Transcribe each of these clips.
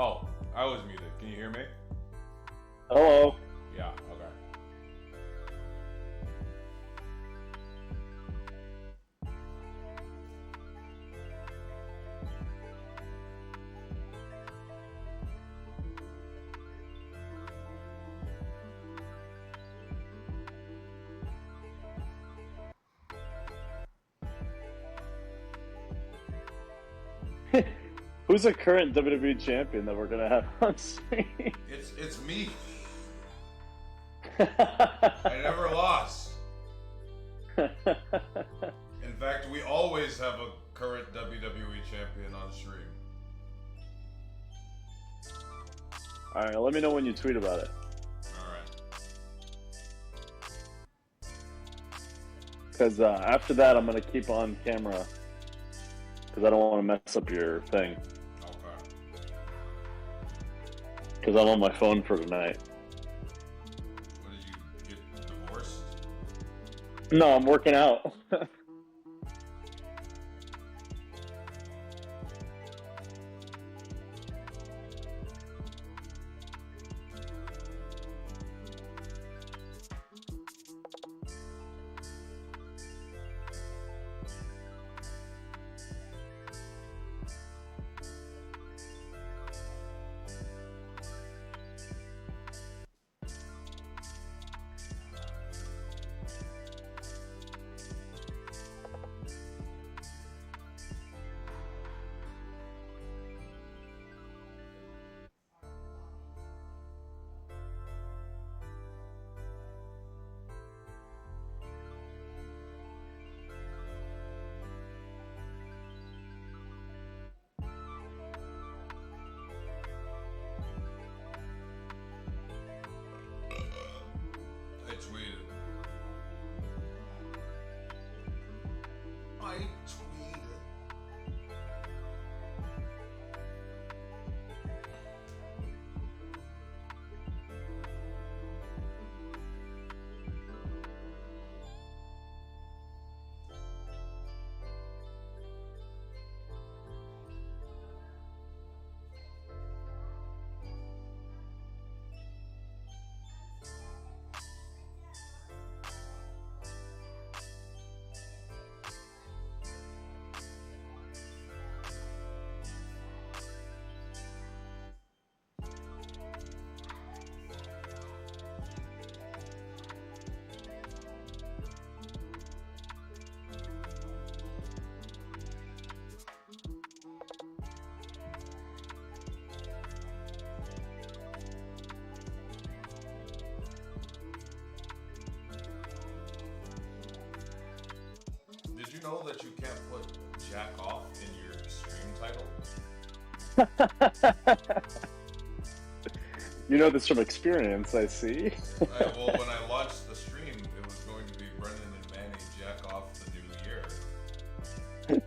Oh, I was muted. Can you hear me? Hello. Yeah, okay. Who's a current WWE champion that we're gonna have on screen? It's me. I never lost. In fact, we always have a current WWE champion on stream. Alright, let me know when you tweet about it. Alright. Because after that, I'm gonna keep on camera. Because I don't want to mess up your thing. Okay. Because I'm on my phone for tonight. What, did you get divorced? No, I'm working out. I tweeted. I tweeted. Did you know that you can't put jack off in your stream title? You know this from experience, I see. Well, when I launched the stream, it was going to be Brennan and Manny jack off the new year. And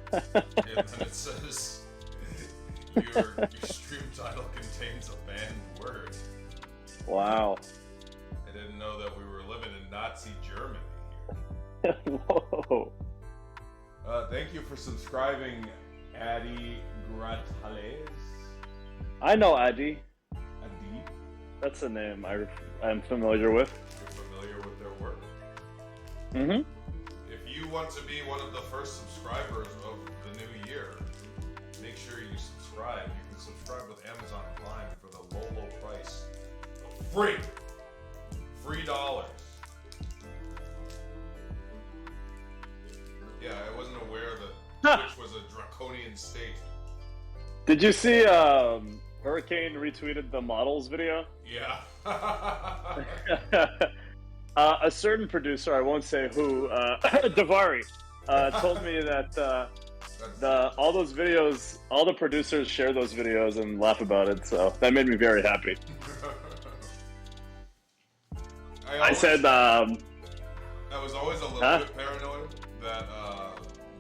then it says, your stream title contains a banned word. Wow. I didn't know that we were living in Nazi Germany here. Whoa. Thank you for subscribing, Addy Gratales. I know Adi. Addy, That's a name I'm familiar with. you're familiar with their work. Mm-hmm. If you want to be one of the first subscribers of the new year, make sure you subscribe. You can subscribe with Amazon Prime for the low, low price of free $3. Yeah, I wasn't aware that Twitch was a draconian state. Did you see Hurricane retweeted the models video? Yeah. A certain producer, I won't say who, Davari, told me that all those videos, all the producers share those videos and laugh about it, so that made me very happy. I said, I was always a little bit paranoid that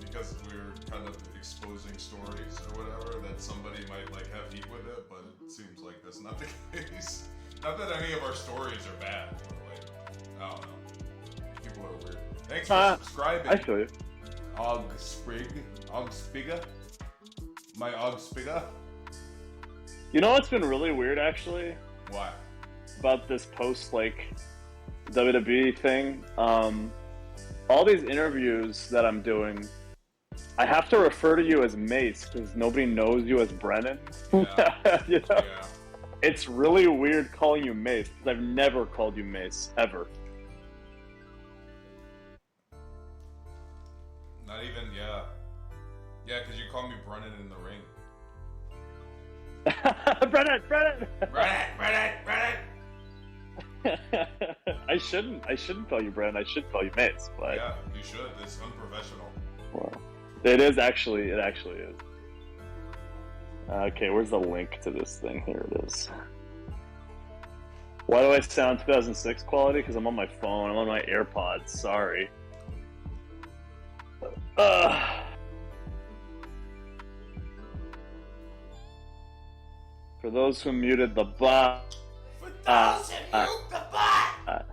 because we're kind of exposing stories or whatever, that somebody might like have heat with it, but it seems like that's not the case. Not that any of our stories are bad, but like, I don't know. People are weird. Thanks for subscribing. I feel you. Ogspiga? My Ogspiga? You know what's been really weird, actually, Why? about this post like WWE thing? All these interviews that I'm doing, I have to refer to you as Mace because nobody knows you as Brennan. Yeah. You know? Yeah. It's really weird calling you Mace because I've never called you Mace ever. Not even, yeah. Yeah, because you call me Brennan in the ring. Brennan! Brennan! I shouldn't call you Brennan. I should call you Mace. But Yeah, you should. It's unprofessional. well, it actually is. Okay, where's the link to this thing? Here it is. Why do I sound 2006 quality? Because I'm on my phone. I'm on my AirPods. Sorry. For those who muted the bot. For those who mute the bot!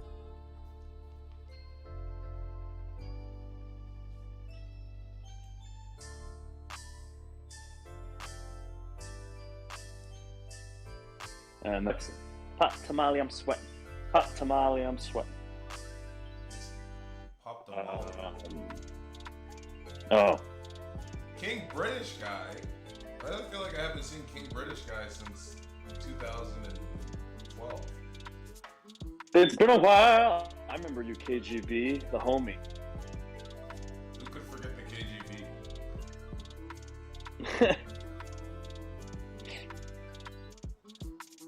And next, hot tamale, I'm sweating. Hot tamale, I'm sweating. Pop the ball. Oh. King British guy. I don't feel like I haven't seen King British guy since 2012. It's been a while. I remember you, KGB, the homie. Who could forget the KGB?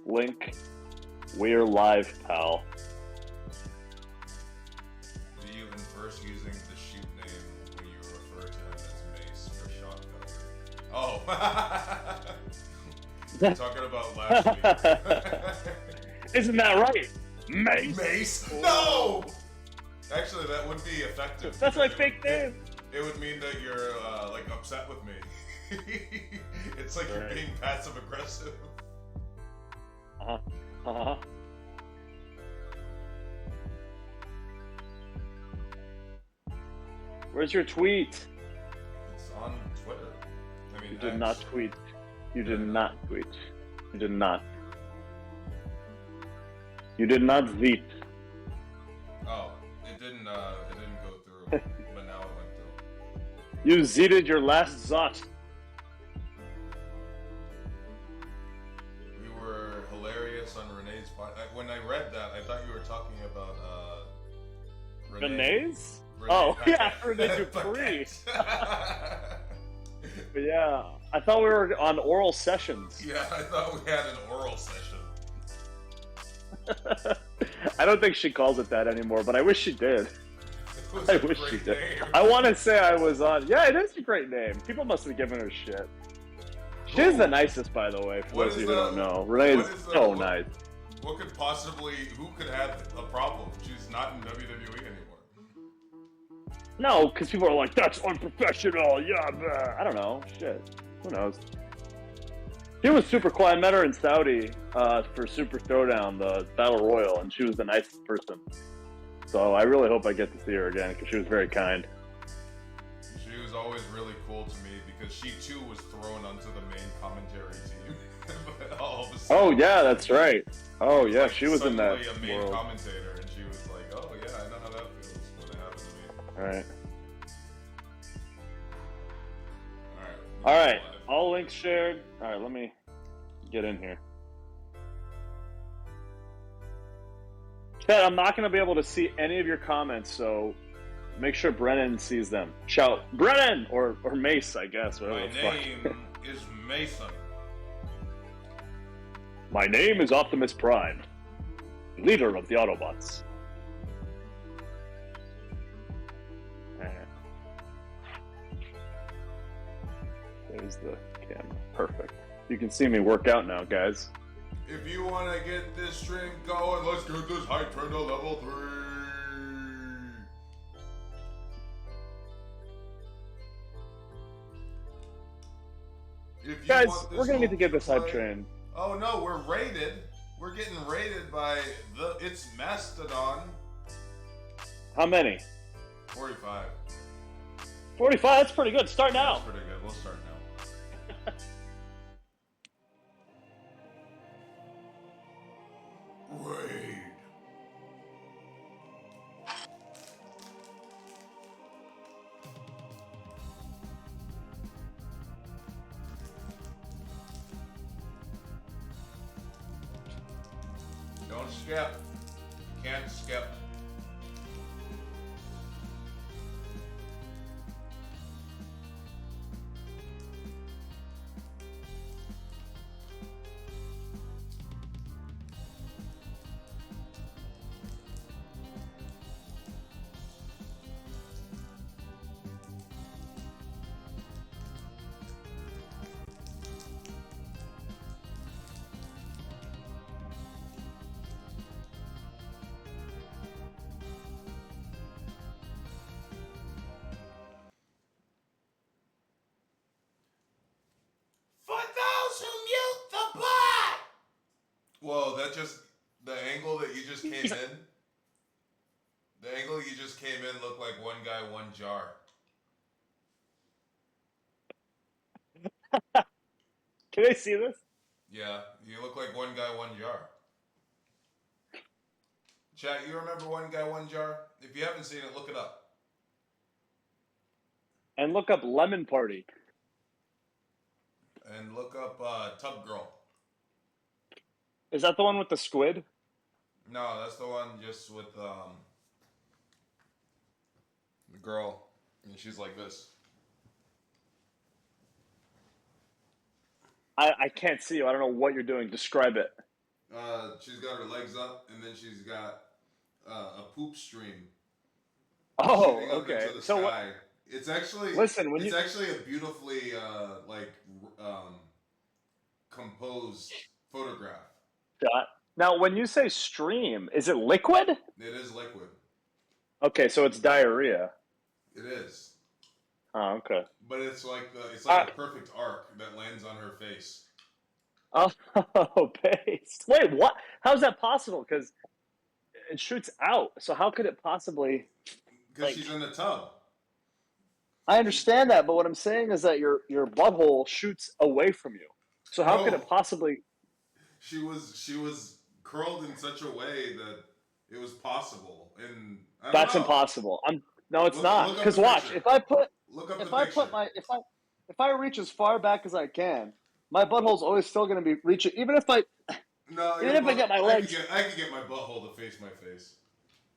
Link, we're live, pal. Do you inverse using the shoot name when you refer to him as Mace for shotgun? Oh. You're talking about last week. Isn't that right? Mace? Mace? No! Actually, that would be effective. That's my fake name. It would mean that you're, like, upset with me. It's like you're being passive aggressive. Uh-huh. Where's your tweet? It's on Twitter. I mean, You did X. not tweet. You did not tweet. You did not. You did not zeet. Oh, it didn't go through, but now it went through. You zeeted your last zot. We were hilarious on Renee's podcast. When I read that, I thought you were talking about Renee's? Renee Oh, Paquette. yeah, Renee Dupree. Paquette. But yeah, I thought we were on oral sessions. Yeah, I thought we had an oral session. I don't think she calls it that anymore, but I wish she did. It was I a wish great she did. name. I want to say I was on. Yeah, it is a great name. People must have given her shit. She's the nicest, by the way, for What those of is you who the- don't know. Renee what is is the- so what- nice. What could possibly, who could have a problem? She's not in WWE anymore. No, because people are like, that's unprofessional. Yeah, blah. I don't know. Shit. Who knows? She was super cool. I met her in Saudi for Super Showdown, the Battle Royal, and she was the nicest person. So I really hope I get to see her again because she was very kind. She was always really cool to me because she too was thrown onto the main commentary team. But all of a sudden, Oh, yeah, that's right. Oh, yeah, like, she was in that suddenly a main world. commentator, and she was like, "Oh yeah, I know how that feels when it happened to me." All right. All right. All right. All links shared. All right, let me get in here. Chad, I'm not going to be able to see any of your comments, so make sure Brennan sees them. Shout, Brennan! Or Mace, I guess. My Whatever the fuck. name is Mason. My name is Optimus Prime, leader of the Autobots. There's the camera. Perfect. You can see me work out now, guys. If you want to get this stream going, let's get this hype train to level 3. If you Guys, want this we're gonna need to whole get this hype play- train. Oh no, we're raided. We're getting raided by it's Mastodon. How many? 45. 45, that's pretty good. Start now. That's pretty good. We'll start now. Don't skip. Can't skip. Whoa, that just, the angle that you just came in, the angle you just came in looked like one guy, one jar. Can I see this? Yeah, you look like one guy, one jar. Chat, you remember one guy, one jar? If you haven't seen it, look it up. And look up Lemon Party. And look up Tub Girl. Is that the one with the squid? No, that's the one just with the girl, and she's like this. I can't see you. I don't know what you're doing. Describe it. She's got her legs up, and then she's got a poop stream Oh, shooting up okay. into the So sky. It's actually listen, actually a beautifully composed photograph. now when you say stream, is it liquid? It is liquid. Okay, so it's diarrhea. It is. Oh, okay. But it's like a perfect arc that lands on her face. Oh, paste. Wait, what? How's that possible? Because it shoots out. So how could it possibly? Because she's in the tub. I understand that, but what I'm saying is that your butthole shoots away from you. So how could it possibly? She was curled in such a way that it was possible, and I don't That's know. impossible. No, it's not. Because watch, if I reach as far back as I can, my butthole's always still going to be reaching. Even if I get my legs, I could get my butthole to face my face.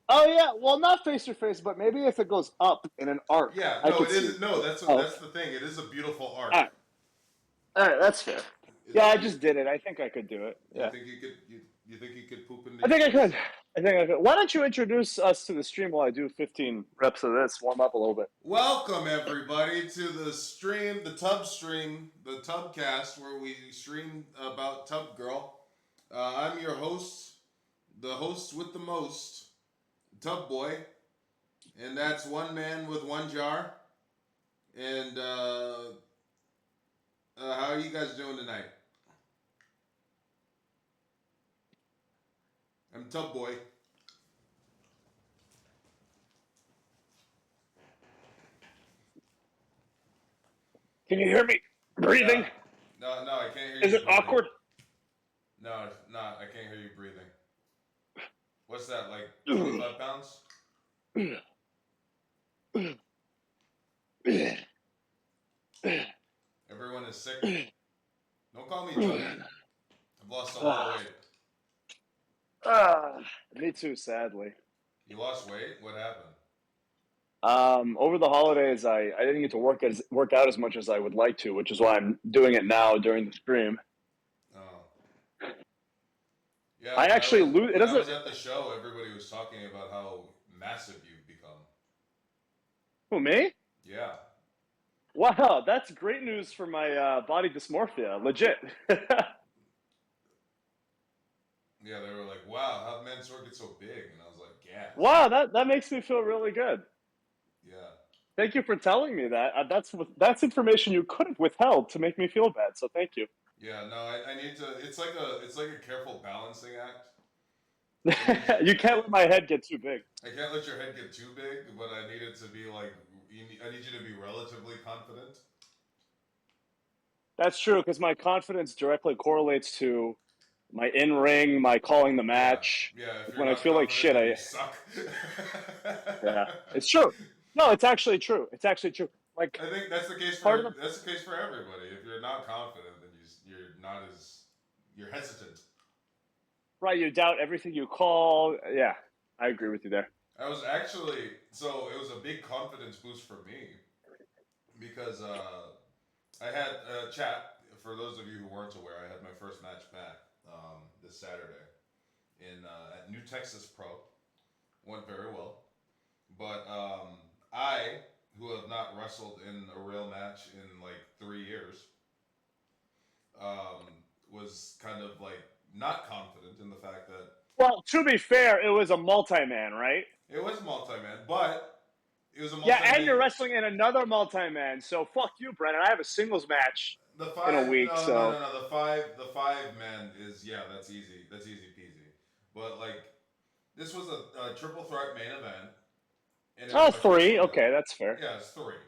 oh yeah, well not face to face, but maybe if it goes up in an arc. Yeah, I no, could it see. is. No, that's the thing. It is a beautiful arc. All right, that's fair. Yeah, I just did it. I think I could do it. Yeah. You think you could? You think you could poop into? I think I could. Why don't you introduce us to the stream while I do 15 reps of this? Warm up a little bit. Welcome everybody to the stream, the Tubcast, where we stream about Tub Girl. I'm your host, the host with the most, Tub Boy, and that's one man with one jar. And how are you guys doing tonight? I'm Tub Boy. Can you hear me breathing? No, I can't hear you. Is it breathing. awkward? No, it's not. I can't hear you breathing. What's that, like 25 pounds? Everyone is sick. Don't call me chubby. I've lost a lot of weight. Me too, sadly. You lost weight? What happened? Over the holidays, I didn't get to work out as much as I would like to, which is why I'm doing it now during the stream. Oh. Yeah, I actually lose. It doesn't. I was at the show, everybody was talking about how massive you've become. Who, me? Yeah. Wow, that's great news for my body dysmorphia. Legit. Yeah, they were like, "Wow, how did Mansoor get so big?" And I was like, "Yeah." Wow, that makes me feel really good. Yeah. Thank you for telling me that. That's information you could have withheld to make me feel bad. So thank you. Yeah. No, I need to. It's like a careful balancing act. You can't let my head get too big. I can't let your head get too big, but I need it to be like. I need you to be relatively confident. That's true, because my confidence directly correlates to my in-ring, my calling the match. Yeah. If when I feel like shit, you suck. Yeah, it's true. No, it's actually true. It's actually true. Like, I think that's the case for that's the case for everybody. If you're not confident, then you're hesitant. Right, you doubt everything you call. Yeah, I agree with you there. I was actually so it was a big confidence boost for me because I had a chat. For those of you who weren't aware, I had my first match back this Saturday in at New Texas Pro. Went very well, but I, who have not wrestled in a real match in like 3 years, was kind of like not confident in the fact that Well, to be fair, it was a multi-man, right? it was multi-man, but it was a Yeah, and multi-man. you're wrestling in another multi-man. So fuck you, Brennan. I have a singles match The in a five, week. no, no, So no, no. The five men is yeah, that's easy. That's easy peasy. But like, this was a triple threat main event, and it was oh, my first three. one Okay, ever. that's fair. Yeah, it's three.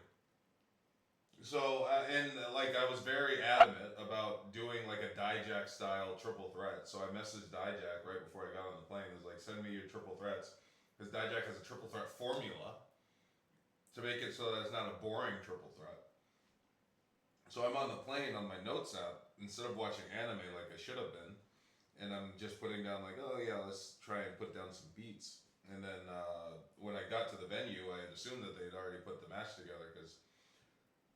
So and like I was very adamant about doing like a diJACK style triple threat. So I messaged diJACK right before I got on the plane. It was like, send me your triple threats because diJACK has a triple threat formula to make it so that it's not a boring triple threat. So I'm on the plane on my notes app instead of watching anime like I should have been, and I'm just putting down like, oh yeah, let's try and put down some beats. And then when I got to the venue, I had assumed that they'd already put the match together because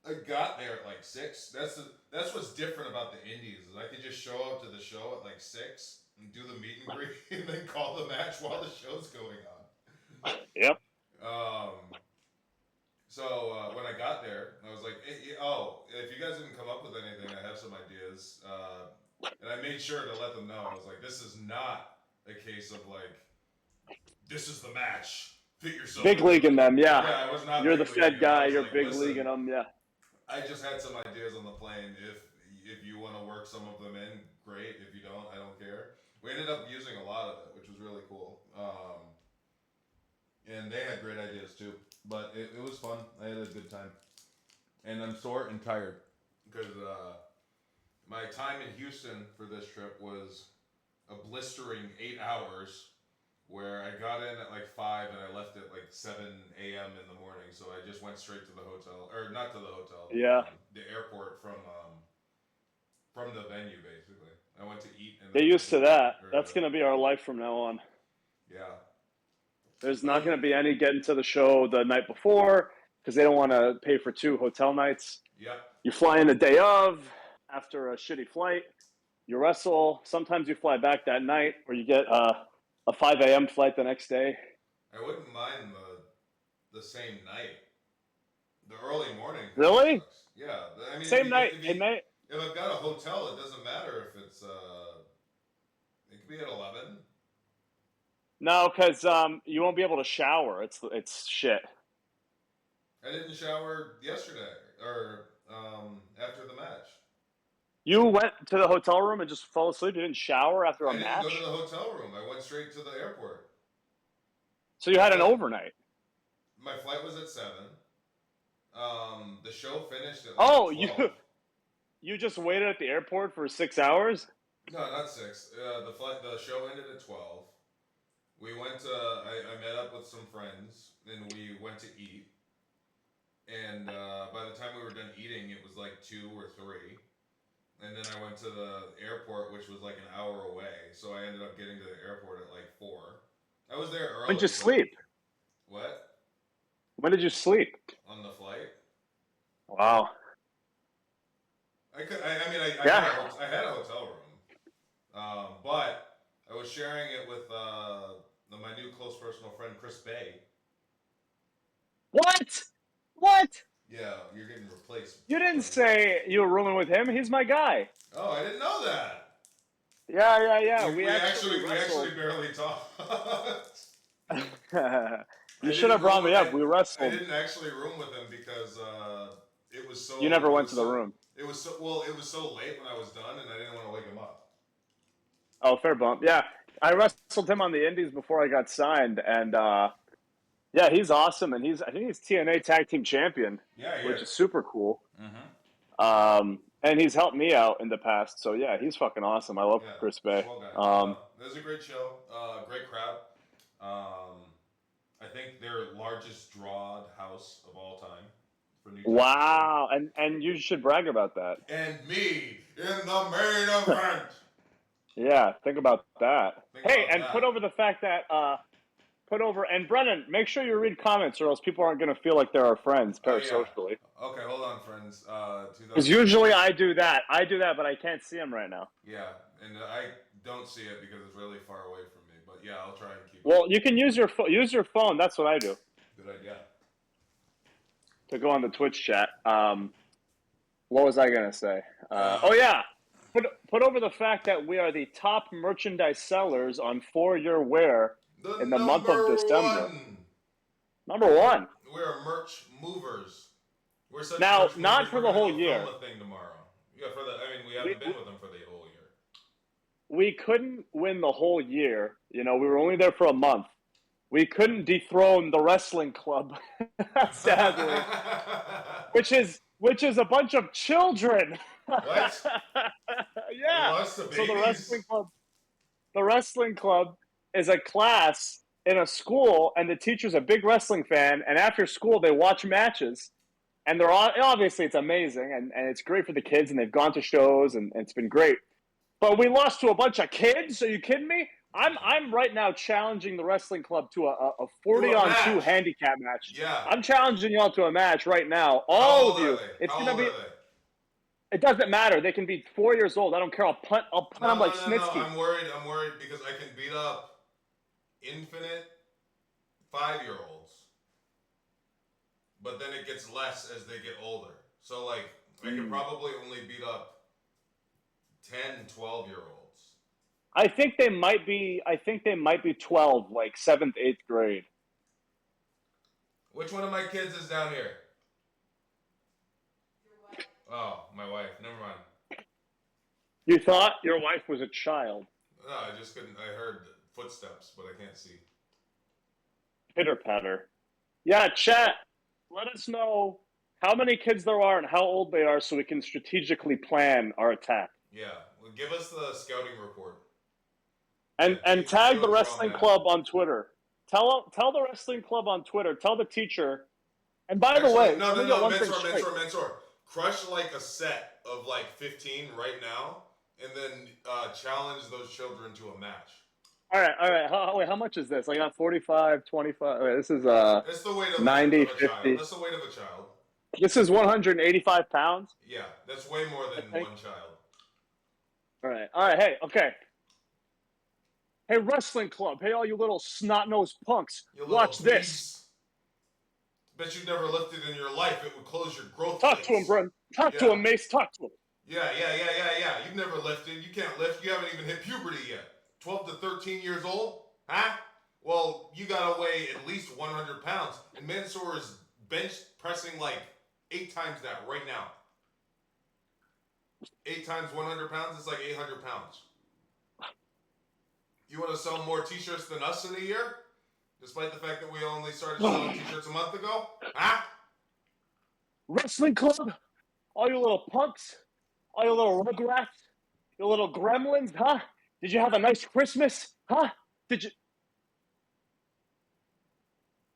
I got there at like 6. That's what's different about the indies is I could just show up to the show at like 6 and do the meet and greet and then call the match while the show's going on. Yep. Um, so when I got there, I was like, "Oh, if you guys didn't come up with anything, I have some ideas." And I made sure to let them know. I was like, "This is not a case of like, this is the match. Fit yourself Big in." league in them. Yeah. Yeah, I was not You're the big leaguing Fed them. I guy. was You're like, big league in "Listen, them. Yeah. I just had some ideas on the plane. If you want to work some of them in, great. If you don't, I don't care." We ended up using a lot of it, which was really cool. And they had great ideas too. But it was fun. I had a good time. And I'm sore and tired because my time in Houston for this trip was a blistering 8 hours. Where I got in at like 5 and I left at like 7 a.m. in the morning, so I just went straight to the hotel, or not to the hotel, Yeah. the airport from the venue basically. I went to eat and Get then went used to to the that. or That's gonna be our life from now on. yeah. There's not And gonna be any getting to the show the night before because they don't want to pay for 2 hotel nights. yeah, You fly in the day of after a shitty flight. You wrestle. Sometimes you fly back that night, or you get a 5 a.m. flight the next day. I wouldn't mind the same night. The early morning kind of Really? sucks. Yeah, I mean, Same night. It may. if I've got a hotel, it doesn't matter if it's it could be at 11. No, because you won't be able to shower. It's shit. I didn't shower yesterday or after the match. You went to the hotel room and just fell asleep. You didn't shower after a I didn't go to match, the hotel room. I went straight to the airport. so you My had an flight, overnight. my flight was at 7. The show finished at like Oh, you 12. you just waited at the airport for 6 hours. No, not 6. The show ended at 12. We went to. I met up with some friends and we went to eat. And by the time we were done eating, it was like 2 or 3. And then I went to the airport, which was like an hour away. So I ended up getting to the airport at like 4. I was there When did you early, but sleep? what? When did you sleep? On the flight? Wow. I could. I mean, Yeah. I had a hotel room, but I was sharing it with my new close personal friend Chris Bay. What? What? Yeah, you're getting replaced. You didn't Buddy. say you were rooming with him. He's my guy. Oh, I didn't know that. Yeah. We We actually wrestled. barely talked. You should have brought me up. We I wrestled. didn't actually room with him because it was so. You never It went was to the so. room. It was so well. It was so late when I was done, and I didn't want to wake him up. Oh, fair bump. Yeah, I wrestled him on the Indies before I got signed, and yeah, he's awesome, and I think he's TNA Tag Team Champion, Yeah, he which is. is super cool. Mm-hmm. And he's helped me out in the past, so yeah, he's fucking awesome. I love Yeah, Chris Bay. swell guy. It was a great show. Great crowd. I think their largest drawed house of all time for New Japan. Wow, and you should brag about that. And me in the main event. Yeah, think about that. Think Hey, about and that. put over the fact that and Brennan, make sure you read comments, or else people aren't going to feel like they're our friends Oh yeah. parasocially. Okay, hold on, friends. Because 2000. usually I do that. I do that, but I can't see them right now. Yeah, and I don't see it because it's really far away from me. But yeah, I'll try and keep it. Well, you can use your phone. That's what I do Good idea. to go on the Twitch chat. What was I going to say? Uh, Oh yeah, put over the fact that we are the top merchandise sellers on For Your Wear the in the month of number December. one. Number one. We're merch movers. We're such Now, merch not movers. for We're the gonna whole go film year. a thing tomorrow. Yeah, for the. I mean, we We haven't been with them for the whole year. we couldn't win the whole year. You know, we were only there for a month. We couldn't dethrone the wrestling club, sadly, which is a bunch of children. What? Yeah. Us, the So babies? the wrestling club is a class in a school, and the teacher's a big wrestling fan. And after school, they watch matches, and they're all, obviously it's amazing, and it's great for the kids, and they've gone to shows, and it's been great. But we lost to a bunch of kids. Are you kidding me? I'm right now challenging the wrestling club to a To 40 a on 2 match. handicap match. Yeah. I'm challenging y'all to a match right now. How All old of are you. they? It's How gonna old are be. they? It doesn't matter. They can be 4 years old. I don't care. I'll punt No, them like no, no, no. Snitsky. I'm worried. I'm worried because I can beat up infinite 5-year-olds, but then it gets less as they get older. So like, I can probably only beat up 10, 12-year-olds. I think they might be. I think they might be 12, like seventh, eighth grade. Which one of my kids is down here? Oh, my wife. Never mind. You thought your wife was a child. No, I just couldn't. I heard footsteps, but I can't see. Pitter patter. Yeah, chat. Let us know how many kids there are and how old they are, so we can strategically plan our attack. Yeah, well, give us the scouting report. And Yeah, tag Theo the draw wrestling man. club on Twitter. Tell the wrestling club on Twitter. Tell the teacher. And by the Actually, way, no, let no, me get no, one thing Mansoor, straight. Mansoor, Mansoor. Crush like a set of like 15 right now, and then challenge those children to a match. All right, all right. Wait, how much is this? I got 45, 25. Wait, this is It's the weight of 90, a child. 50. That's the weight of a child. This is 185 pounds. Yeah, that's way more I than think. one child. All right, all right. Hey, okay. Hey, wrestling club. Hey, all you little snot-nosed punks. You little Watch this. dweebs. Bet you never lifted in your life. It would close your growth Talk to him, plates. Brent. Talk to Yeah. him, Mace. Talk to him. Yeah. You've never lifted. You can't lift. You haven't even hit puberty yet. 12 to 13 years old? Huh? Well, you gotta weigh at least 100 pounds. And Mansoor is bench pressing like 8 times that right now. 8 times 100 pounds is like 800 pounds. You want to sell more t-shirts than us in a year? Despite the fact that we only started selling t-shirts a month ago? Huh? Wrestling club. All you little punks. All you little rugrats. You little gremlins, huh? Did you have a nice Christmas? Huh? Did you?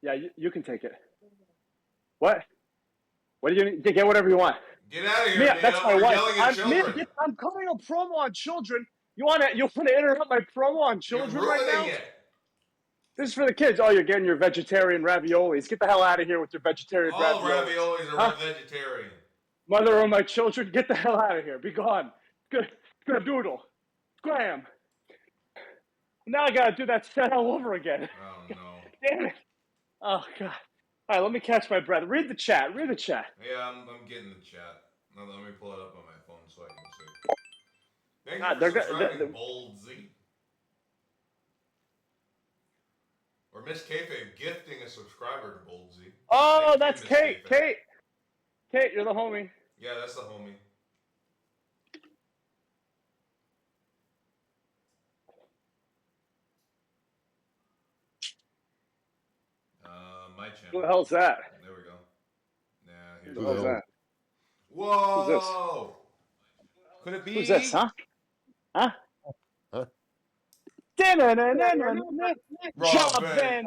Yeah, you can take it. What? What do you need? Get whatever you want. Get out of here, Mia, Mia. that's my You're wife. yelling at children. I'm cutting a promo on children. You wanna interrupt my promo on You're children right now? ruining it. This is for the kids. Oh, you're getting your vegetarian raviolis. Get the hell out of here with your vegetarian All raviolis. raviolis are vegetarian. Mother of my children, get the hell out of here. Be gone. Good doodle. Scram. Now I gotta do that set all over again. Oh, no. Damn it. Oh, God. All right, let me catch my breath. Read the chat. Read the chat. Yeah, I'm getting the chat. Now let me pull it up on my phone so I can see. Thank God, you for subscribing, Bold Z. Or Miss Kayfabe gifting a subscriber to Bold Z. Oh, Thank that's you, Miss Kate. Kayfabe. Kate, you're the homie. Yeah, that's the homie. My channel. Who the hell's that? There we go. Nah, here's Who the hell's that? Whoa! Who's this? Could it be? Who's this, huh? Huh? Huh? Job Van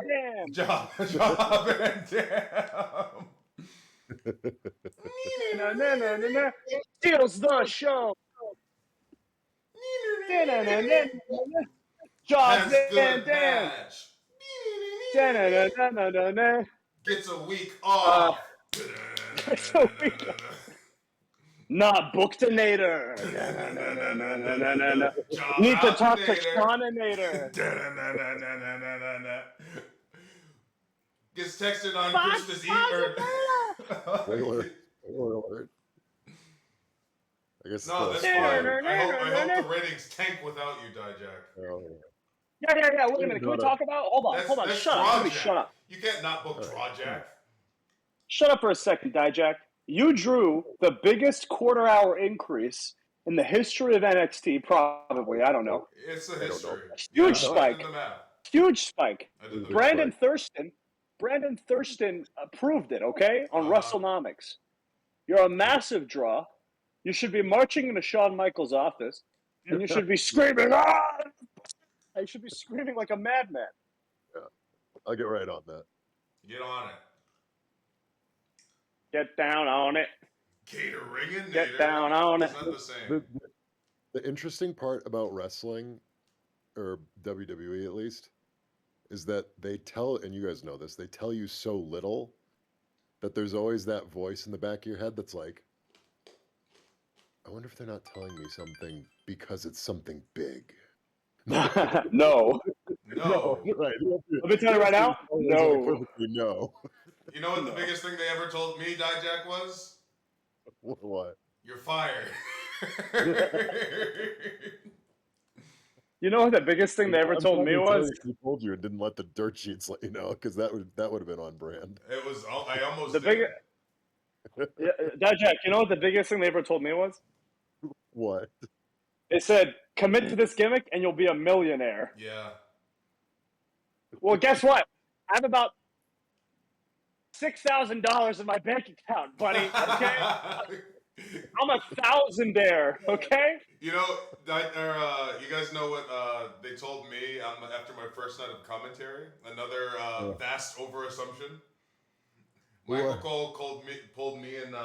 Dam. Job Van Dam. Steals the show. Job Has Van good Dam. badge. Gets a week off. So we not booked-inator. Job Need to talk to outinator. Shawninator. Gets texted on Christmas Eve. Wait, alert. I guess No, that's fine. I hope the ratings tank without you, diJACK. Yeah. Wait a minute. Can we talk about? Hold on. That's Shut up. Somebody shut up. You can't not book diJACK. Shut up for a second, diJACK. You drew the biggest quarter-hour increase in the history of NXT, probably. I don't know. It's a history. Huge spike. Huge spike. Brandon Thurston approved it, okay, on WrestleNomics. You're a massive draw. You should be marching into Shawn Michaels' office, and you should be screaming, ah! You should be screaming like a madman. Yeah, I'll get right on that. Get on it. Get down on it. Catering. Get down on it. It's not the same. The interesting part about wrestling, or WWE at least, is that they tell, and you guys know this, they tell you so little that there's always that voice in the back of your head that's like, I wonder if they're not telling me something because it's something big. No. Right. Let me tell you right now, no. No. You know what the biggest thing they ever told me, diJACK, was? What? You're fired. You know what the biggest thing they ever told me was? He told you and didn't let the dirt sheets let you know, because that would have been on brand. It was. I almost the did. diJACK, you know what the biggest thing they ever told me was? What? They said, commit to this gimmick and you'll be a millionaire. Yeah. Well, guess what? I have about $6,000 in my bank account, buddy. Okay, I'm a thousandaire. Okay. You know, you guys know what they told me after my first night of commentary? Another vast overassumption. Michael Cole pulled me and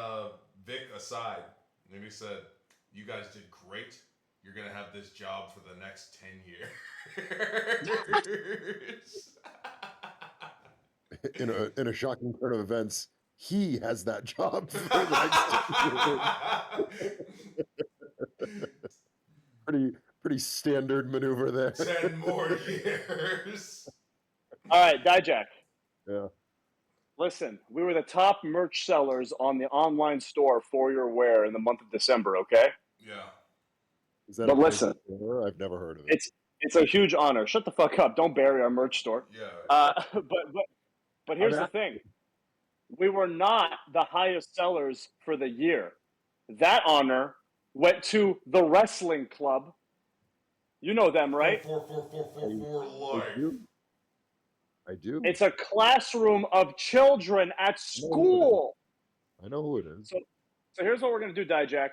Vic aside, and he said, "You guys did great. You're gonna have this job for the next 10 years." In a shocking turn of events, he has that job. Pretty standard maneuver there. 10 more years. All right, diJACK. Yeah. Listen, we were the top merch sellers on the online store for your wear in the month of December. Okay. Yeah. Is that but listen, I've never heard of it. It's a huge honor. Shut the fuck up. Don't bury our merch store. Yeah. But here's the thing. We were not the highest sellers for the year. That honor went to the wrestling club. You know them, right? 4 life. I do. It's a classroom of children at school. I know who it is. So here's what we're going to do, diJACK.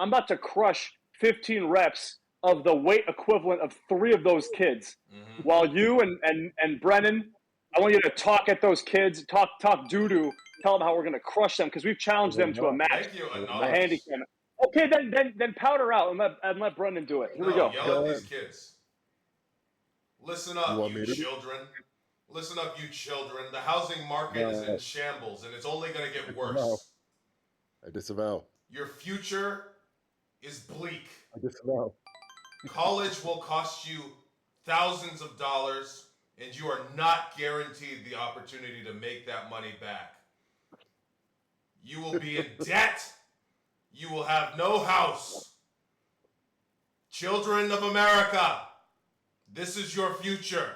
I'm about to crush 15 reps of the weight equivalent of 3 of those kids. Mm-hmm. While you and Brennan, I want you to talk at those kids, talk doo-doo, tell them how we're going to crush them, because we've challenged them to a match. Thank you, a handicap. Okay, then powder out and let Brennan do it. Here we go. Yell at these kids. Listen up, you children. Listen up, you children. The housing market is in shambles, and it's only going to get worse. I disavow. Your future is bleak. I disavow. College will cost you thousands of dollars, and you are not guaranteed the opportunity to make that money back. You will be in debt. You will have no house. Children of America, this is your future.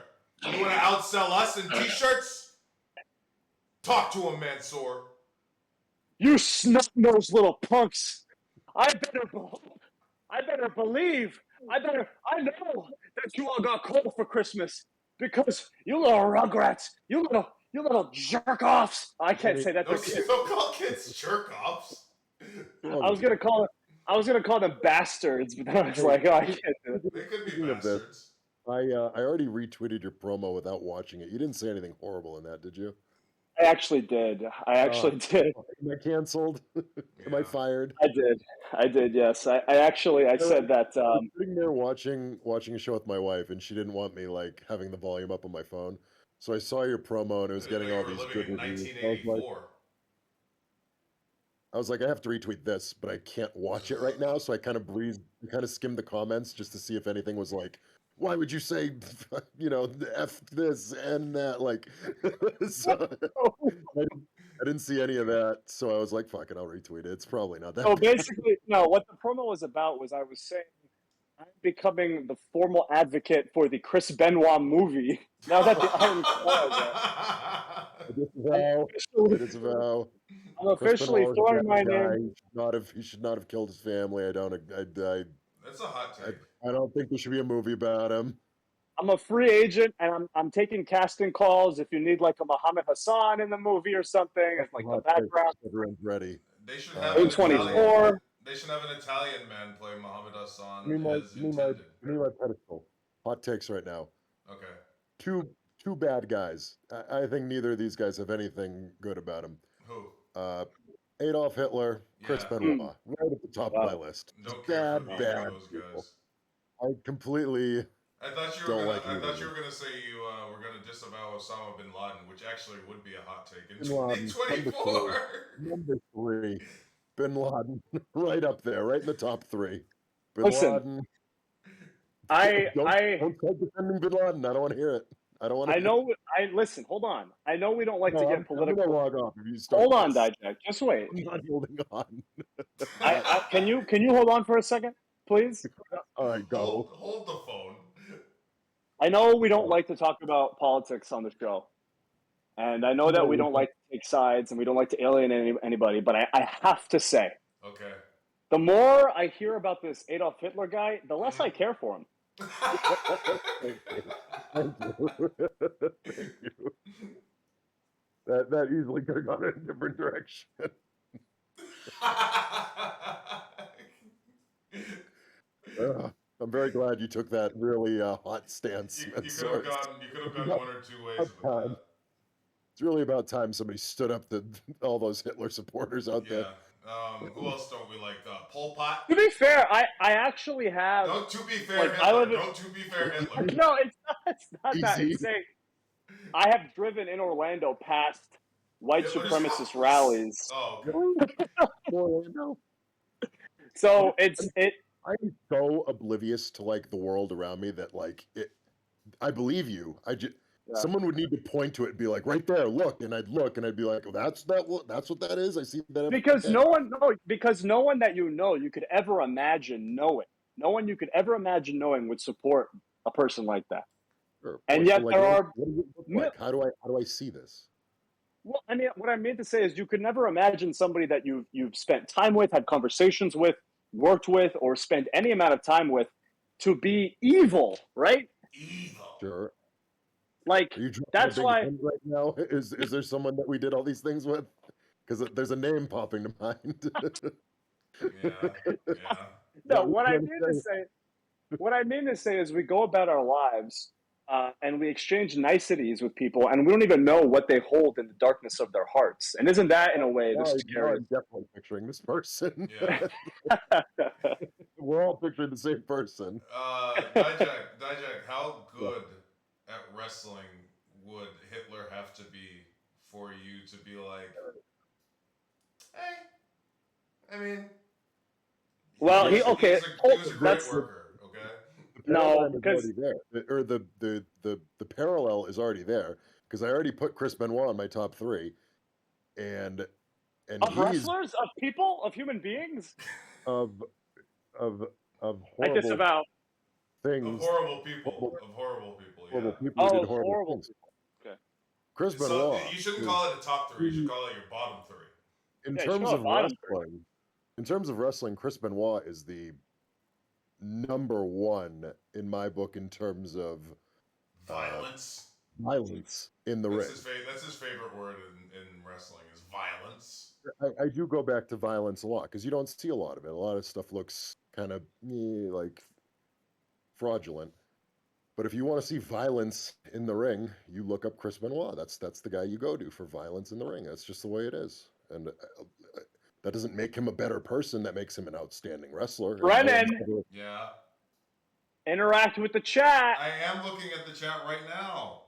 You want to outsell us in t-shirts? Talk to him, Mansoor. You snot-nosed little punks. I better believe. I know that you all got coal for Christmas because you little rugrats, you little jerk-offs. I can't say that. Don't call kids jerk-offs. I was gonna call them bastards, but I was like, oh, I can't do it. They could be bastards. I already retweeted your promo without watching it. You didn't say anything horrible in that, did you? I actually did. I actually did. Am I canceled? Am I Yeah. fired? I did. I did. Yes. I actually I said that. I was sitting there watching a show with my wife, and she didn't want me like having the volume up on my phone. So I saw your promo, and it I was didn't know getting you all were these living good in reviews. 1984. I was like, I have to retweet this, but I can't watch it right now. So I kind of skimmed the comments just to see if anything was like, why would you say, F this and that? Like, so I didn't see any of that. So I was like, fuck it, I'll retweet it. It's probably not that So bad. basically, no. What the promo was about was I was saying I'm becoming the formal advocate for the Chris Benoit movie now that the Iron Claw is out. I disavow. I'm Chris officially Benoit was a throwing my bad guy. name. He should not have killed his family. That's a hot take. I don't think there should be a movie about him. I'm a free agent, and I'm taking casting calls. If you need like a Muhammad Hassan in the movie or something, as like the background. Everyone's ready. They should have an Italian. A24. They should have an Italian man play Muhammad Hassan Give as intended. me my pedestal. Hot takes right now. Okay. Two bad guys. I think neither of these guys have anything good about him. Who? Adolf Hitler, Chris Yeah. Benoit, right at the top of my Wow. list. Don't care for either Bad of those people. guys. I completely I thought you were don't gonna. like I either thought of you them. were gonna say you were gonna disavow Osama bin Laden, which actually would be a hot take in Bin Laden, 2024. Number three. Bin Laden, right up there, right in the top three. Bin Listen, Laden. I Don't start defending Bin Laden. I don't want to hear it. I don't want to. I know. I listen. Hold on. I know we don't like to No, get I'm political. gonna log off if you start. Hold on, this. Dijak. Just wait. I'm not holding on. Can you hold on for a second, please? All right, go. Hold the phone. I know we don't like to talk about politics on the show, and I know that we don't like to take sides and we don't like to alienate anybody. But I have to say, Okay. the more I hear about this Adolf Hitler guy, the less I care for him. Thank you. Thank you. That easily could have gone in a different direction. I'm very glad you took that really hot stance. You could have gone one or two ways with that. It's really about time somebody stood up to all those Hitler supporters out there. Who else don't we like? Pol Pot? To be fair, I actually have. Don't to be fair like, Hitler. Don't to be fair Hitler. No, it's not that. Easy. It's saying I have driven in Orlando past white Hitler's supremacist house. rallies. Oh, okay. Orlando. So I'm so oblivious to like the world around me that like it. I believe you. Someone would need to point to it and be like, right there, look, and I'd look and I'd be like, oh, that's what that is. I see that. because no one that you could ever imagine knowing. No one you could ever imagine knowing would support a person like that. Sure, And so, yet like, there are. What does it look like? How do I see this? Well, I mean, what I mean to say is, you could never imagine somebody that you've spent time with, had conversations with, worked with, or spent any amount of time with, to be evil, right? Evil. Sure. Like, that's why. Right now, is there someone that we did all these things with? Because there's a name popping to mind. Yeah. No, what I mean to say is, we go about our lives and we exchange niceties with people, and we don't even know what they hold in the darkness of their hearts. And isn't that, in a way, the scary? I'm definitely picturing this person. Yeah. We're all picturing the same person. Dijak, how good at wrestling would Hitler have to be for you to be like, hey, I mean, Well, he was a great worker. Okay. No, because the parallel is already there because I already put Chris Benoit on my top three, and of wrestlers, of people, of human beings, of I horrible disavow. things, of horrible people, horrible yeah. people who did horrible things. Okay. Chris Benoit. You shouldn't call it a top three. You should call it your bottom three. In terms of wrestling, Chris Benoit is the number one in my book in terms of violence. Violence in the ring. That's his favorite word in wrestling is violence. I do go back to violence a lot because you don't see a lot of it. A lot of stuff looks kind of like fraudulent. But if you want to see violence in the ring, you look up Chris Benoit. That's the guy you go to for violence in the ring. That's just the way it is. And that doesn't make him a better person. That makes him an outstanding wrestler. Brennan, Yeah. interact with the chat. I am looking at the chat right now.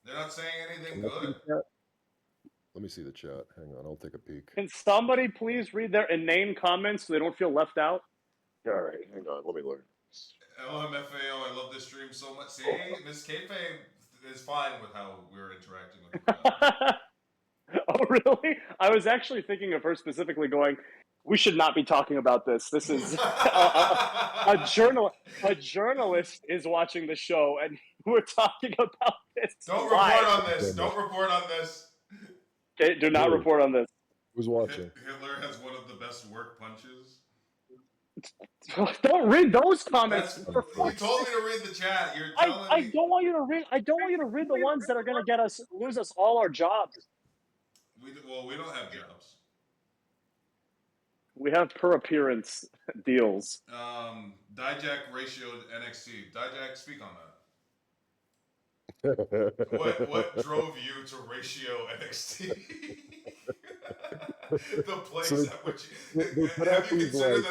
They're not saying anything good. Let me see the chat. Hang on, I'll take a peek. Can somebody please read their inane comments so they don't feel left out? All right, hang on. Let me look. LMFAO, I love this stream so much. See, Miss Kayfabe is fine with how we're interacting with her. Oh, really? I was actually thinking of her specifically going, we should not be talking about this. This is a journalist is watching the show, and we're talking about this. Don't report on this. Don't report on this. Okay, do not report on this. Who's watching? Hitler has one of the best work punches. Don't read those comments. You told me to read the chat. You're telling me. I don't want you to read. I don't want you to read the ones that are going to lose us all our jobs. We don't have jobs. We have per appearance deals. Dijak ratioed NXT. Dijak, speak on that. What drove you to ratio NXT? The place at which have you considered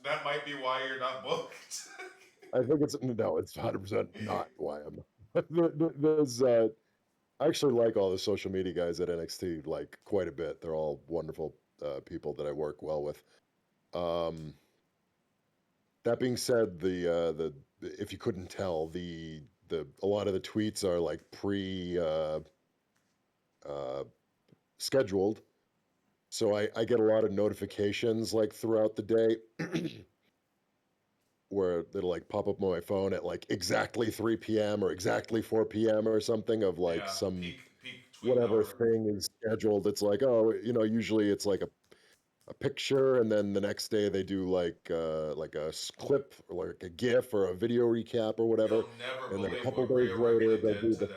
that might be why you're not booked? I think it's 100% not why I'm not. There's I actually like all the social media guys at NXT like quite a bit. They're all wonderful people that I work well with. That being said, the if you couldn't tell, a lot of the tweets are like scheduled. So I get a lot of notifications like throughout the day where it'll like pop up on my phone at like exactly 3 p.m. or exactly 4 p.m. or something of like some peak tweet whatever number. thing is scheduled. It's like, oh, usually it's like a picture, and then the next day they do like a clip or like a GIF or a video recap or whatever. You'll never and then believe a couple what days Rhea later Ripley they'll did do today.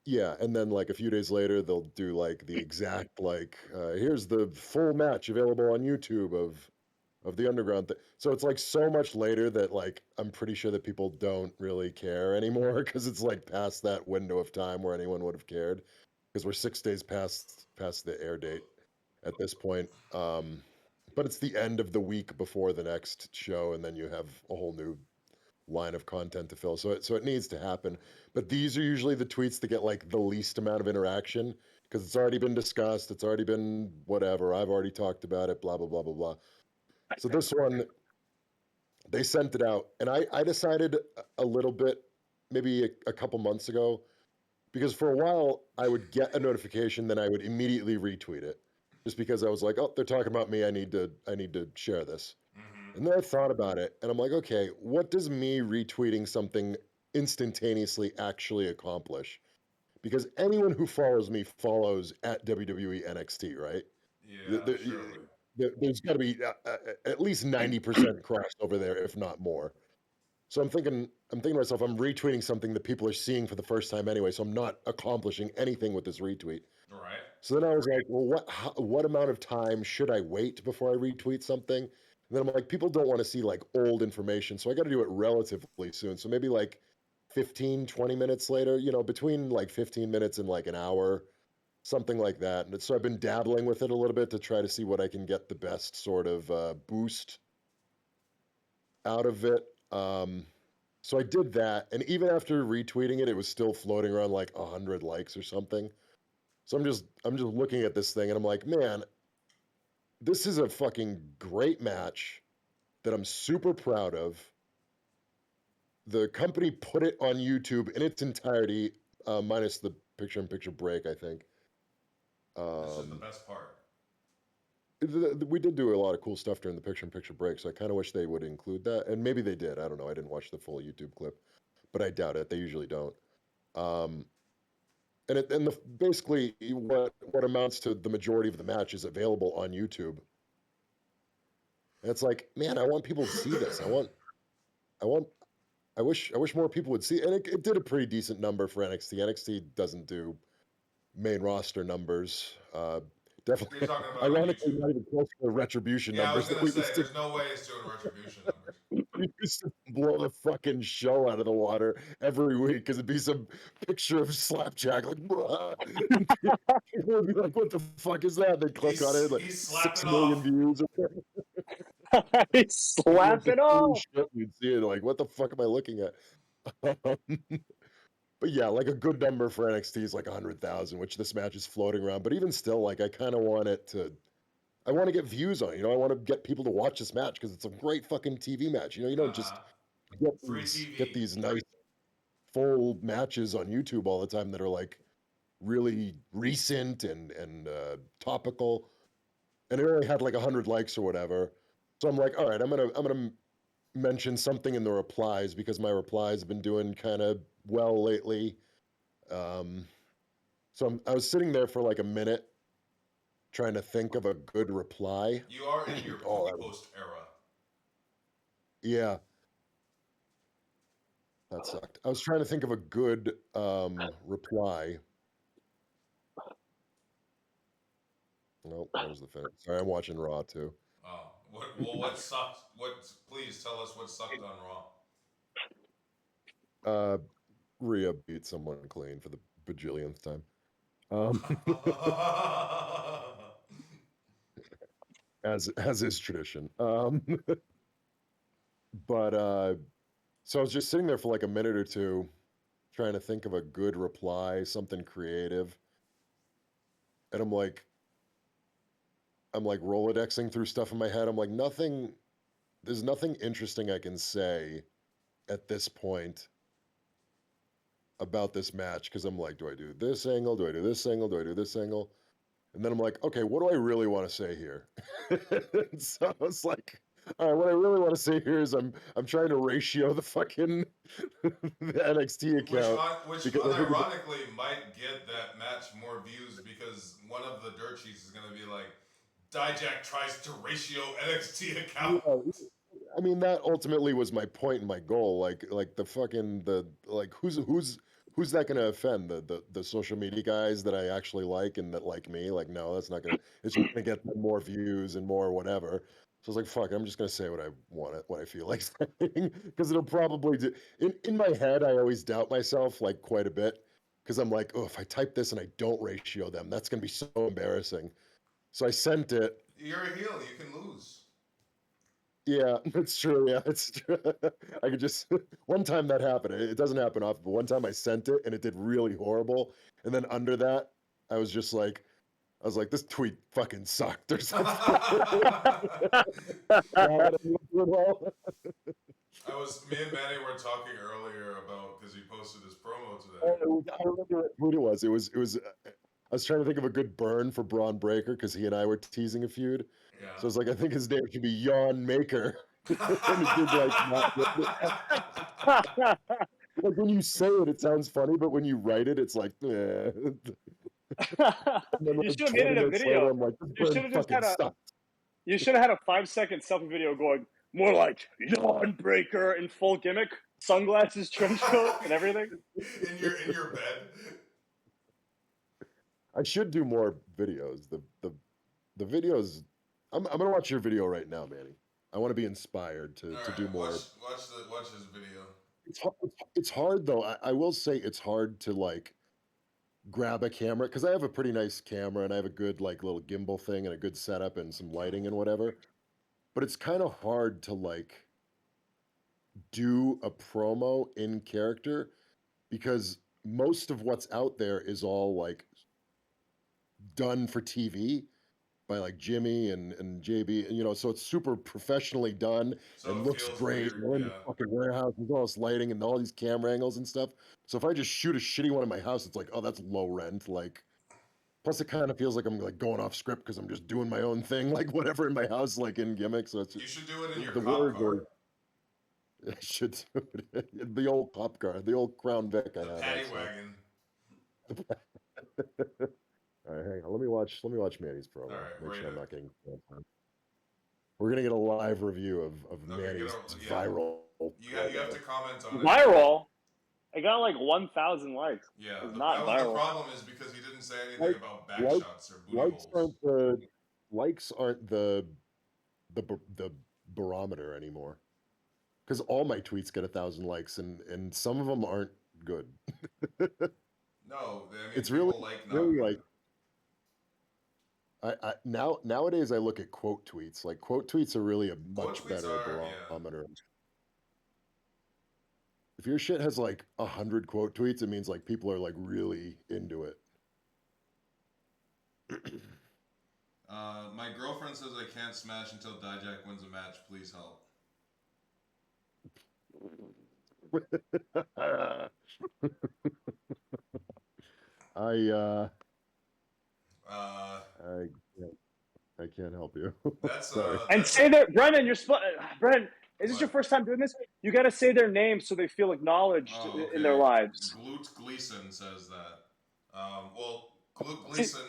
yeah, and then like a few days later they'll do like the exact like here's the full match available on YouTube of the underground thing. So it's like so much later that like I'm pretty sure that people don't really care anymore because it's like past that window of time where anyone would have cared because we're 6 days past the air date at this point. But it's the end of the week before the next show, and then you have a whole new line of content to fill. So it needs to happen. But these are usually the tweets that get like the least amount of interaction because it's already been discussed. It's already been whatever. I've already talked about it. Blah blah blah blah blah. So this one, they sent it out, and I decided a little bit, maybe a couple months ago, because for a while I would get a notification, then I would immediately retweet it, just because I was like, oh, they're talking about me. I need to share this. Mm-hmm. And then I thought about it, and I'm like, okay, what does me retweeting something instantaneously actually accomplish? Because anyone who follows me follows at WWE NXT, right? Yeah, surely. There's got to be at least 90% crossover there, if not more. So I'm thinking to myself, I'm retweeting something that people are seeing for the first time anyway, so I'm not accomplishing anything with this retweet. All right. So then I was like, well, what amount of time should I wait before I retweet something? And then I'm like, people don't want to see like old information, so I got to do it relatively soon. So maybe like 15, 20 minutes later, between like 15 minutes and like an hour, something like that. And so I've been dabbling with it a little bit to try to see what I can get the best sort of boost out of it. So I did that, and even after retweeting it, it was still floating around like 100 likes or something. So I'm just looking at this thing, and I'm like, man, this is a fucking great match that I'm super proud of. The company put it on YouTube in its entirety, minus the picture-in-picture break, I think. This is the best part. We did do a lot of cool stuff during the picture-in-picture break, so I kind of wish they would include that. And maybe they did. I don't know. I didn't watch the full YouTube clip, but I doubt it. They usually don't. Basically what amounts to the majority of the match is available on YouTube. And it's like, man, I want people to see this. I wish more people would see it. And it did a pretty decent number for NXT. NXT doesn't do main roster numbers. Definitely, You're talking about ironically, not even close to the Retribution yeah, numbers. I was gonna say, there's no way it's doing Retribution numbers. We used to blow the fucking show out of the water every week because it'd be some picture of Slapjack like, would be like, what the fuck is that? They click on it, like He's 6 slapping million off. views. Slap it off. You'd see it like, what the fuck am I looking at? But yeah, like a good number for NXT is like 100,000, which this match is floating around. But even still, like I kind of want it to. I want to get views on it. You know, I want to get people to watch this match because it's a great fucking TV match. You know, you don't just Free TV. get these nice full matches on YouTube all the time that are like really recent and topical. And it only had like 100 likes or whatever. So I'm like, all right, I'm gonna mention something in the replies because my replies have been doing kind of well lately. So I was sitting there for like a minute trying to think of a good reply. You are in your post era. Yeah, that sucked. I was trying to think of a good reply. Nope, there's the finish. Sorry, I'm watching Raw too. Oh, what sucked? Please tell us what sucked on Raw. Rhea beat someone clean for the bajillionth time. Um, as is tradition. But so I was just sitting there for like a minute or two, trying to think of a good reply, something creative, and I'm like Rolodexing through stuff in my head. I'm like, nothing. There's nothing interesting I can say at this point about this match because I'm like, do I do this angle? Do I do this angle? Do I do this angle? And then I'm like, okay, what do I really want to say here? So I was like, all right, what I really want to say here is I'm trying to ratio the fucking the NXT account. Which because I think unironically might get that match more views because one of the dirt sheets is going to be like, Dijak tries to ratio NXT account. yeah, I mean, that ultimately was my point and my goal. Like the fucking who's that going to offend? The social media guys that I actually like and that like me? Like, no, that's not gonna. It's just gonna get them more views and more whatever. So I was like, fuck, I'm just gonna say what I want, what I feel like saying, because it'll probably do. In my head, I always doubt myself like quite a bit, because I'm like, oh, if I type this and I don't ratio them, that's gonna be so embarrassing. So I sent it. You're a heel. You can lose. Yeah, it's true. Yeah, it's true. I could just one time that happened. It doesn't happen often, but one time I sent it and it did really horrible. And then under that, I was like, this tweet fucking sucked or something. Me and Manny were talking earlier about because he posted his promo today. I remember what it was. It was. I was trying to think of a good burn for Braun Breaker because he and I were teasing a feud. Yeah. So it's like I think his name should be Yawn Maker. And it did like like when you say it, it sounds funny, but when you write it, it's like. Eh. You should have made it a video. Later, I'm like, You should have just had You should have had a 5-second selfie video going more like Yawn Breaker in full gimmick, sunglasses, trench coat, and everything. in your bed. I should do more videos. The videos. I'm gonna watch your video right now, Manny. I want to be inspired to do more. Watch his video. It's hard though. I will say it's hard to like grab a camera because I have a pretty nice camera and I have a good like little gimbal thing and a good setup and some lighting and whatever. But it's kind of hard to like do a promo in character because most of what's out there is all like done for TV by like Jimmy and JB, you know, so it's super professionally done So and it looks feels great. weird, We're in the yeah. fucking warehouse with all this lighting and all these camera angles and stuff. So if I just shoot a shitty one in my house, it's like, oh, that's low rent. Like, plus it kind of feels like I'm like going off script because I'm just doing my own thing, like whatever in my house, like in gimmicks. So it's You should do it in your the cop word car. was I should do it. The old cop car, the old Crown Vic I The have. paddy Actually. wagon. All right, hang on. Let me watch Manny's promo. All right, Make sure rate I'm it. not getting. We're gonna get a live review of Okay, Manny's yeah. viral. You have to comment on it. Viral? I got like 1,000 likes. Yeah, It's not the viral. problem is because he didn't say anything about back shots or booty Likes holes. likes aren't the barometer anymore. because all my tweets get 1,000 likes, and some of them aren't good. No, I mean, It's people really, like not really good. like nowadays I look at quote tweets. Like quote tweets are really a much Quote tweets better are, yeah. barometer. If your shit has like 100 quote tweets, it means like people are like really into it. My girlfriend says I can't smash until Dijak wins a match. Please help. I Uh, I can't help you. that's Sorry. And that's say their Brennan, Brennan, is this What? your first time doing this? You got to say their name so they feel acknowledged Oh, okay. in their lives. Glute Gleason says that. Well, Glute See, Gleason,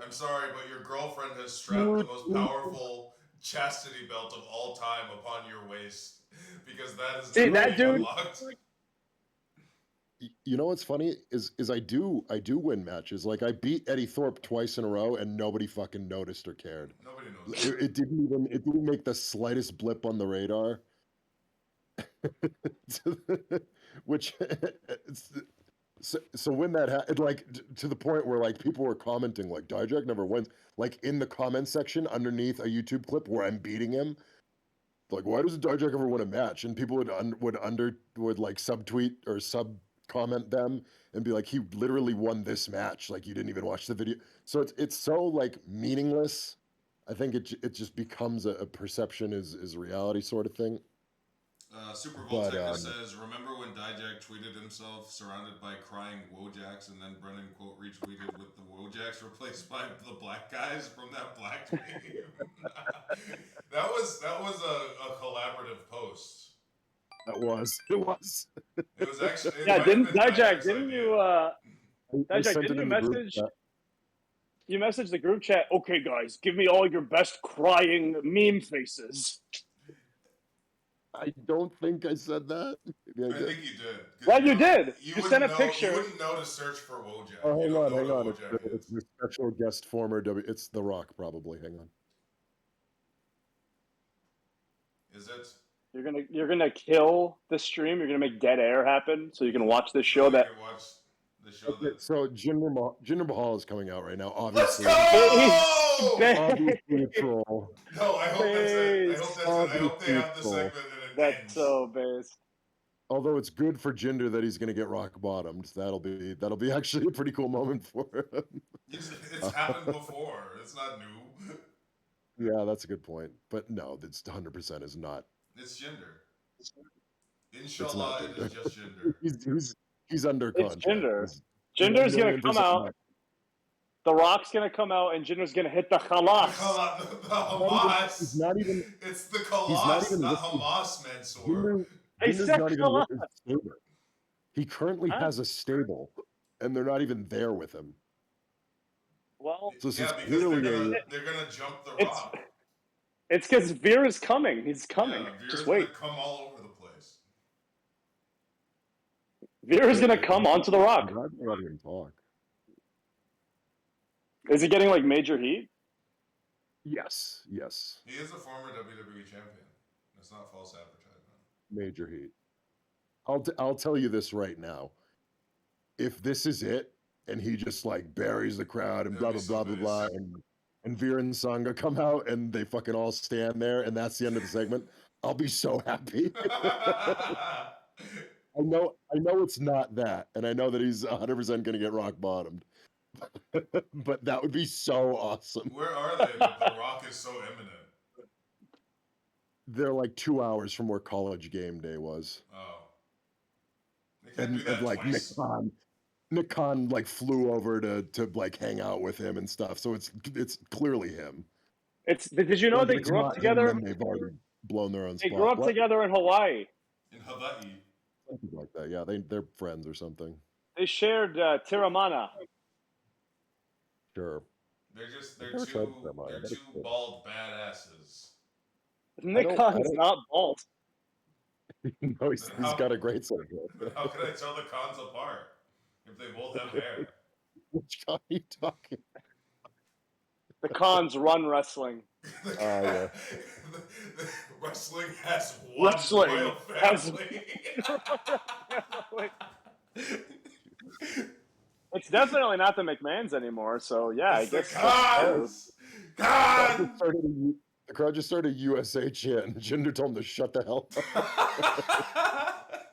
I'm sorry, but your girlfriend has strapped the most powerful chastity belt of all time upon your waist because that is see never that being dude. unlocked. You know what's funny is I do win matches. Like I beat Eddie Thorpe twice in a row, and nobody fucking noticed or cared. Nobody knows. It didn't make the slightest blip on the radar. Which so when that happened, like to the point where like people were commenting like Dijak never wins, like in the comment section underneath a YouTube clip where I'm beating him, like why doesn't Dijak ever win a match? And people would like subtweet or sub comment them and be like, he literally won this match, like you didn't even watch the video. So it's so like meaningless. I think it just becomes a perception is reality sort of thing. Super But Volteka says, remember when Dijak tweeted himself surrounded by crying Wojaks and then Brennan quote retweeted with the Wojaks replaced by the black guys from that black meme? that was a collaborative post. it was. It was actually, Yeah, might have didn't been Dijak? Dijak's Didn't idea. you? I Dijak, sent didn't it you in the group message? chat. You messaged the group chat. Okay, guys, give me all your best crying meme faces. I don't think I said that. Maybe I did. think you did. Well, you did. You sent a know, picture. You wouldn't know to search for Wojak. Oh, hang on. Wojak It's the special guest former W. It's The Rock, probably. Hang on. Is it? You're gonna kill the stream. You're gonna make dead air happen so you can watch this show. So that you can watch the show Okay, that. so Jinder Mahal is coming out right now. Let's Obviously, go! obviously a troll. No, I hope that's it. I hope that's it. I hope they Obviously have the a troll. segment and it That's ends. so base. Although it's good for Jinder that he's going to get rock bottomed. That'll be actually a pretty cool moment for him. It's happened before. It's not new. Yeah, that's a good point. But no, it's 100% is not. It's Jinder. It's not Inshallah, it is Jinder. just Jinder. He's under It's contract. Jinder. He's Jinder's gonna 1,000,000% come out. not. The Rock's gonna come out, and Jinder's gonna hit the The khalas. Hamas. He's not even. It's the He's not Kalas, even not lifting. Hamas, Mansoor. Jinder's said not even with his stable. He currently Huh? has a stable, and they're not even there with him. Well, So this Yeah, is because clearly they're gonna jump the Rock. it's because Veer is coming. He's coming. Yeah, Veer's Just gonna wait. come all over the place. Veer is gonna come onto the Rock. I'm glad we're letting him talk. Is he getting like major heat? Yes. He is a former WWE champion. That's not false advertisement. Major heat. I'll tell you this right now. If this is it, and he just like buries the crowd and blah That'd blah be blah so blah blah, and Veer and Sangha come out and they fucking all stand there, and that's the end of the segment, I'll be so happy. I know it's not that, and I know that he's 100% gonna get rock bottomed. But that would be so awesome. Where are they that the Rock is so imminent? They're like 2 hours from where College Game Day was. Oh. They can't do And that like twice. Nick Khan like flew over to like hang out with him and stuff. So it's clearly him. Did you know Like, they it's grew up not him, together? then they've already blown their own They spot. grew up What? together in Hawaii. In Hawaii. Something like that. Yeah, they're friends or something. They shared Tiramana. Sure. They're never tried two Tiramana. they're That is two cool. bald badasses. Nick Khan's not bald. No, he's got a great set of hair. How can I tell the Khans apart if they both have hair? Which Khan are you talking? The Khans run wrestling. Yeah. Wrestling has one Wrestling royal has- family. It's definitely not the McMahons anymore, so yeah, It's I guess the Khans! Khan! The crowd just started USA chant, and Jinder told him to shut the hell up.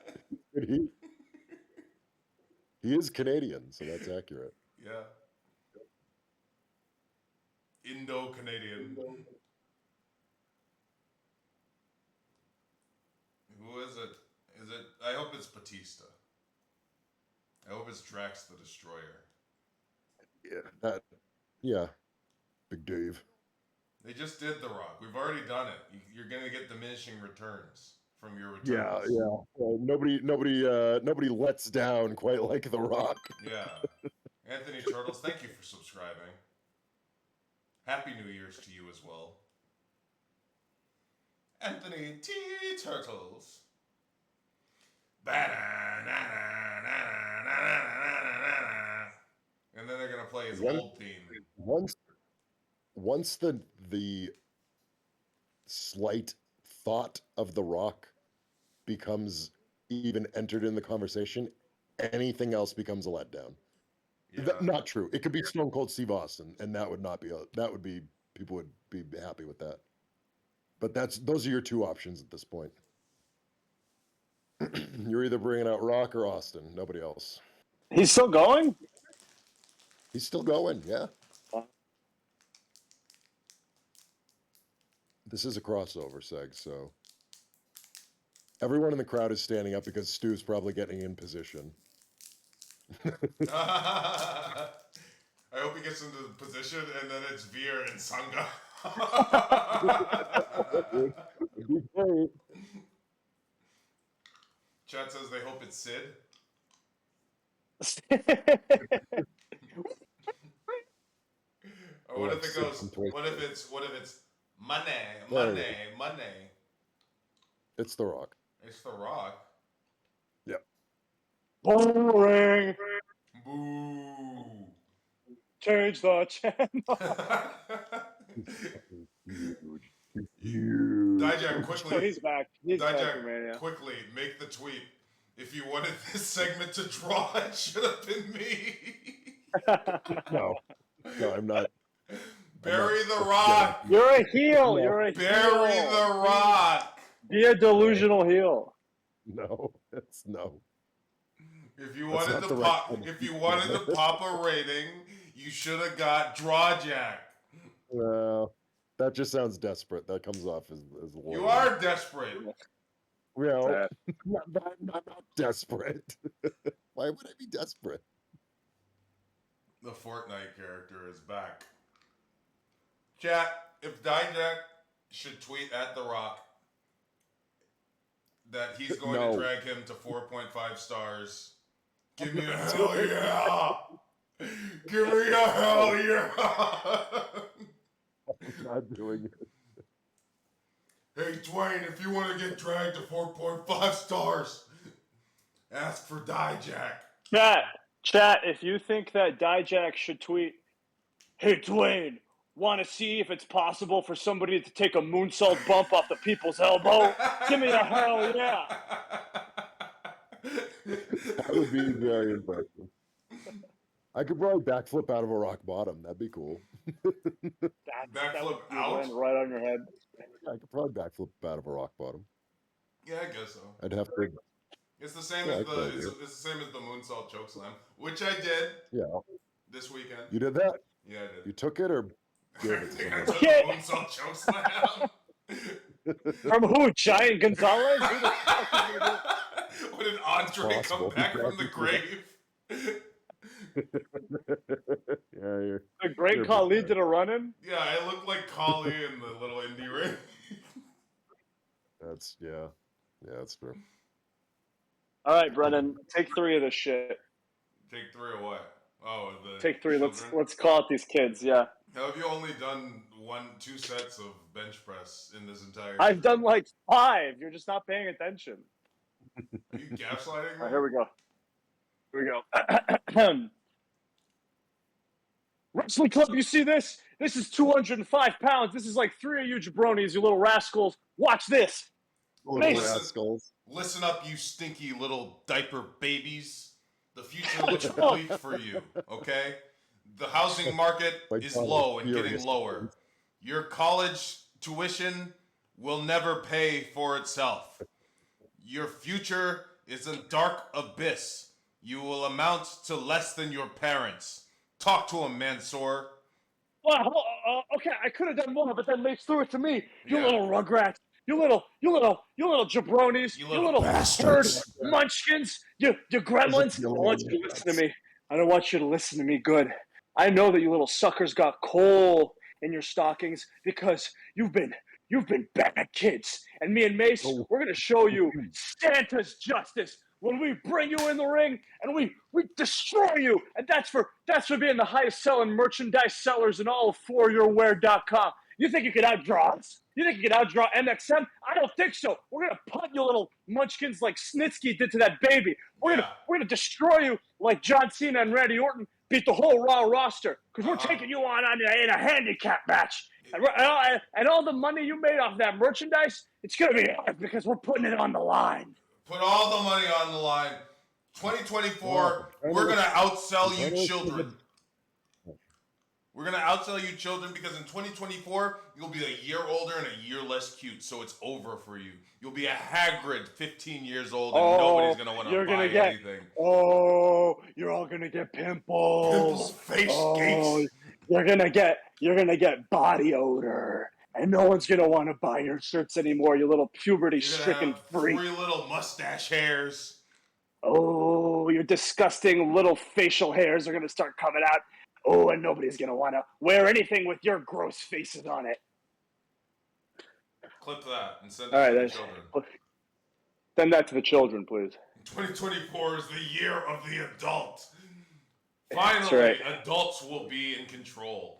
He is Canadian, so that's accurate. Yeah. Indo-Canadian. Who is it? Is it? I hope it's Batista. I hope it's Drax the Destroyer. Yeah, yeah, Big Dave. They just did The Rock. We've already done it. You're gonna get diminishing returns from your returns. Yeah. Well, nobody lets down quite like The Rock. Yeah. Anthony Turtles, thank you for subscribing. Happy New Year's to you as well. Anthony T. Turtles. And then they're gonna play his old theme. Once the slight thought of The Rock becomes even entered in the conversation, anything else becomes a letdown. Yeah. Not true. It could be Stone Cold Steve Austin, and that would not be people would be happy with that. But those are your two options at this point. You're either bringing out Rock or Austin. Nobody else. He's still going? He's still going, yeah. This is a crossover seg, so everyone in the crowd is standing up because Stu's probably getting in position. I hope he gets into the position and then it's Veer and Sangha. Chat says they hope it's Sid. Or what if it goes? What if it's money? It's The Rock. It's The Rock. Yep. Boring. Boo. Change the channel. Dijak, quickly. Oh, he's back. He's back Dijak, from Mania. quickly, make the tweet. If you wanted this segment to draw, it should have been me. No, I'm not. Bury The Rock. You're a heel. You're a Bury heel. The Rock. Be a delusional heel. No, it's no. If you wanted to pop a rating, you should have got Drawjack. Well, that just sounds desperate. That comes off as lame. You are desperate. Well, I'm not desperate. Why would I be desperate? The Fortnite character is back. Chat, if Dijak should tweet at The Rock that he's going to drag him to 4.5 stars, give me a hell yeah! Give me a hell yeah! I'm not doing it. Hey, Dwayne, if you want to get dragged to 4.5 stars, ask for Dijak. Chat, if you think that Dijak should tweet, hey, Dwayne, want to see if it's possible for somebody to take a moonsault bump off the people's elbow? Give me a hell yeah. That would be very impressive. I could probably backflip out of a rock bottom. That'd be cool. Backflip out? Right on your head. I could probably backflip out of a rock bottom. Yeah, I guess so. I'd have to. It's the same as the same as the moonsault chokeslam, which I did. Yeah. This weekend. You did that? Yeah, I did. You took it or gave it to I someone? took the moonsault chokeslam. From who? Giant Gonzalez? Who the What did Andre come back from the grave? Yeah, the great Khali did a run-in? Yeah, I look like Khali in the little indie ring. That's that's true. All right, Brennan, take 3 of this shit. Take 3 of what? Oh, the Take 3. children? Let's call it these kids. Yeah. How have you only done 2 sets of bench press in this entire? I've done like 5. You're just not paying attention. Are you gaslighting me? All right, here we go. Here we go. Wrestling Club, you see this? This is 205 pounds. This is like 3 of you jabronis, you little rascals. Watch this. Little Mace. rascals. Listen up, you stinky little diaper babies. The future looks bleak for you, okay? The housing market is low and getting lower. Your college tuition will never pay for itself. Your future is a dark abyss. You will amount to less than your parents. Talk to him, Mansoor. Well, okay, I could have done more, but then Mace threw it to me. You Yeah. little rugrats. You little jabronis. You You little little bastards. munchkins. You gremlins. I want you to listen to me. I don't want you to listen to me good. I know that you little suckers got coal in your stockings because you've been bad kids. And me and Mace, we're gonna show you Santa's justice when we bring you in the ring and we destroy you. And that's for being the highest selling merchandise sellers in all of foryourwear.com. You think you could outdraw us? You think you could outdraw MXM? I don't think so. We're gonna punt you little munchkins like Snitsky did to that baby. We're gonna destroy you like John Cena and Randy Orton beat the whole Raw roster because we're taking you on in a handicap match. And all the money you made off that merchandise, it's gonna be ours because we're putting it on the line. Put all the money on the line. 2024, we're gonna outsell you children. We're going to outsell you children because in 2024, you'll be a year older and a year less cute, so it's over for you. You'll be a Hagrid 15 years old and nobody's going to want to buy anything. Oh, you're all going to get pimples. Pimple face gates. You're going to get body odor. And no one's going to want to buy your shirts anymore, you little puberty-stricken freak. 3 little mustache hairs. Oh, your disgusting little facial hairs are going to start coming out. Oh, and nobody's going to want to wear anything with your gross faces on it. Clip that and send it to the children. Send that to the children, please. 2024 is the year of the adult. Finally, adults will be in control.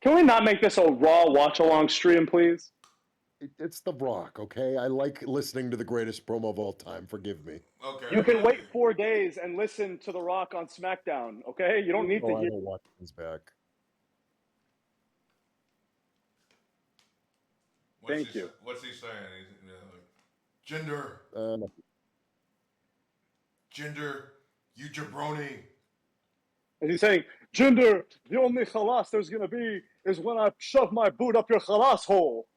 Can we not make this a Raw watch-along stream, please? It's The Rock, okay? I like listening to the greatest promo of all time. Forgive me. Okay. You can wait 4 days and listen to The Rock on SmackDown, okay? You don't need to hear. I don't watch his back. Thank you. What's he saying? He's, Gender. Gender, you jabroni. Is he saying, Gender, the only khalas there's going to be is when I shove my boot up your khalas hole.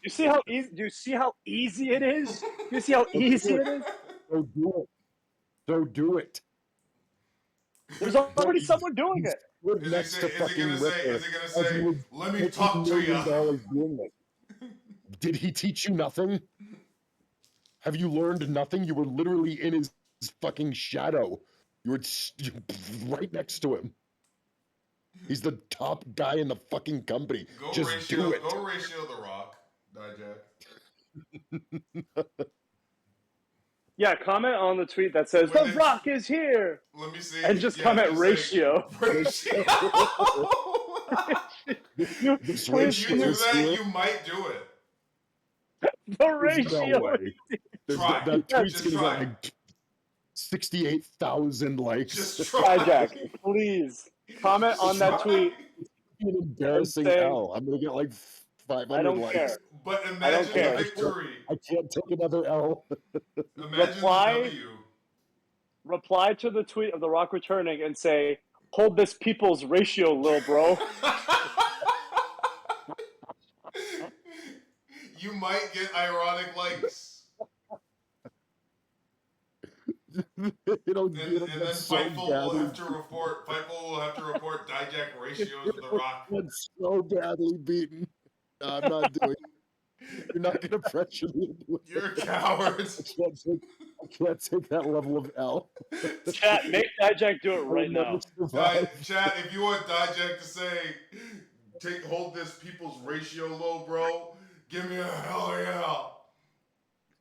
You see how easy? Do you see how easy it is? Do you see how easy it is? So do it. So do it. There's already someone doing it. Is he gonna say, let me talk to you? Did he teach you nothing? Have you learned nothing? You were literally in his fucking shadow. You were right next to him. He's the top guy in the fucking company. Just do it. Go ratio The Rock, Dijak. Yeah, comment on the tweet that says, The Rock is here! Let me see. And just comment ratio. Ratio. If you do that, you might do it. The ratio. No way. Try. That tweet's Just gonna get like 68,000 likes. Just try. Dijak, please comment on that tweet. An embarrassing L. I'm gonna get like 500 I don't likes. care. But imagine the victory. I can't take another L. Imagine Reply to the tweet of The Rock returning and say, hold this people's ratio, lil bro. You might get ironic likes. And then Fightful will have to report. Fightful will have to report Dijak ratios of The Rock. That's so badly beaten. No, I'm not doing it. You're not gonna pressure me. You're a coward. I can't take that level of L. Chat, make Dijak do it right now. Chat, if you want Dijak to say, hold this people's ratio low, bro, give me a hell yeah.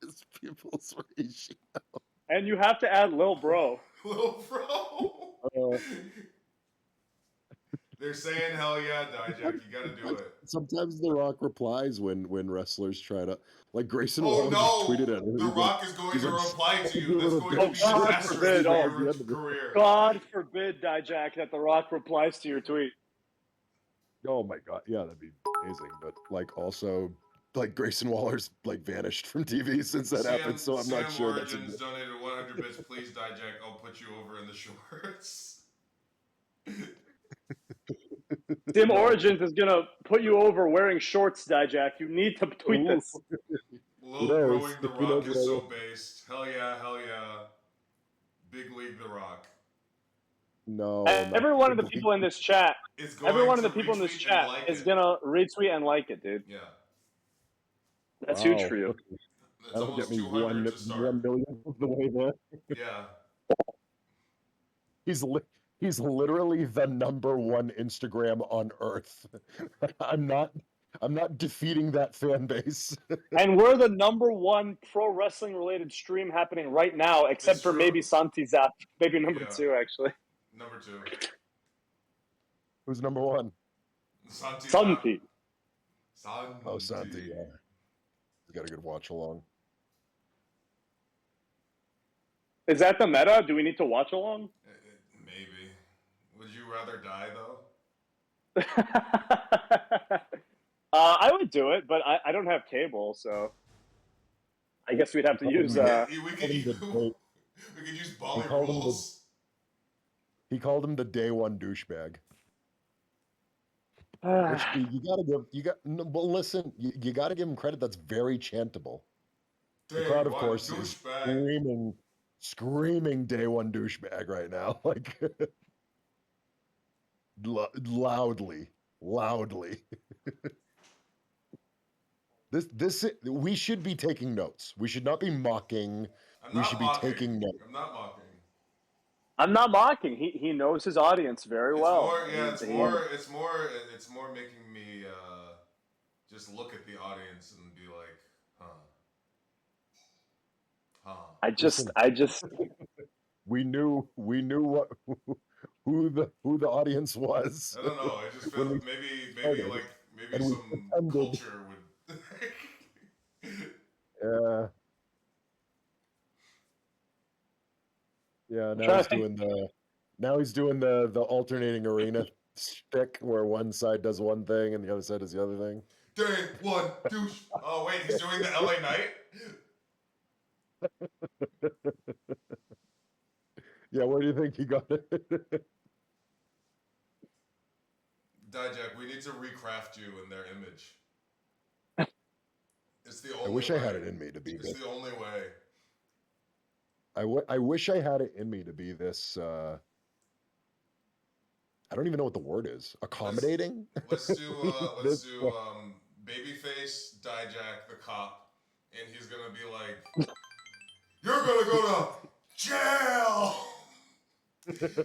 This people's ratio. And you have to add lil bro. Lil bro. They're saying hell yeah, Dijak. You got to do it. Sometimes The Rock replies when wrestlers try to, like Grayson Oh Waller just tweeted no! at him. The Rock is going to reply to you. "You That's little going to be bitch." God disastrous forbid, for oh. your career. God forbid, Dijak, that The Rock replies to your tweet. Oh my god, yeah, that'd be amazing. But like also, like Grayson Waller's like vanished from TV since that happened, so I'm not sure that's. Origins donated 100 bits. Please, Dijak. I'll put you over in the shorts. Sim Origins is gonna put you over wearing shorts, Dijak. You need to tweet this. Low growing The Rock is so based. Hell yeah, hell yeah. Big League The Rock. No, every one of the people in this chat, every one of the people in this chat is gonna retweet and like it, dude. Yeah. That's huge for you. That'll get me 1 million of the way there. Yeah. He's literally the #1 Instagram on Earth. I'm not defeating that fan base. And we're the #1 pro wrestling related stream happening right now, except for maybe Santi Zap, maybe number 2 actually. Number 2. Who's #1? Santi. Oh, Santi. Yeah, he's got a good watch along. Is that the meta? Do we need to watch along? Maybe. Would you rather die though? I would do it, but I don't have cable, so I guess we'd have to use. We could use volleyballs. He called him the day one douchebag. Which well, listen, you gotta give him credit. That's very chantable. The crowd, of course, is screaming day one douchebag right now, like loudly. This we should be taking notes. We should not be mocking. We should be taking notes. I'm not mocking. He knows his audience very well. It's more making me just look at the audience and be like, I just we knew what who the audience was. I don't know. I just feel maybe some culture would. Yeah. Now he's doing the alternating arena shtick where one side does one thing and the other side does the other thing. Day one douche. Oh wait, he's doing the LA Knight. Yeah, where do you think he got it? Dijak, we need to recraft you in their image. It's the only way. I wish I had it in me to be this. It's the only way. I wish I had it in me to be this. I don't even know what the word is. Accommodating. Let's do babyface Dijak the cop, and he's gonna be like, "You're gonna go to jail.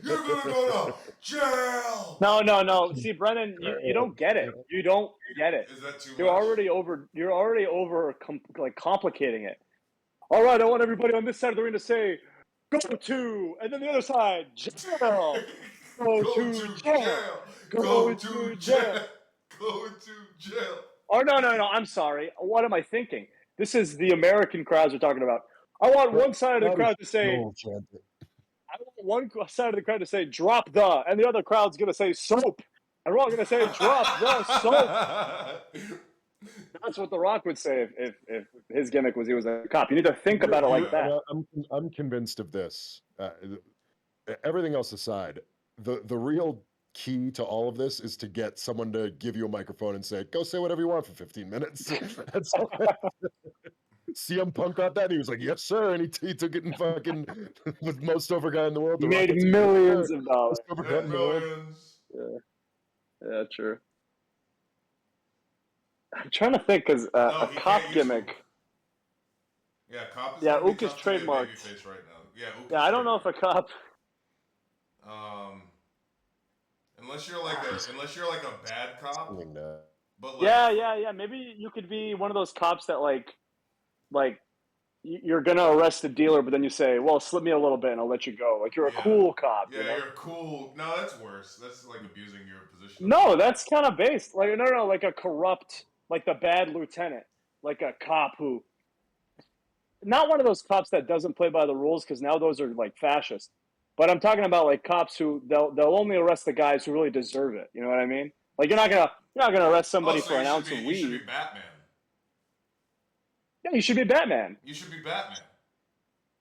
You're gonna go to jail." No. See, Brennan, you don't get it. You don't get it. Is that too much? You're already over complicating it. All right, I want everybody on this side of the ring to say, "Go to," and then the other side, "Jail." Go to jail. Go to jail. Go to jail. Oh no! I'm sorry. What am I thinking? This is the American crowds we're talking about. I want one side of the crowd to say. I want one side of the crowd to say "drop the," and the other crowd's gonna say "soap," and we're all gonna say "drop the soap." That's what The Rock would say if his gimmick was he was a cop. You need to think about it like that. I'm convinced of this. Everything else aside, the real key to all of this is to get someone to give you a microphone and say, "Go say whatever you want for 15 minutes." That's all. CM Punk got that. And he was like, "Yes, sir," and he took it and fucking the most over guy in the world. He made millions of dollars. Millions. Yeah, true. I'm trying to think because a cop gimmick. Yeah, cop is Ook is trademarked. Right now. Yeah, I don't know if a cop. Unless you're like a bad cop. But like, yeah. Maybe you could be one of those cops that like you're gonna arrest the dealer, but then you say, "Well, slip me a little bit, and I'll let you go." Like you're a cool cop. Yeah, you know? you're cool. No, that's worse. That's like abusing your position. No, that's kind of based. Like no, like a corrupt, like the bad lieutenant, like a cop who, not one of those cops that doesn't play by the rules, because now those are like fascist. But I'm talking about like cops who they'll only arrest the guys who really deserve it. You know what I mean? Like you're not gonna arrest Oh, somebody so for an ounce of you should be weed. Batman. Yeah, you should be Batman, You should be Batman.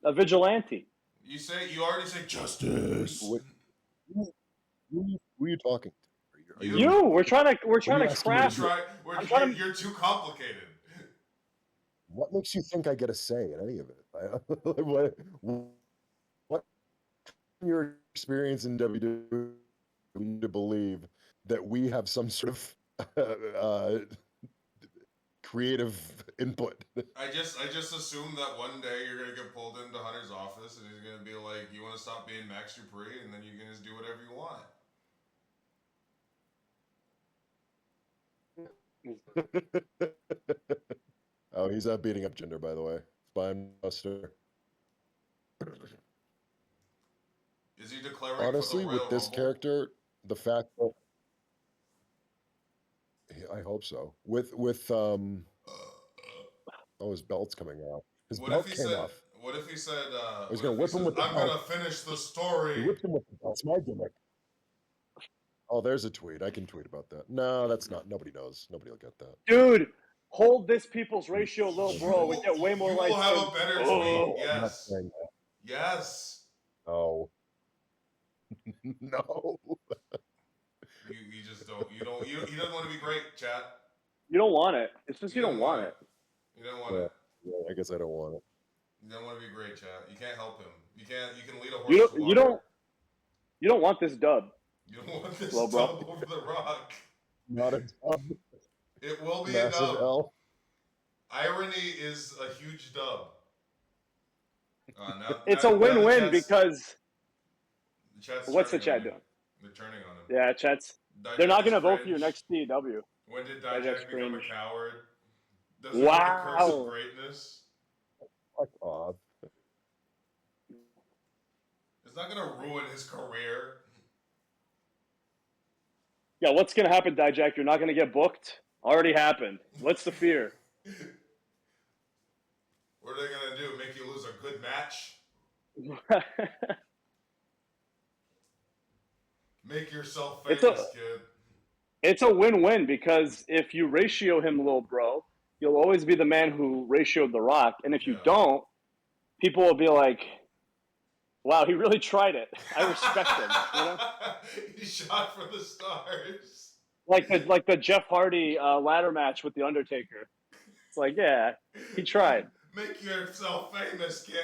a vigilante. You already say justice. Who are you talking to? You. We're trying Are you to asking me to craft. do? I'm trying to. You're too complicated. What makes you think I get a say in any of it? What your experience in WWE to believe that we have some sort of creative input? I just assume that one day you're gonna get pulled into Hunter's office and he's gonna be like, "You want to stop being Max Dupree?" And then you can just do whatever you want. Oh, he's out beating up Jinder, by the way. Spine buster. Is he declaring Honestly, for the Royal with this Rumble? character, the fact that I hope so. Oh, his belt's coming off. His What if belt he came said? off. What if he said? I was What gonna if he whip him says, with the "I'm belt. gonna finish the He story"? whipped him with the belt. It's my gimmick. Oh, there's a tweet. I can tweet about that. No, that's not. Nobody knows. Nobody will get that. Dude, hold this people's ratio, little You bro. We will. get way more You will likes have than. a better tweet. Oh, I'm not Yes. saying that. Yes. No. No. You just don't. He doesn't want to be great, chat. you don't want it. It's just He you don't doesn't want want it. it. You don't want Yeah, it. yeah, I guess I don't want it. You don't want to be great, chat. You can't help him. You can't. You can lead a You horse don't. to You water. don't. You don't want this dub, You don't want this little bro. dub over the Rock. Not a dub. It will be Massive a dub. L. Irony is a huge dub. It's now a the win-win chat's, because the chat's what's the turning on chat you. doing? They're turning on him. Yeah, chats. They're Dijak not is going to vote for you cringe. next CW. When did Dijak's Dijak become a cringe. coward? Does it put the curse of Wow. greatness? Fuck off. It's not gonna ruin his career. Yeah, what's going to happen, Dijak? You're not going to get booked? Already happened. What's the fear? What are they gonna do? Make you lose a good match? Make yourself famous, kid. It's a win-win because if you ratio him, little bro, you'll always be the man who ratioed The Rock. And if you don't, people will be like, wow, he really tried it. I respect him. You know? He shot for the stars. Like the Jeff Hardy ladder match with The Undertaker. It's like, yeah, he tried. Make yourself famous, kid.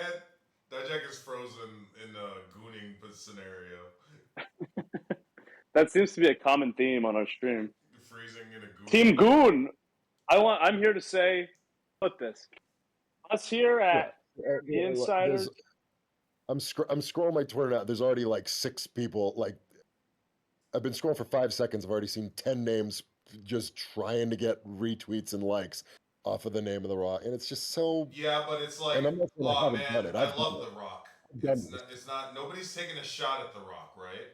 Dijak is frozen in a gooning scenario. That seems to be a common theme on our stream. Freezing in a goon. Team Goon. I'm here to say, put this. Us here at the Insiders. I'm scrolling my Twitter now. There's already like 6 people. Like, I've been scrolling for 5 seconds. I've already seen 10 names just trying to get retweets and likes off of the name of The Rock, and it's just so. Yeah, but it's like, And I'm not saying I oh haven't man, done it. I love The Rock. done this. It's not. Nobody's taking a shot at The Rock, right?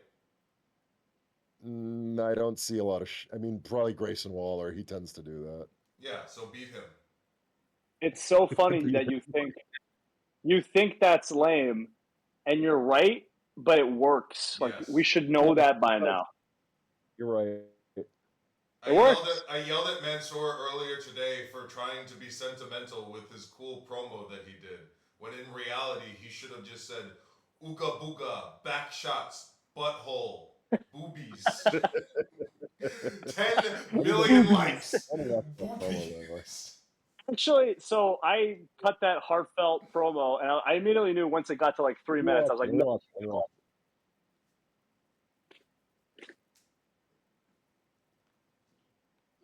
I don't see a lot of. I mean, probably Grayson Waller. He tends to do that. Yeah, so beat him. It's so funny that you think that's lame, and you're right, but it works. Like Yes. we should know that by now. You're right. I yelled at Mansoor earlier today for trying to be sentimental with his cool promo that he did, when in reality he should have just said, "Ooga booga, back shots, butthole, boobies." 10 million likes. Boobies. Actually, so I cut that heartfelt promo, and I immediately knew once it got to like 3 minutes, I was like, no.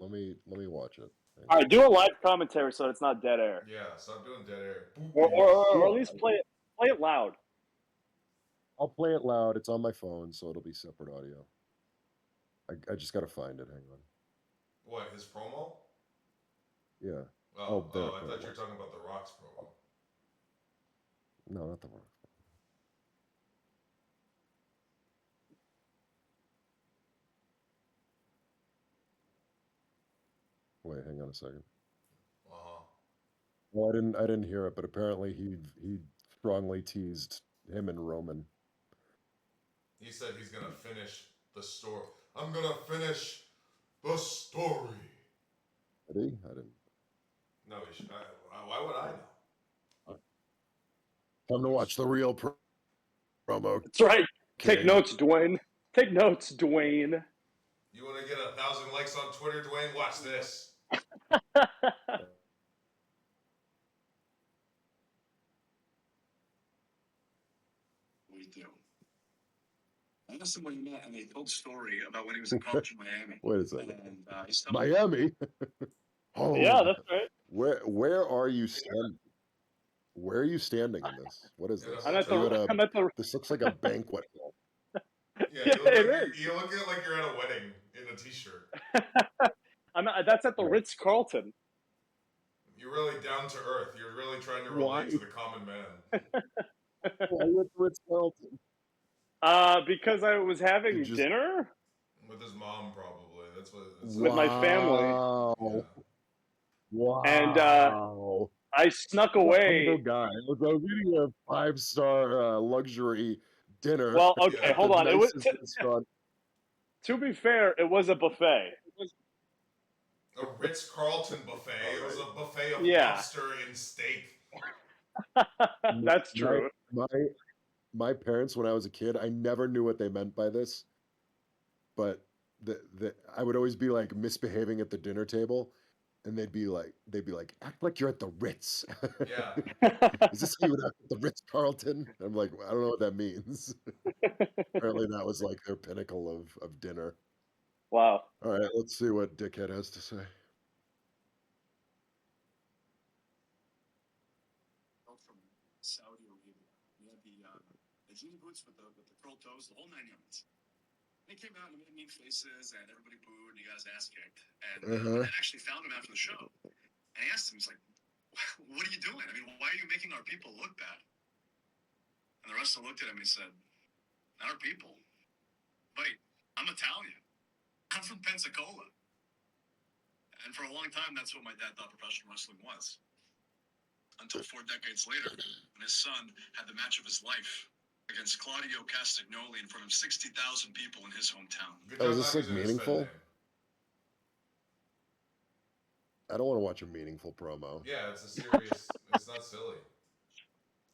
Let me watch it. All right, do a live commentary so it's not dead air. Yeah, stop doing dead air. Or at least play it loud. I'll play it loud. It's on my phone, so it'll be separate audio. I just gotta find it. Hang on. What, his promo? Yeah. Oh, there, I thought you were talking about The Rock's promo. No, not the Rock. Wait, hang on a second. Well, I didn't hear it, but apparently he strongly teased him and Roman. He said he's gonna finish the story. I'm gonna finish the story. Did he? I didn't. No, why would I know? Time to watch the real promo. That's right. King. Take notes, Dwayne. Take notes, Dwayne. You want to get 1,000 likes on Twitter, Dwayne? Watch this. We do. I asked him what he meant, and he told a story about when he was in college in Miami. Wait a second. And he Miami? Oh, yeah, that's right. Where are you standing? Where are you standing in this? What is this? I'm at the, This looks like a banquet hall. Yeah, it you look like you're at a wedding in a t-shirt. That's at the Ritz-Carlton. You're really down to earth. You're really trying to relate to the common man. Why at the Ritz-Carlton? Because I was having dinner with his mom, probably. That's what. With my family. Yeah. Wow. And I snuck away. Guy. I was eating a 5-star luxury dinner. Well, okay, hold on. It was to be fair, it was a buffet. A Ritz-Carlton buffet. It was a buffet of lobster and steak. That's true. My parents, when I was a kid, I never knew what they meant by this, but I would always be like misbehaving at the dinner table, and they'd be like, act like you're at the Ritz. Yeah. Is this you at the Ritz-Carlton? I'm like, I don't know what that means. Apparently that was like their pinnacle of dinner. Wow. All right, let's see what Dickhead has to say. From Saudi Arabia, we had the jean boots with the curled toes, the whole 9 yards. They came out and made mean faces, and everybody booed, and he got his ass kicked. And I actually found him after the show, and I asked him, he's like, "What are you doing? I mean, why are you making our people look bad?" And the wrestler looked at him and he said, "Our people? Wait, I'm Italian. I'm from Pensacola." And for a long time, that's what my dad thought professional wrestling was. Until 4 decades later, when his son had the match of his life against Claudio Castagnoli in front of 60,000 people in his hometown. Oh, is this like meaningful? I don't want to watch a meaningful promo. Yeah, it's a serious. It's not silly.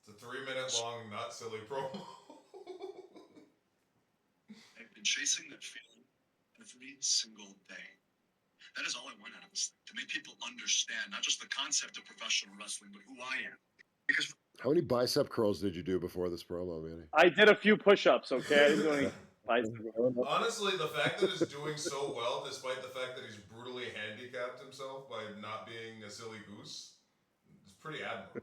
It's a 3-minute long, not silly promo. I've been chasing that feeling every single day. That is all I want out of this thing, to make people understand not just the concept of professional wrestling, but who I am. Because how many bicep curls did you do before this promo, Manny? I did a few push-ups, okay? I was doing Honestly, the fact that he's doing so well, despite the fact that he's brutally handicapped himself by not being a silly goose, is pretty admirable.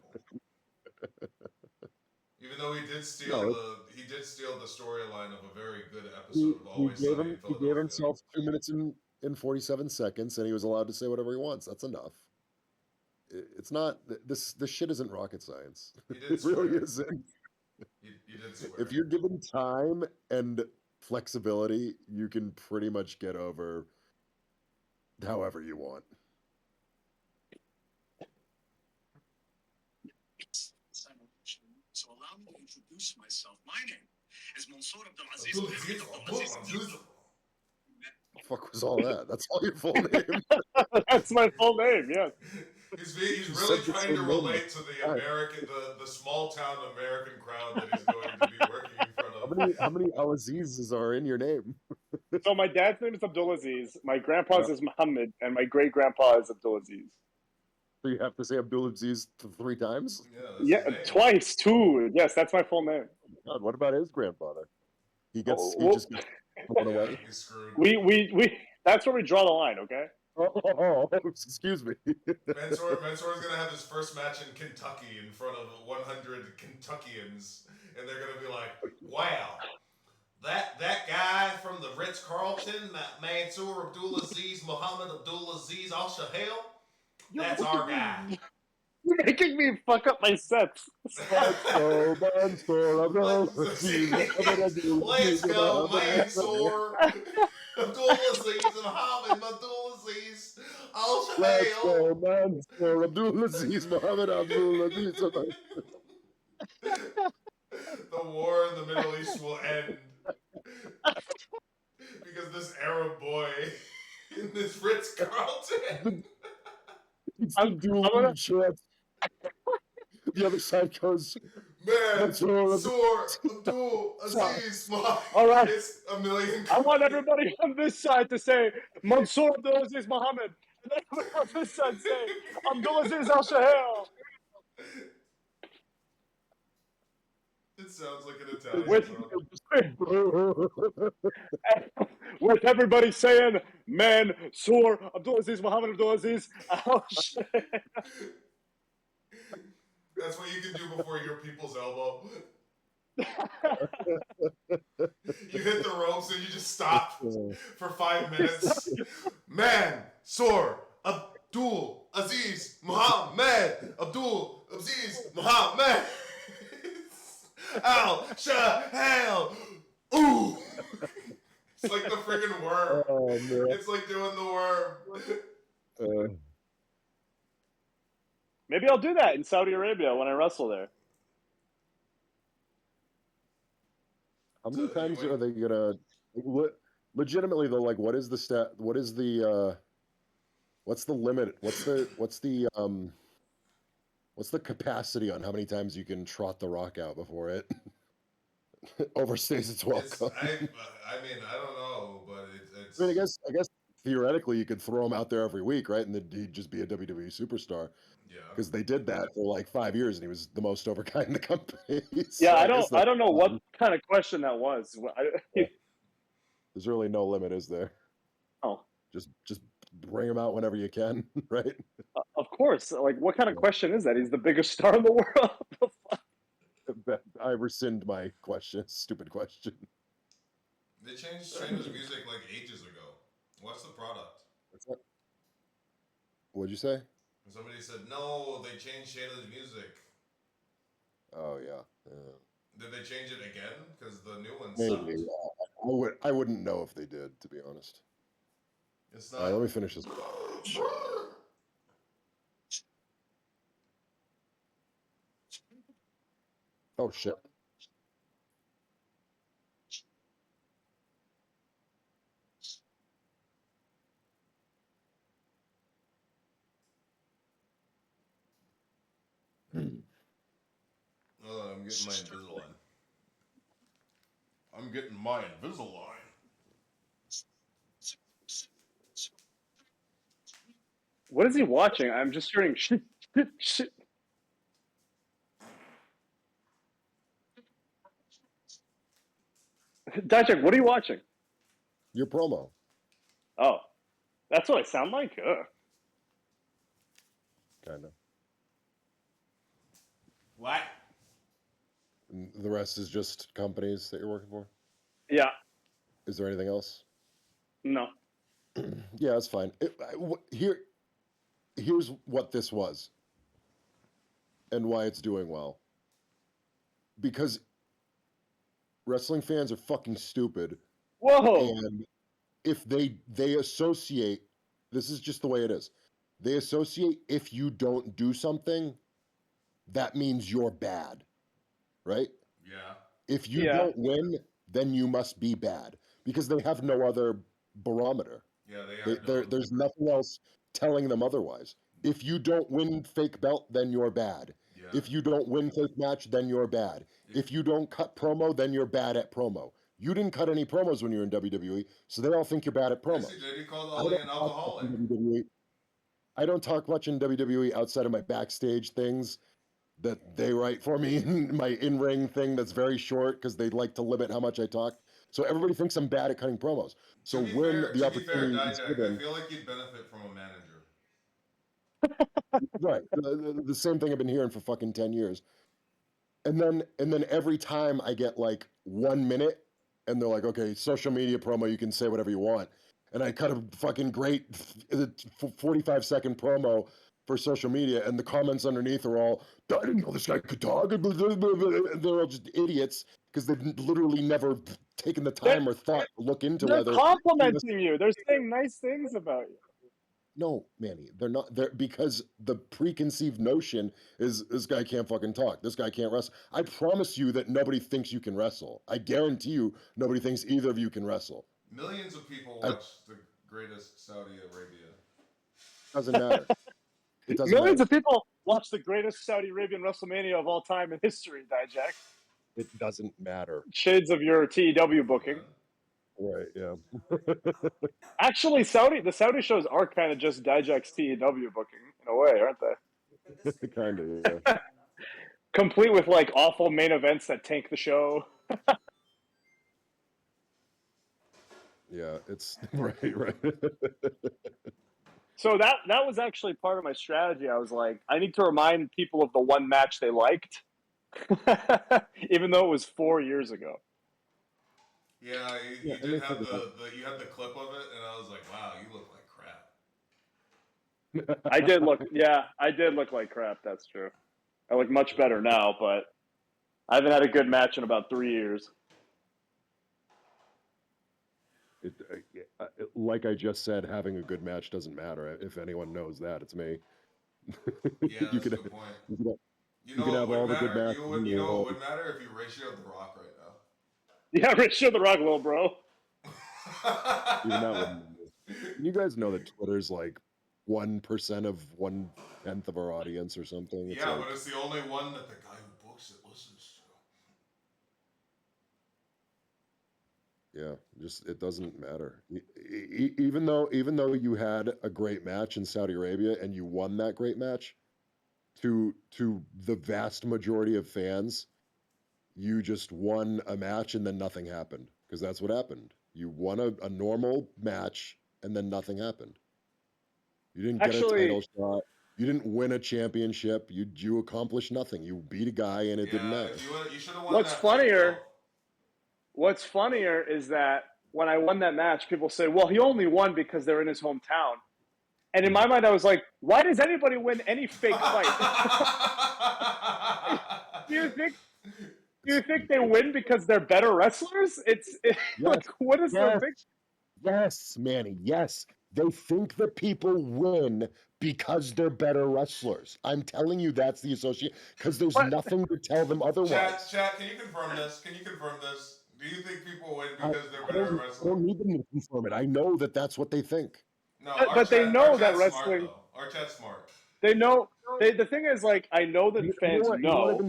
Even though he did steal the storyline of a very good episode of Always Sunny in Philadelphia. He gave himself 2 minutes in 47 seconds, and he was allowed to say whatever he wants. That's enough. It's not this shit isn't rocket science. It really isn't. You did swear. If you're given time and flexibility, you can pretty much get over however you want. So allow me to introduce myself. My name is Mansoor Abdulaziz. What the fuck was all that? That's all your full name? That's my full name, yes. He's really trying to relate to the small town American crowd that he's going to be working in front of. How many Al-Azizes are in your name? So my dad's name is Abdulaziz, my grandpa's is Muhammad, and my great-grandpa is Abdulaziz. So you have to say Abdulaziz 3 times? Yeah, twice, 2. Yes, that's my full name. God, what about his grandfather? He just gets thrown away. He's screwed. We that's where we draw the line, okay? Oh, excuse me. Mansoor is gonna have his first match in Kentucky in front of 100 Kentuckians, and they're gonna be like, "Wow, that guy from the Ritz-Carlton, Mansoor Abdulaziz, Muhammad Abdulaziz Al-Shehail, that's our guy. You're making me fuck up my sets. Let's go, Mansoor. Let's go, Mansoor. Abdulaziz and Muhammad Abdulaziz. Let's Al-Shehail. go, Mansoor. Abdulaziz, Muhammad Abdulaziz. The war in the Middle East will end because this Arab boy in this Ritz Carlton. It's I'm the dual gonna- chant. The other side goes, Mansoor, Abdul, Aziz, Muhammad. All right. It's a million. I want everybody on this side to say Mansoor Abdulaziz Muhammad, and then everybody on this side say Abdulaziz Al-Shehail. It sounds like an Italian With- song. With everybody saying Mansoor Abdulaziz Muhammad Abdulaziz Al-Shehail. That's what you can do before your people's elbow. You hit the ropes and you just stop for 5 minutes. Mansoor, Abdul, Aziz, Muhammad, Abdul, Aziz, Muhammad. Al-Shehail. Ooh. It's like the friggin' worm. Oh, man. It's like doing the worm. Maybe I'll do that in Saudi Arabia when I wrestle there. How many times are they gonna legitimately though? Like, what is the stat? What is the what's the limit? What's the capacity on how many times you can trot the rock out before it overstays its welcome? I mean, I don't know, but it's. I mean, I guess theoretically you could throw him out there every week, right? And then he'd just be a WWE superstar. Yeah. Because they did that for like 5 years, and he was the most over guy in the company. So Yeah, I don't know what kind of question that was. There's really no limit, is there? Oh, Just bring him out whenever you can, right? of course. Like, what kind of question is that? He's the biggest star in the world. I rescind my question. Stupid question. They changed Shayna's music like ages ago. What's the product? What'd you say? Somebody said, no, they changed Shayna's music. Oh yeah. Did they change it again? Because the new one Maybe. sucked. I wouldn't know if they did, to be honest. It's All not. right, let me finish this. Oh shit. Oh, I'm getting my Invisalign. I'm getting my Invisalign. What is he watching? I'm just hearing shit, shit. Dijak, what are you watching? Your promo. Oh, that's what I sound like? Ugh. Kind of. What? And the rest is just companies that you're working for? Yeah, Is there anything else? no. Yeah, that's fine. Here's what this was and why it's doing well. Because wrestling fans are fucking stupid, Whoa. and if they associate, this is just the way it is. They associate if you don't do something, that means you're bad, right? Yeah. If you Yeah. don't win, then you must be bad because they have no other barometer. Yeah, they are. There's nothing else telling them otherwise. If you don't win fake belt, then you're bad. Yeah. If you don't win fake match, then you're bad. If you don't cut promo, then you're bad at promo. You didn't cut any promos when you were in WWE, so they all think you're bad at promos. Yes, he did. He called Ali an alcoholic. I don't talk much in WWE outside of my backstage things that they write for me, my in-ring thing that's very short because they like to limit how much I talk. So everybody thinks I'm bad at cutting promos. So when the opportunity is given, I feel like you'd benefit from a manager. right, the same thing I've been hearing for fucking 10 years. And then every time I get like 1 minute, and they're like, okay, social media promo, you can say whatever you want. And I cut a fucking great 45-second promo for social media, and the comments underneath are all, "I didn't know this guy could talk," and they're all just idiots because they've literally never taken the time or thought to look into They're whether. complimenting you. They're saying nice things about you. No, Manny, they're not. They're because the preconceived notion is this guy can't fucking talk. This guy can't wrestle. I promise you that nobody thinks you can wrestle. I guarantee you, nobody thinks either of you can wrestle. Millions of people watch the greatest Saudi Arabia. Doesn't matter. It doesn't Millions matter. of people watch the greatest Saudi Arabian WrestleMania of all time in history, Dijak. It doesn't matter. Shades of your TEW booking. Right? Yeah. Actually, the Saudi shows are kind of just Dijak's TEW booking in a way, aren't they? Kind of. Yeah. Complete with like awful main events that tank the show. Yeah. It's right. So that was actually part of my strategy. I was like, I need to remind people of the one match they liked, even though it was 4 years ago. Yeah, you did have you had the clip of it, and I was like, wow, you look like crap. I did look like crap. That's true. I look much better now, but I haven't had a good match in about 3 years. Like I just said, having a good match doesn't matter. If anyone knows that, it's me. Yeah, that's a good point. You can have all the good matches. You know what would matter if you ratioed The Rock right now. Yeah, ratio the Rock, little bro. Even that wouldn't. You guys know that Twitter's like 1% of 1/10 of our audience or something. It's yeah, like, but it's the only one that the guy who books it listens to. yeah, just it doesn't matter. Even though you had a great match in Saudi Arabia and you won that great match, to the vast majority of fans, you just won a match and then nothing happened, because that's what happened. You won a normal match and then nothing happened. You didn't get a title shot. You didn't win a championship. You accomplished nothing. You beat a guy and it didn't matter. You should have won What's funnier is that when I won that match, people say, well, he only won because they're in his hometown. And in my mind, I was like, why does anybody win any fake fight? Do you think they win because they're better wrestlers? Yes, like, what is the big? Yes, Manny. Yes, they think that people win because they're better wrestlers. I'm telling you, that's the association, because there's nothing to tell them otherwise. Chat, can you confirm this? Do you think people win because they're better wrestlers? I don't need them to confirm it. I know that that's what they think. No, but they know that wrestling. Our chat's smart. They know. The thing is, like, I know that fans know.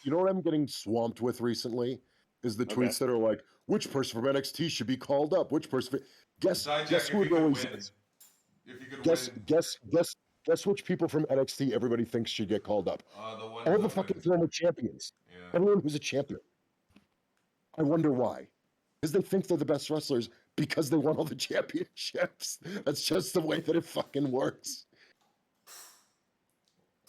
You know what I'm getting swamped with recently is the tweets that are like, which person from NXT should be called up? Which person? Guess who it always is. Guess which people from NXT everybody thinks should get called up. All the fucking former champions. Yeah. Everyone who's a champion. I wonder why. Because they think they're the best wrestlers because they won all the championships. That's just the way that it fucking works.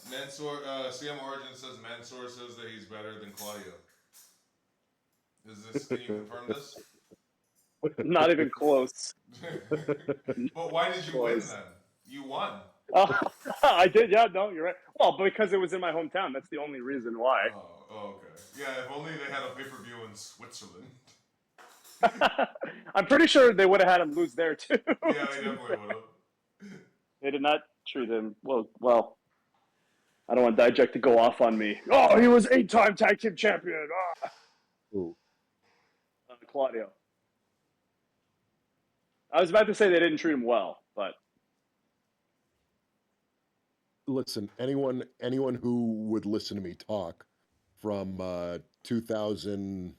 Mansoor, CM Origin says Mansoor says that he's better than Claudio. Can you confirm this? Not even close. But why did you win then? You won. I did, yeah, no, you're right. Well, because it was in my hometown. That's the only reason why. Oh, okay. Yeah, if only they had a pay-per-view in Switzerland. I'm pretty sure they would have had him lose there, too. Yeah, they definitely would have. They did not treat him well. I don't want Dijak to go off on me. Oh, he was 8-time tag team champion. Ooh. Claudio. I was about to say they didn't treat him well, but listen, anyone who would listen to me talk from 2000,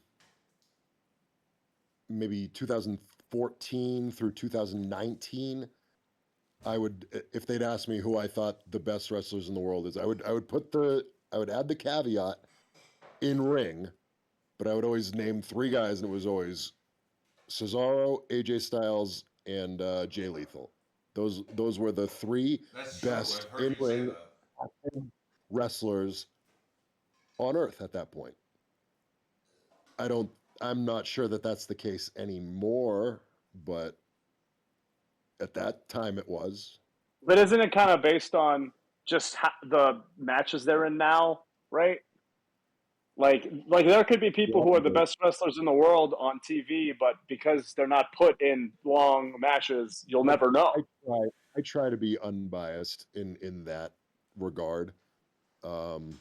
maybe 2014 through 2019, I would, if they'd ask me who I thought the best wrestlers in the world is, I would add the caveat in ring, but I would always name 3 guys, and it was always Cesaro, AJ Styles, and Jay Lethal. Those were the 3 best in-ring wrestlers on Earth at that point. I'm not sure that that's the case anymore, but at that time it was. But isn't it kind of based on just the matches they're in now, right? Like there could be people who are the best wrestlers in the world on TV, but because they're not put in long matches, you'll never know. I try to be unbiased in that regard. And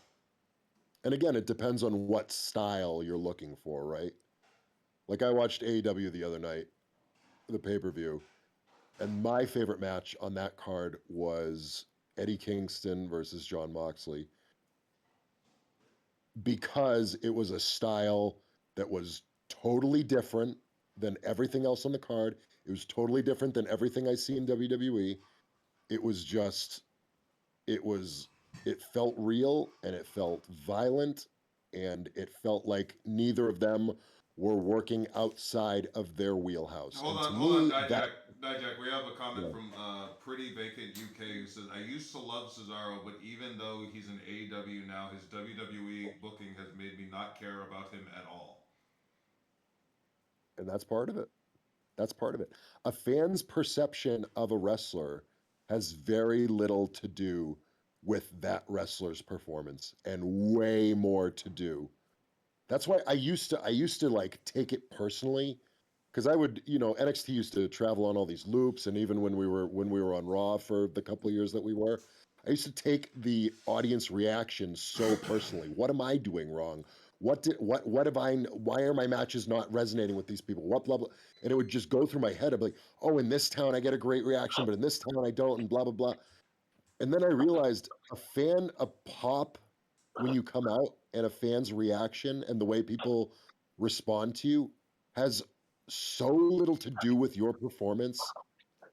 again, it depends on what style you're looking for, right? Like I watched AEW the other night, the pay-per-view, and my favorite match on that card was Eddie Kingston versus Jon Moxley because it was a style that was totally different than everything else on the card. It was totally different than everything I see in WWE. It was just, it was, it felt real and it felt violent and it felt like neither of them were working outside of their wheelhouse. Hold And on, to hold on, me, Dijak. Dijak, we have a comment yeah. from Pretty Vacant UK who says, I used to love Cesaro, but even though he's in AEW now, his WWE booking has made me not care about him at all. And that's part of it. That's part of it. A fan's perception of a wrestler has very little to do with that wrestler's performance and way more to do. That's why I used to like take it personally because I would, NXT used to travel on all these loops, and even when we were on Raw for the couple of years that we were, I used to take the audience reaction so personally. What am I doing wrong? What have I? Why are my matches not resonating with these people? What blah blah, and it would just go through my head. I'd be like, oh, in this town I get a great reaction, but in this town I don't, and blah blah blah. And then I realized a pop when you come out and a fan's reaction and the way people respond to you has so little to do with your performance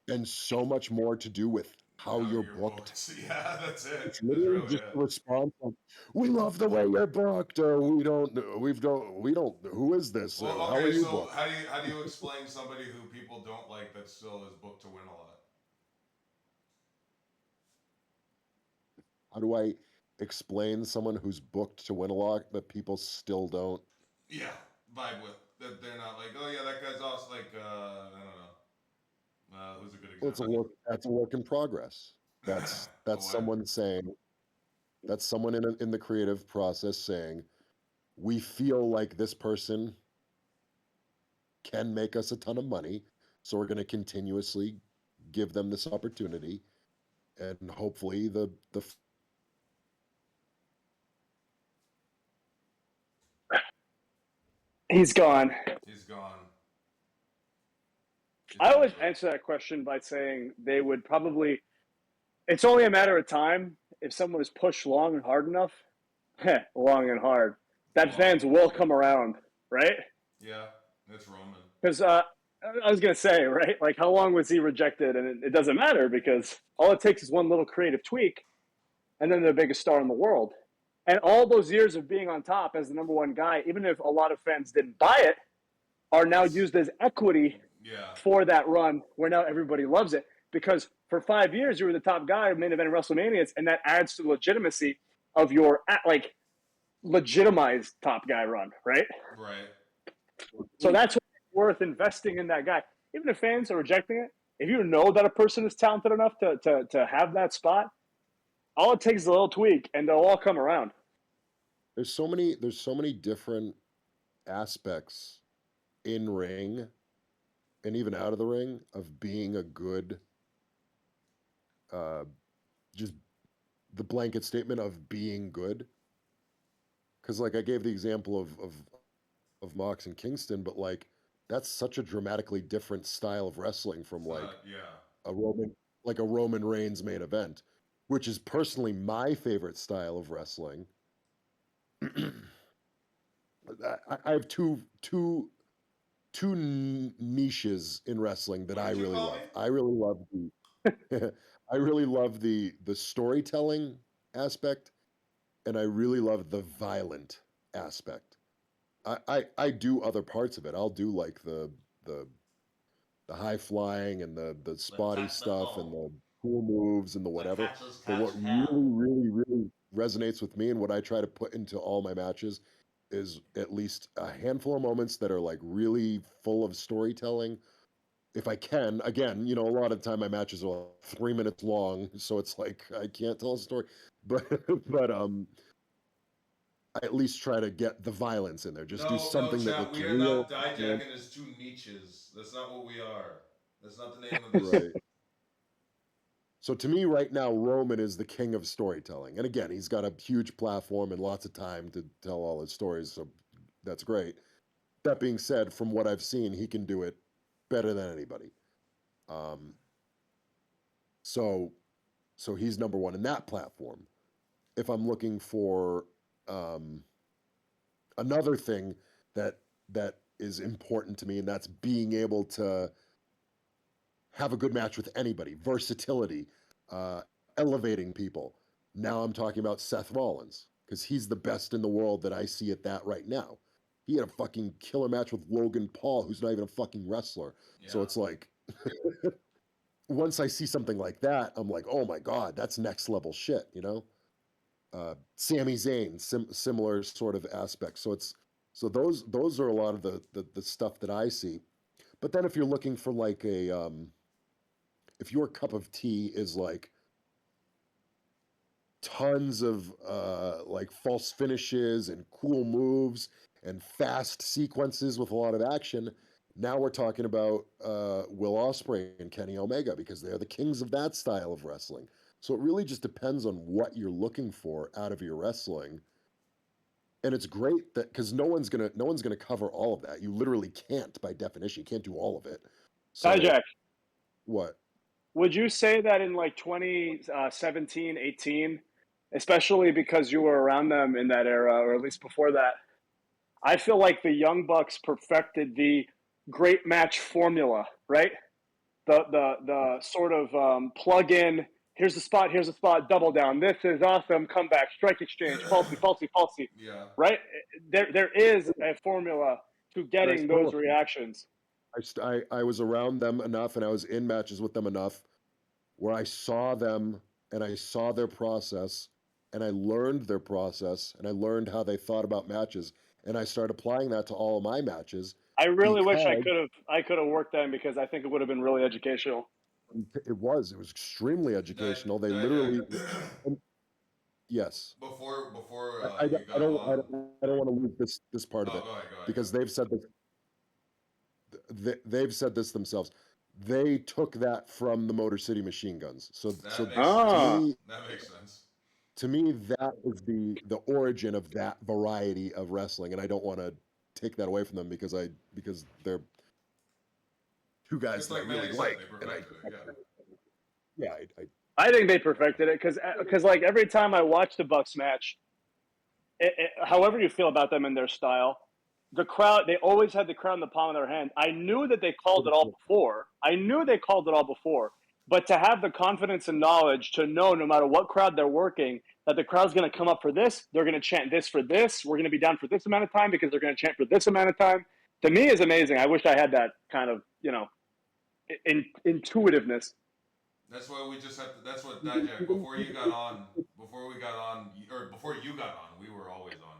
and so much more to do with how you're Your booked. books. Yeah, that's it. It's That's literally really just it. a response like, we love the way you're booked, or we don't, who is this? Well, How are okay, you so booked? how do you explain somebody who people don't like that still is booked to win a lot? How do I explain someone who's booked to win a lot that people still don't? Yeah, vibe with that. They're not like, oh yeah, that guy's awesome. Like, I don't know. Who's a good Well, it's a example? work. That's a work in progress. That's Oh, that's what? someone saying. That's someone in the creative process saying, we feel like this person can make us a ton of money, so we're going to continuously give them this opportunity, and hopefully the He's gone. He's gone. It's I always over. answer that question by saying they would probably. It's only a matter of time if someone is pushed long and hard enough, long and hard, that Long. fans will come around, right? Yeah, it's Roman. Because I was gonna say, right, like how long was he rejected, and it doesn't matter because all it takes is one little creative tweak, and then they're the biggest star in the world. And all those years of being on top as the number one guy, even if a lot of fans didn't buy it, are now used as equity Yeah. for that run where now everybody loves it. Because for 5 years you were the top guy, main event WrestleManias, and that adds to the legitimacy of your like legitimized top guy run, right? Right. So that's worth investing in that guy. Even if fans are rejecting it, if you know that a person is talented enough to have that spot, all it takes is a little tweak and they'll all come around. there's so many different aspects in ring and even out of the ring of being a good uh just the blanket statement of being good. Because like I gave the example of Mox and Kingston, but like that's such a dramatically different style of wrestling from It's like not. Yeah. a Roman Reigns main event, which is personally my favorite style of wrestling. I have two niches in wrestling that What I did you really call me? love. I really love the I really love the storytelling aspect, and I really love the violent aspect. I do other parts of it. I'll do like the the high flying and the The spotty stuff and tactical, the cool moves and the the whatever. catch as But catch what can. really resonates with me and what I try to put into all my matches is at least a handful of moments that are like really full of storytelling if I can. Again, a lot of the time my matches are 3 minutes long, so it's like I can't tell a story. But I at least try to get the violence in there. Just do No, something that chat. looks We are real. not DIJACK and his two niches. That's not what we are. That's not the name of this. Right. So to me, right now, Roman is the king of storytelling. And again, he's got a huge platform and lots of time to tell all his stories. So that's great. That being said, from what I've seen, he can do it better than anybody. Um, so so he's number one in that platform. If I'm looking for um, another thing that that is important to me, and that's being able to have a good match with anybody, versatility, uh, elevating people. Now I'm talking about Seth Rollins because he's the best in the world that I see at that right now. He had a fucking killer match with Logan Paul, who's not even a fucking wrestler. Yeah. So it's like, once I see something like that, I'm like, oh my God, that's next level shit, Sami Zayn, similar sort of aspects. So those are a lot of the stuff that I see. But then if you're looking for like if your cup of tea is like tons of like false finishes and cool moves and fast sequences with a lot of action, now we're talking about Will Ospreay and Kenny Omega because they're the kings of that style of wrestling. So it really just depends on what you're looking for out of your wrestling. And it's great that because no one's gonna cover all of that. You literally can't by definition. You can't do all of it. So Dijak, what? would you say that in like 2017, 18, especially because you were around them in that era, or at least before that, I feel like the Young Bucks perfected the great match formula, right? The sort of plug in. Here's the spot, double down. This is awesome. Comeback, strike exchange, falsy, falsy, falsy. Yeah. Right? There is a formula to getting those reactions. I was around them enough and I was in matches with them enough where I saw them and I saw their process and I learned their process and I learned how they thought about matches and I started applying that to all of my matches I really wish because I could have worked them because I think it would have been really educational. it was extremely educational. They DIJACK. literally yes. before I, I, you I got don't I on. don't I don't want to lose this part of Oh, it go ahead. Go ahead. Go because ahead. they've said this themselves. They took that from the Motor City Machine Guns. So That makes to sense. Ah, me, That makes sense. that is the origin of that variety of wrestling, and I don't want to take that away from them because they're two guys It's that I like really Manny said, they like, and perfected it. yeah, I think they perfected it because like every time I watch the Bucks match, however you feel about them and their style, the crowd, they always had the crowd in the palm of their hand. I knew that they called it all before. But to have the confidence and knowledge to know no matter what crowd they're working, that the crowd's going to come up for this, they're going to chant this for this, we're going to be down for this amount of time because they're going to chant for this amount of time, to me is amazing. I wish I had that kind of, intuitiveness. That's why we just have to. That's what DIJACK. Before you got on, or before you got on, we were always on.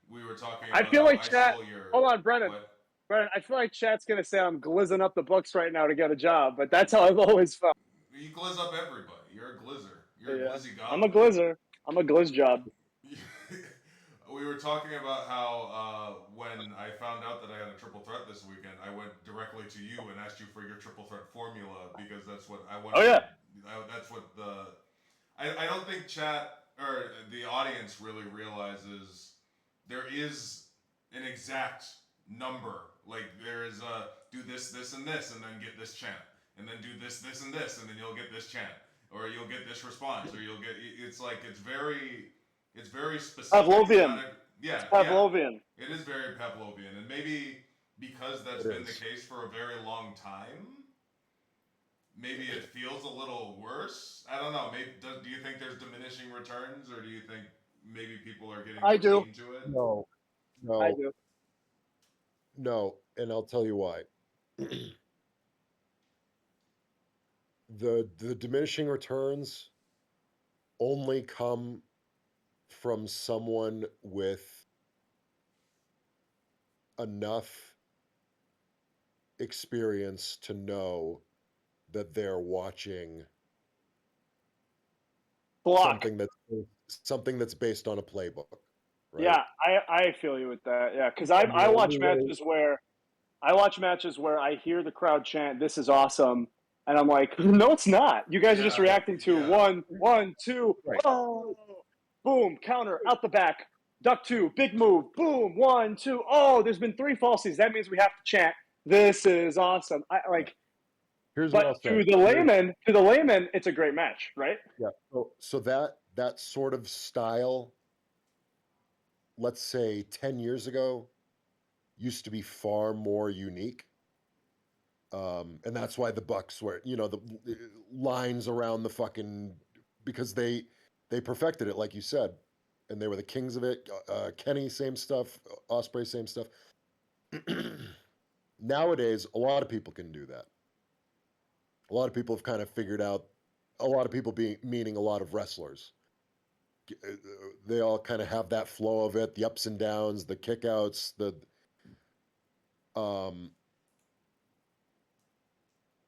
We were talking I about feel how like I chat. stole your. Hold on, Brennan. What? Brennan, I feel like chat's gonna say I'm glizzing up the books right now to get a job, but that's how I've always felt. You glizz up everybody. You're a glizzer. You're a Yeah, glizzy I'm a goblin. glizzer. I'm a glizz job. We were talking about how when I found out that I had a triple threat this weekend, I went directly to you and asked you for your triple threat formula because that's what I wanted. Oh yeah, That's what the. I don't think chat or the audience really realizes there is an exact number. Like there is a do this, this, and this, and then get this chant, and then do this, this, and this, and then you'll get this chant, or you'll get this response, or you'll get. It's like it's very specific. Pavlovian. Yeah, It's yeah. Pavlovian. It is very Pavlovian, and maybe because that's it been the is. case for a very long time, maybe it feels a little worse. I don't know. Maybe do you think there's diminishing returns, or do you think maybe people are getting I more do. keen to it? No, I no, do. no, and I'll tell you why. The diminishing returns only come from someone with enough experience to know that they're watching Block. something that's based on a playbook, right? Yeah, I feel you with that. Yeah, because And I the watch only way- matches where I hear the crowd chant, "This is awesome," and I'm like, "No, it's not. You guys are just Yeah, reacting to yeah. 1, 2, Right. oh, boom, counter out the back, duck 2, big move, boom, 1, 2, oh, there's been 3 falsies. That means we have to chant, "This is awesome." Here's what I'll But say. to the layman, it's a great match, right? Yeah. So that sort of style, let's say 10 years ago, used to be far more unique. And that's why the Bucks were, the lines around the fucking, because they perfected it, like you said, and they were the kings of it. Kenny, same stuff. Osprey, same stuff. Nowadays, a lot of people can do that. A lot of people have kind of figured out. A lot of people meaning a lot of wrestlers. They all kind of have that flow of it, the ups and downs, the kickouts, um,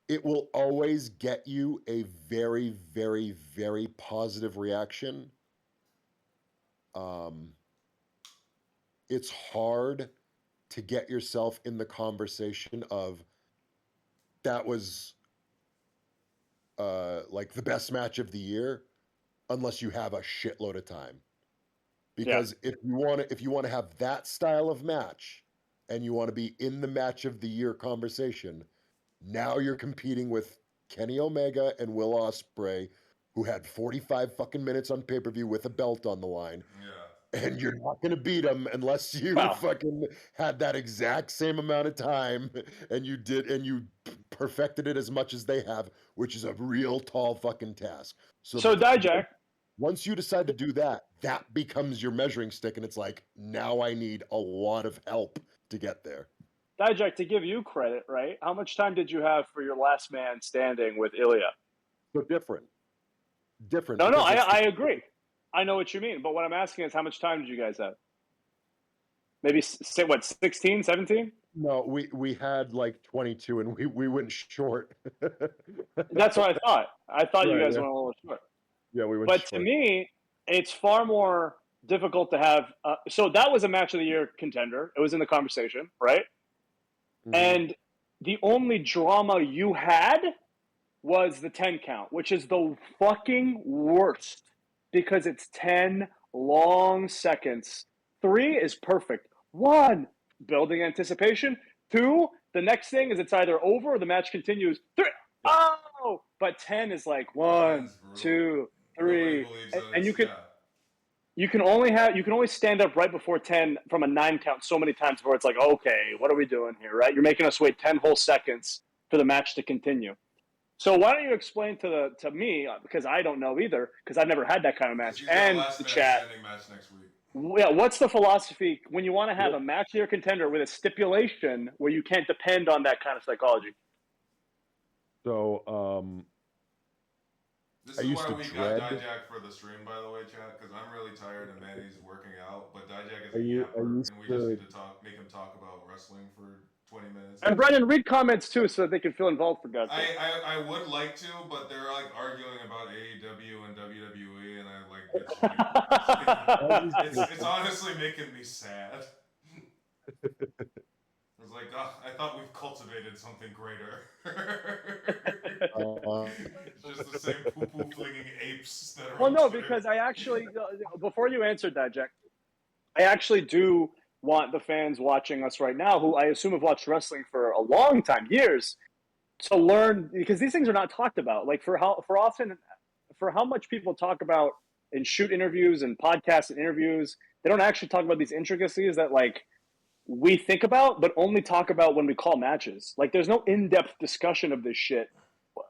it will always get you a very, very, very positive reaction. It's hard to get yourself in the conversation of that was like the best match of the year unless you have a shitload of time. Because if you want to have that style of match and you want to be in the match of the year conversation, now you're competing with Kenny Omega and Will Ospreay, who had 45 fucking minutes on pay-per-view with a belt on the line. Yeah. And you're not going to beat them unless you fucking had that exact same amount of time and you perfected it as much as they have, which is a real tall fucking task. So diJACK, once you decide to do that, that becomes your measuring stick, and it's like, now I need a lot of help to get there. diJACK, to give you credit, right? How much time did you have for your last man standing with Ilya? So different. No, I agree. I know what you mean, but what I'm asking is how much time did you guys have? Maybe, 16, 17? No, we had like 22, and we went short. That's what I thought. I thought you Right, guys yeah. went a little short. Yeah, we went But short. to me, it's far more difficult to have. So that was a match of the year contender. It was in the conversation, right? Mhm. And the only drama you had was the 10 count, which is the fucking worst because it's 10 long seconds. 3 is perfect. 1, building anticipation. 2, the next thing is it's either over or the match continues. 3, oh! But 10 is like 1, 2, 3. And you can only stand up right before 10 from a 9 count so many times before it's like, okay, what are we doing here, right? You're making us wait 10 whole seconds for the match to continue. So why don't you explain to me, because I don't know either, because I've never had that kind of match, and the chat. Match next week. Yeah, what's the philosophy when you want to have a match of your contender with a stipulation where you can't depend on that kind of psychology? So, This I is used why to we dread. got diJACK for the stream, by the way, chat, because I'm really tired and Manny's working out, but diJACK is I a u- I yapper, used and we to- just need to make him talk about wrestling for 20 minutes. And Brennan, read comments too so that they can feel involved, for God's sake. I would like to, but they're like arguing about AEW and WWE, and I like it's honestly making me sad. It's like, I thought we've cultivated something greater. It's just the same poo-poo flinging apes that are Well, on no, Twitter. because I actually, before you answer that, Jack, I actually do want the fans watching us right now, who I assume have watched wrestling for a long time, years, to learn, because these things are not talked about. Like for how much people talk about in shoot interviews and podcasts and interviews, they don't actually talk about these intricacies that like we think about, but only talk about when we call matches. Like there's no in-depth discussion of this shit,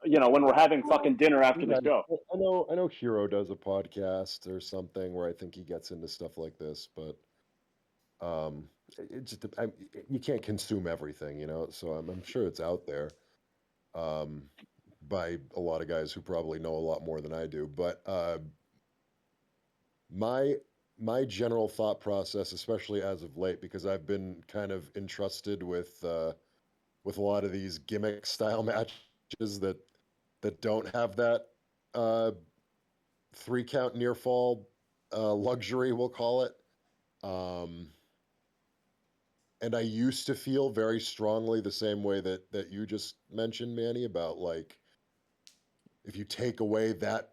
when we're having fucking dinner after the show. I know Hero does a podcast or something where I think he gets into stuff like this, but it just you can't consume everything, so I'm sure it's out there by a lot of guys who probably know a lot more than I do. But my general thought process, especially as of late, because I've been kind of entrusted with with a lot of these gimmick style matches that don't have that 3 count near fall luxury, we'll call it. And I used to feel very strongly the same way that you just mentioned, Manny, about like if you take away that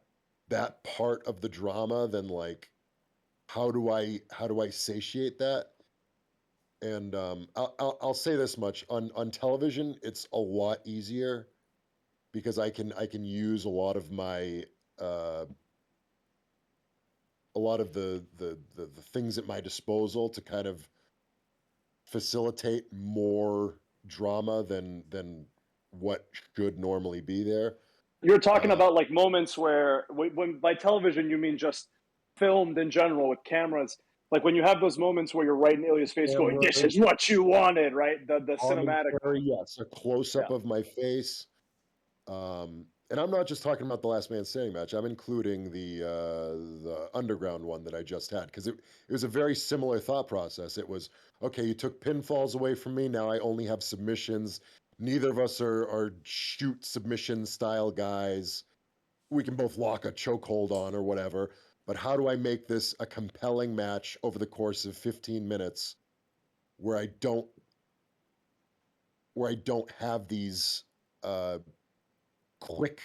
part of the drama, then like how do I satiate that? And I'll say this much on television, it's a lot easier because I can use a lot of my a lot of the things at my disposal to kind of facilitate more drama than what should normally be there. You're talking about like moments where, when by television you mean just filmed in general with cameras. Like when you have those moments where you're right in Ilya's face, going, "This is what you wanted," right? The cinematic. Yes, a close up of my face. And I'm not just talking about the Last Man Standing match. I'm including the underground one that I just had because it was a very similar thought process. It was, okay, you took pinfalls away from me. Now I only have submissions. Neither of us are shoot submission style guys. We can both lock a chokehold on or whatever. But how do I make this a compelling match over the course of 15 minutes where I don't have these quick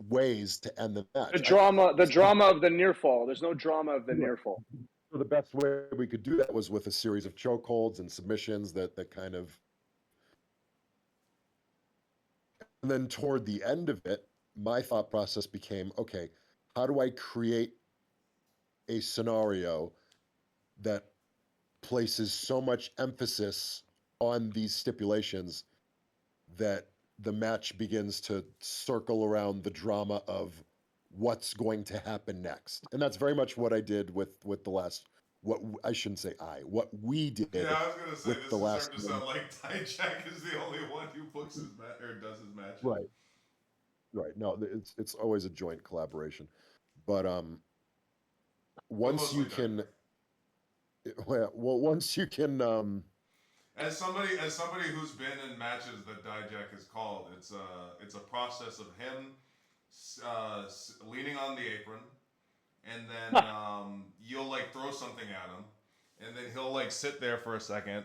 ways to end the match. The drama of the near fall. There's no drama of the near fall. So the best way we could do that was with a series of chokeholds and submissions that kind of. And then toward the end of it, my thought process became, okay, how do I create a scenario that places so much emphasis on these stipulations that the match begins to circle around the drama of what's going to happen next. And that's very much what I did with the last, what we did. Yeah, I was gonna say this is last starting to sound like diJACK is the only one who books his match or does his match. Right. No, it's always a joint collaboration. But once you can, once you can. As somebody who's been in matches that diJACK is called, it's a process of him leaning on the apron, and then you'll like throw something at him, and then he'll like sit there for a second,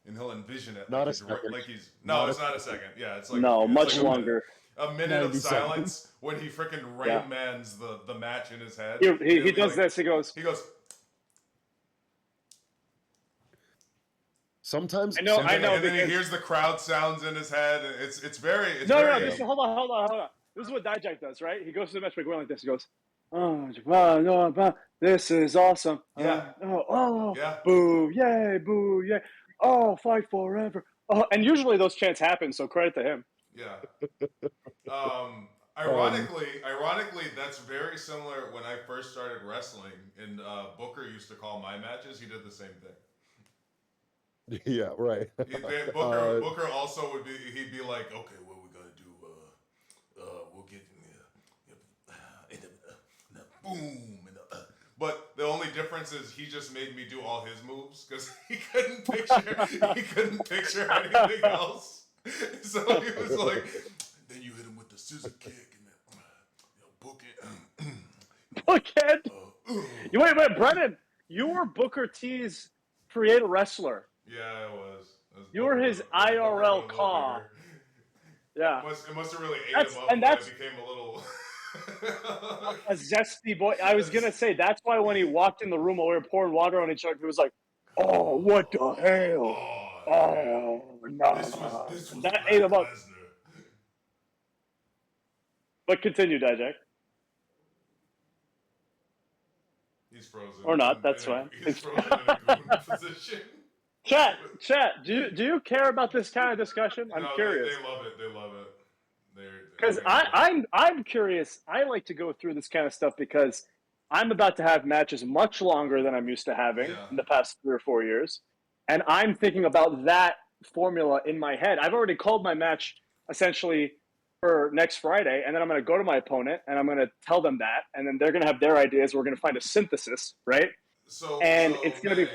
and he'll envision it Not like a second. it's not a second. Yeah, it's like much like longer. A minute of 90 silence when he freaking Rain Mans the match in his head. He does this. He goes. Sometimes I know. And then he hears the crowd sounds in his head. It's very. Hold on. This is what diJACK does, right? He goes to the match going like this. He goes, "Oh, no, this is awesome. Yeah. Yeah. Boo, yay, boo, yay. Oh, fight forever. Oh," and usually those chants happen. So credit to him. Yeah. Ironically, that's very similar. When I first started wrestling, and Booker used to call my matches. He did the same thing. Yeah, right. Booker also would be. He'd be like, "Okay, what we gonna do? We'll get boom." But the only difference is he just made me do all his moves because he couldn't picture anything else. So he was like, "Then you hit him with the scissor kick and then book it." Bookhead. Wait, Brennan. You were Booker T's creative wrestler. Yeah, it was. You were his IRL caw. Yeah. It must have really ate him up when I became a little... a zesty boy. I was going to say, that's why when he walked in the room while we were pouring water on each other, he was like, "Oh, what the hell? Oh, no." This was that ate him up. But continue, diJACK. He's frozen. Or not, that's fine. He's frozen in a goon position. Chat, do you care about this kind of discussion? I'm curious. They love it. Because I'm curious. I like to go through this kind of stuff because I'm about to have matches much longer than I'm used to having in the past 3 or 4 years. And I'm thinking about that formula in my head. I've already called my match essentially for next Friday, and then I'm going to go to my opponent and I'm going to tell them that, and then they're going to have their ideas. We're going to find a synthesis, right? It's going to be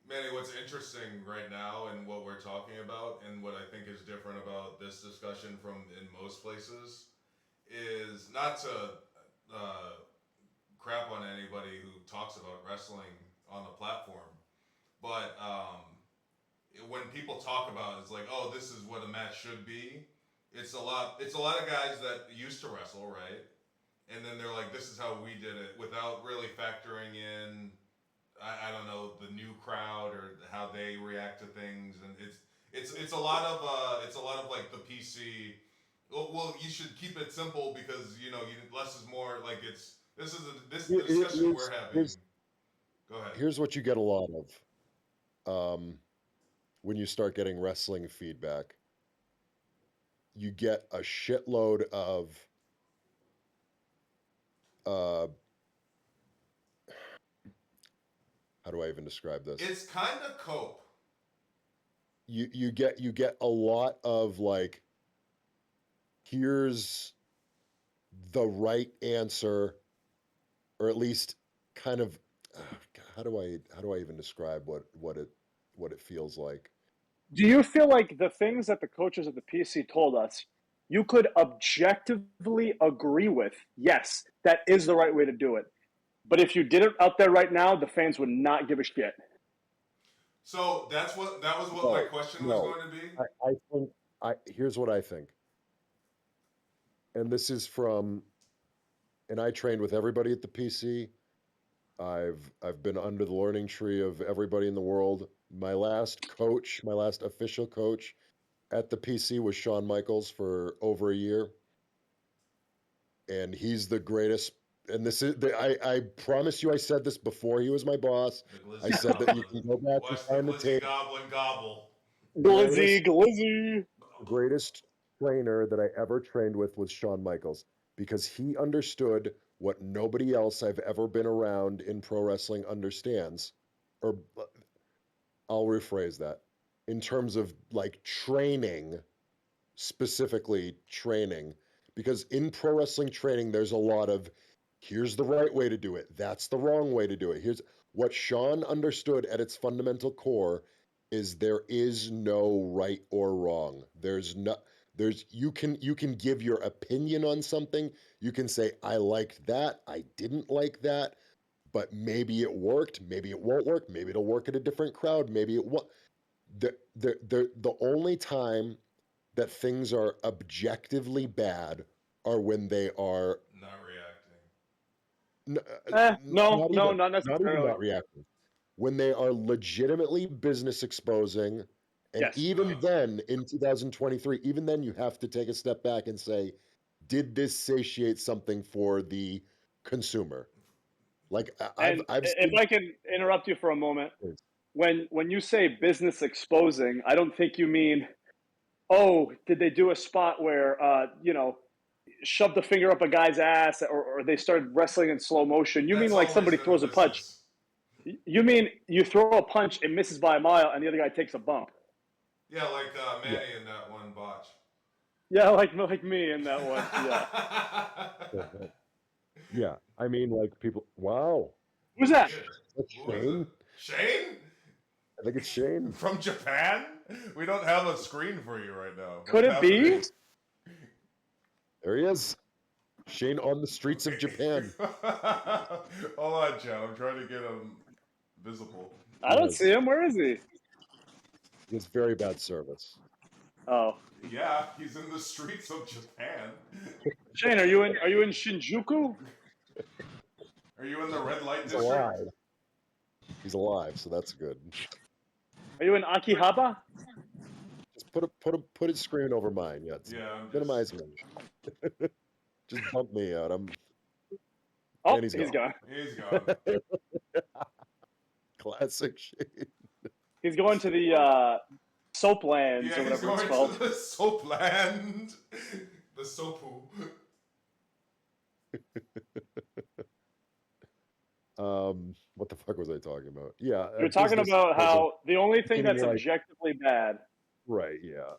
Manny, what's interesting right now and what we're talking about, and what I think is different about this discussion from in most places, is not to uh, crap on anybody who talks about wrestling on the platform, but when people talk about it, it's like, oh, this is what a match should be. It's a lot. It's a lot of guys that used to wrestle, right? And then they're like, this is how we did it, without really factoring in I don't know the new crowd or how they react to things, and it's a lot of like the PC. Well, you should keep it simple because less is more. Like this is this the discussion we're having. Go ahead. Here's what you get a lot of when you start getting wrestling feedback. You get a shitload of uh, how do I even describe this? It's kind of cope. You get a lot of like, here's the right answer, or at least kind of how do I even describe what it feels like? Do you feel like the things that the coaches at the PC told us, you could objectively agree with? Yes, that is the right way to do it. But if you did it out there right now, the fans would not give a shit. So that was what my question was going to be. I think here's what I think, and this is from, and I trained with everybody at the PC. I've been under the learning tree of everybody in the world. My last official coach at the PC was Shawn Michaels for over a year, and he's the greatest. And this is I promise you, I said this before he was my boss. I said that you can go back and Watch the find the glizzy tape. goblin gobble. Glizzy. The greatest trainer that I ever trained with was Shawn Michaels, because he understood what nobody else I've ever been around in pro wrestling understands. Or I'll rephrase that. In terms of like training, specifically training, because in pro wrestling training, there's a lot of, here's the right way to do it, that's the wrong way to do it. Here's what Shawn understood at its fundamental core is there is no right or wrong. You can give your opinion on something. You can say, I liked that, I didn't like that, but maybe it worked, maybe it won't work, maybe it'll work at a different crowd, maybe it won't. The only time that things are objectively bad are when they are Not reacting. No, not not even necessarily. not reacting. When they are legitimately business exposing, and Yes. even then in 2023, even then you have to take a step back and say, did this satiate something for the consumer? Like And I've if seen I can interrupt you for a moment, when you say business exposing, I don't think you mean, oh, did they do a spot where shoved the finger up a guy's ass, or they started wrestling in slow motion? You mean That's like always somebody been throws a punch? business. You mean you throw a punch and misses by a mile, and the other guy takes a bump? Yeah, like yeah. Manny in that one botch. Yeah, like me in that one. Yeah. Yeah, I mean, like people. Wow, Who's that? that's Who is it? Shane. Shane? I think it's Shane. From Japan? We don't have a screen for you right now. Could it be? There he is. Shane on the streets of Japan. Hold on, Chad. I'm trying to get him visible. I don't Yes. see him. Where is he? He has very bad service. Oh, Yeah, he's in the streets of Japan. Shane, are you in Shinjuku? Are you in the red light He's district? alive. He's alive, so that's good. Are you in Akihabara? Just put his screen over mine. Yeah, I'm minimize me. Just bump me out. Oh, And he's gone. He's gone. Classic Shane. He's going to the Soaplands Yeah, or he's whatever it's going called. to the soap land. The soapu. What the fuck was I talking about? Yeah, You're talking business about how the only thing meaning that's like- objectively bad. right. Yeah.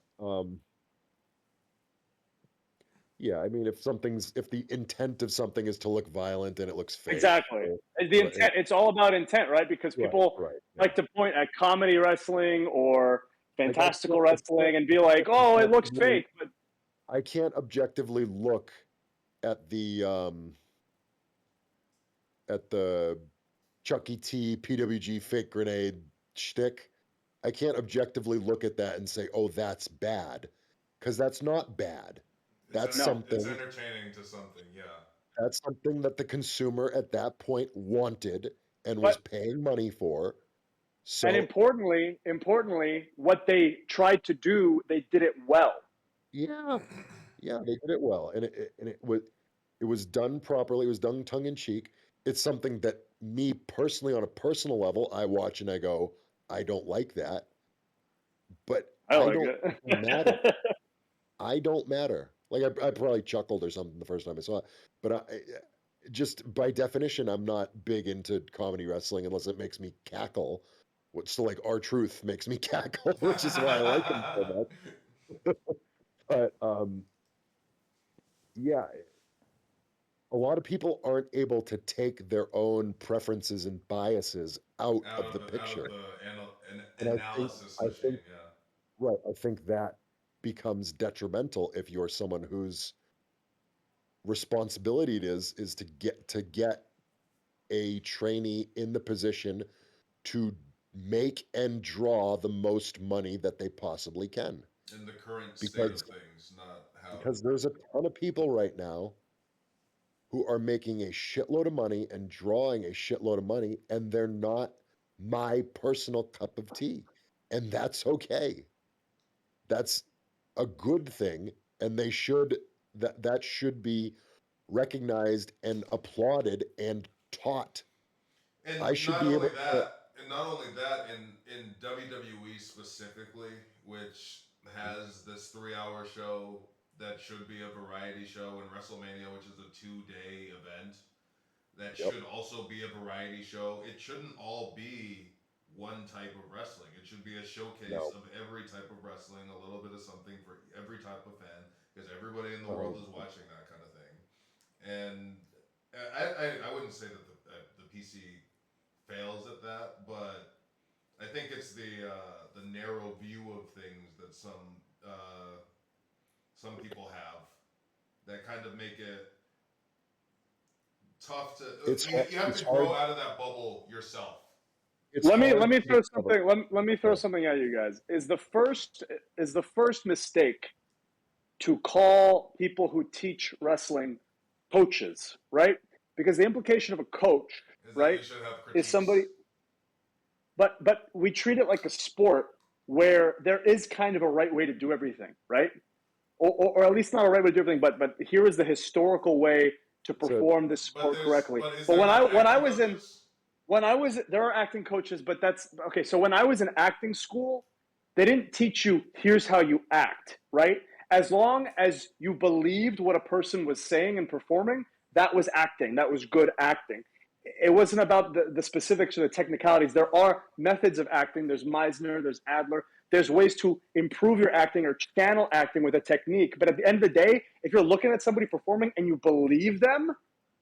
Yeah, I mean, if the intent of something is to look violent and it looks fake. Exactly. The Right. intent. It's all about intent, right? Because people Right. like to point at comedy wrestling or Like, fantastical wrestling and be like, "Oh, it looks fake," but I can't objectively look at the Chuck E. T. PWG fake grenade shtick. I can't objectively look at that and say, "Oh, that's bad," because that's not bad. That's No. It's something. entertaining to something, yeah. That's something that the consumer at that point wanted and was But paying money for. and So importantly, what they tried to do, they did it well. yeah, they did it well, and it was done properly. It was done tongue in cheek. It's something that me personally, on a personal level, I watch and I go, I don't like that, but I I like don't matter. it. I don't matter. Like I probably chuckled or something the first time I saw it, but just by definition, I'm not big into comedy wrestling unless it makes me cackle. Which so like R-Truth makes me cackle, which is why I like him so much. But yeah, a lot of people aren't able to take their own preferences and biases out of the picture. And analysis I machine, think yeah. right, I think that becomes detrimental if you're someone whose responsibility it is to get a trainee in the position to make and draw the most money that they possibly can. In the current state of Because things, not how. there's a ton of people right now who are making a shitload of money and drawing a shitload of money, and they're not my personal cup of tea. And that's okay. That's a good thing, and that should be recognized and applauded and taught. And I should not be only able to. that, in WWE specifically, which has this 3 hour show that should be a variety show, and WrestleMania, which is a 2 day event, that Yep. should also be a variety show. It shouldn't all be one type of wrestling. It should be a showcase No. of every type of wrestling, a little bit of something for every type of fan, because everybody in the world is watching that kind of thing. And I wouldn't say that the PC fails at that, but I think it's the narrow view of things that some people have that kind of make it tough to. It's You have it's to hard. grow out of that bubble yourself. It's let me hard let me to throw recover. something. Let me throw something at you guys. Is the first mistake to call people who teach wrestling coaches, right? Because the implication of a coach, Is that right, they should have is critiques. somebody. But we treat it like a sport where there is kind of a right way to do everything, right? Or at least not a right way to do everything, but here is the historical way to So perform this But sport correctly. is But there not when I acting was in coaches? there are acting coaches, but that's okay. So when I was in acting school, they didn't teach you here's how you act, right? As long as you believed what a person was saying and performing, that was acting. That was good acting. It wasn't about the specifics or the technicalities. There are methods of acting. There's Meisner, there's Adler. There's ways to improve your acting or channel acting with a technique. But at the end of the day, if you're looking at somebody performing and you believe them,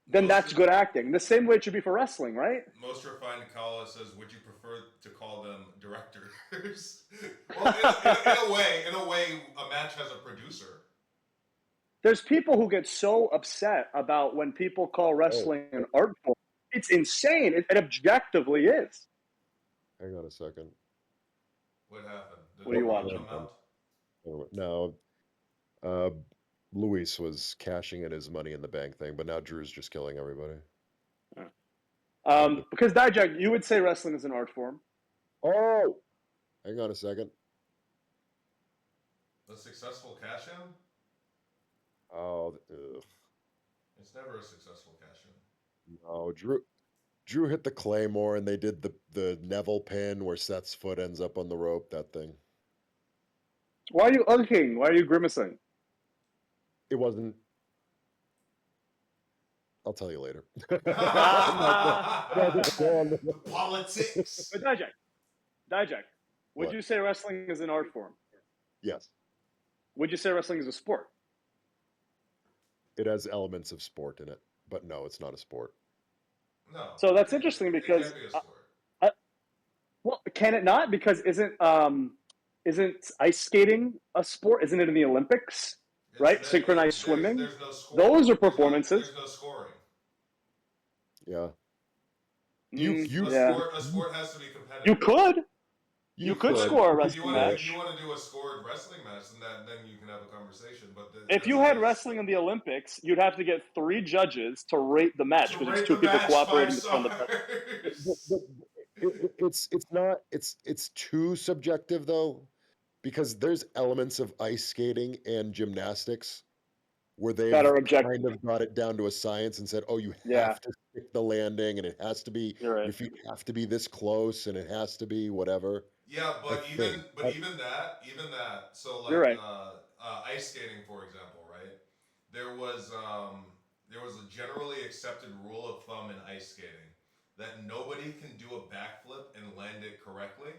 then Most that's good acting. The same way it should be for wrestling, right? most refined Kala says, "Would you prefer to call them directors?" Well, in a way, a match has a producer. There's people who get so upset about when people call oh, wrestling an art form. It's insane. It objectively is. hang on a second. What happened? Did What are you LeBron watching? come out? No, uh, Luis was cashing in his money in the bank thing, but now Drew's just killing everybody. Because diJACK, you would say wrestling is an art form. Oh, hang on a second. A successful cash in? Oh, ugh. It's never a successful cash in. No, Drew hit the Claymore, and they did the Neville pin where Seth's foot ends up on the rope. That thing. Why are you looking? Why are you grimacing? It wasn't. I'll tell you later. The politics. But diJACK, would What? you say wrestling is an art form? Yes. Would you say wrestling is a sport? it has elements of sport in it, but no, it's not a sport. No. So that's interesting It because can't be a sport. well, can it not? Because isn't ice skating a sport? Isn't it in the Olympics? Right? Synchronized swimming. There's no scoring. Those are performances. There's no scoring. Yeah. Yeah. A sport has to be competitive. You could. You You could could. score a If wrestling you match. want to do a scored wrestling match, then you can have a conversation. But If you had wrestling in the Olympics, you'd have to get 3 judges to rate the match to because it's rate 2 the people match 5 cooperating to spend the stars. It's too subjective though, because there's elements of ice skating and gymnastics where they've that are objective. kind of got it down to a science and said, oh, you Yeah. have to stick the landing and it has to be, You're right. your feet have to be this close and it has to be whatever. Yeah, I but think. even that. So You're like right. ice skating, for example, right? There was a generally accepted rule of thumb in ice skating that nobody can do a backflip and land it correctly.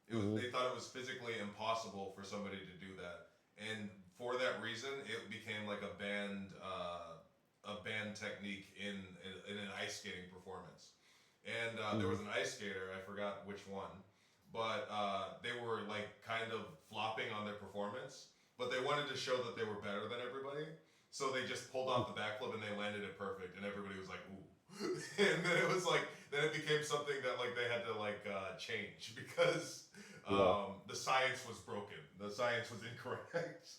They thought it was physically impossible for somebody to do that, and for that reason, it became like a banned technique in an ice skating performance. And there was an ice skater, I forgot which one, but they were like kind of flopping on their performance, but they wanted to show that they were better than everybody. So they just pulled off the backflip and they landed it perfect, and everybody was like, "Ooh!" And then it was like, then it became something that like they had to like change because the science was broken. The science was incorrect.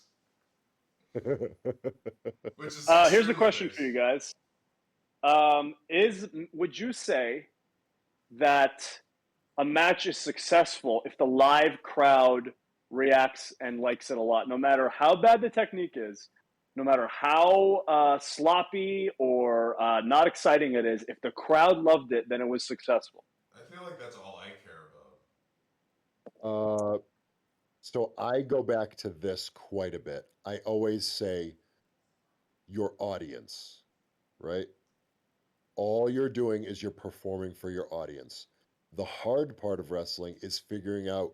Which is here's the question for you guys. Would you say that a match is successful if the live crowd reacts and likes it a lot, no matter how bad the technique is, no matter how sloppy or not exciting it is? If the crowd loved it, then it was successful. I feel like that's all I care about. So I go back to this quite a bit. I always say your audience, right? All you're doing is you're performing for your audience. The hard part of wrestling is figuring out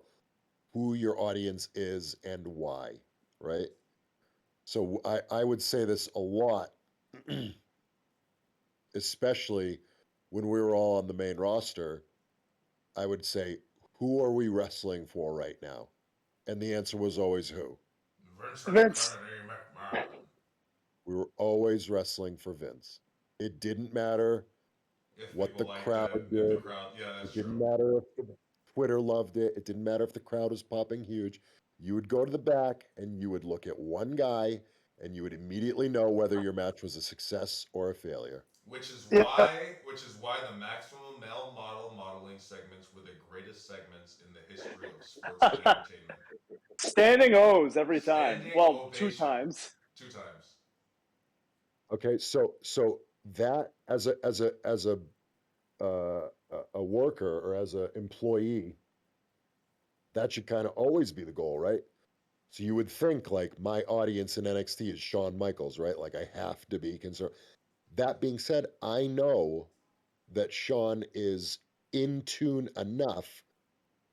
who your audience is and why, right? So I would say this a lot, especially when we were all on the main roster. I would say, who are we wrestling for right now? And the answer was always who? Vince. We were always wrestling for Vince. It didn't matter If what the people liked crowd it, did. if the crowd, yeah, that's It didn't true. matter if the Twitter loved it. It didn't matter if the crowd was popping huge. You would go to the back and you would look at one guy and you would immediately know whether your match was a success or a failure. Which is why the maximum male model modeling segments were the greatest segments in the history of sports and entertainment. Standing O's every time. Standing Well, ovation. 2 times. 2 times. Okay, so that as a worker or as an employee, that should kind of always be the goal, right? So you would think like my audience in NXT is Shawn Michaels, right? Like I have to be concerned. That being said, I know that Shawn is in tune enough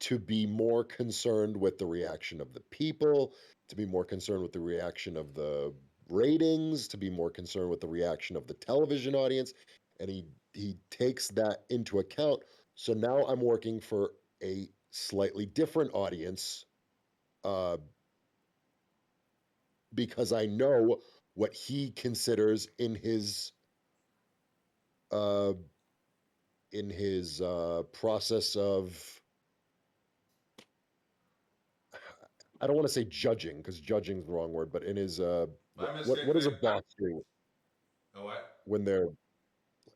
to be more concerned with the reaction of the people, to be more concerned with the reaction of the ratings, to be more concerned with the reaction of the television audience, and he takes that into account. So now I'm working for a slightly different audience because I know what he considers uh, in his process of, I don't want to say judging because judging is the wrong word, but in his what does a boss do Oh, what? when they're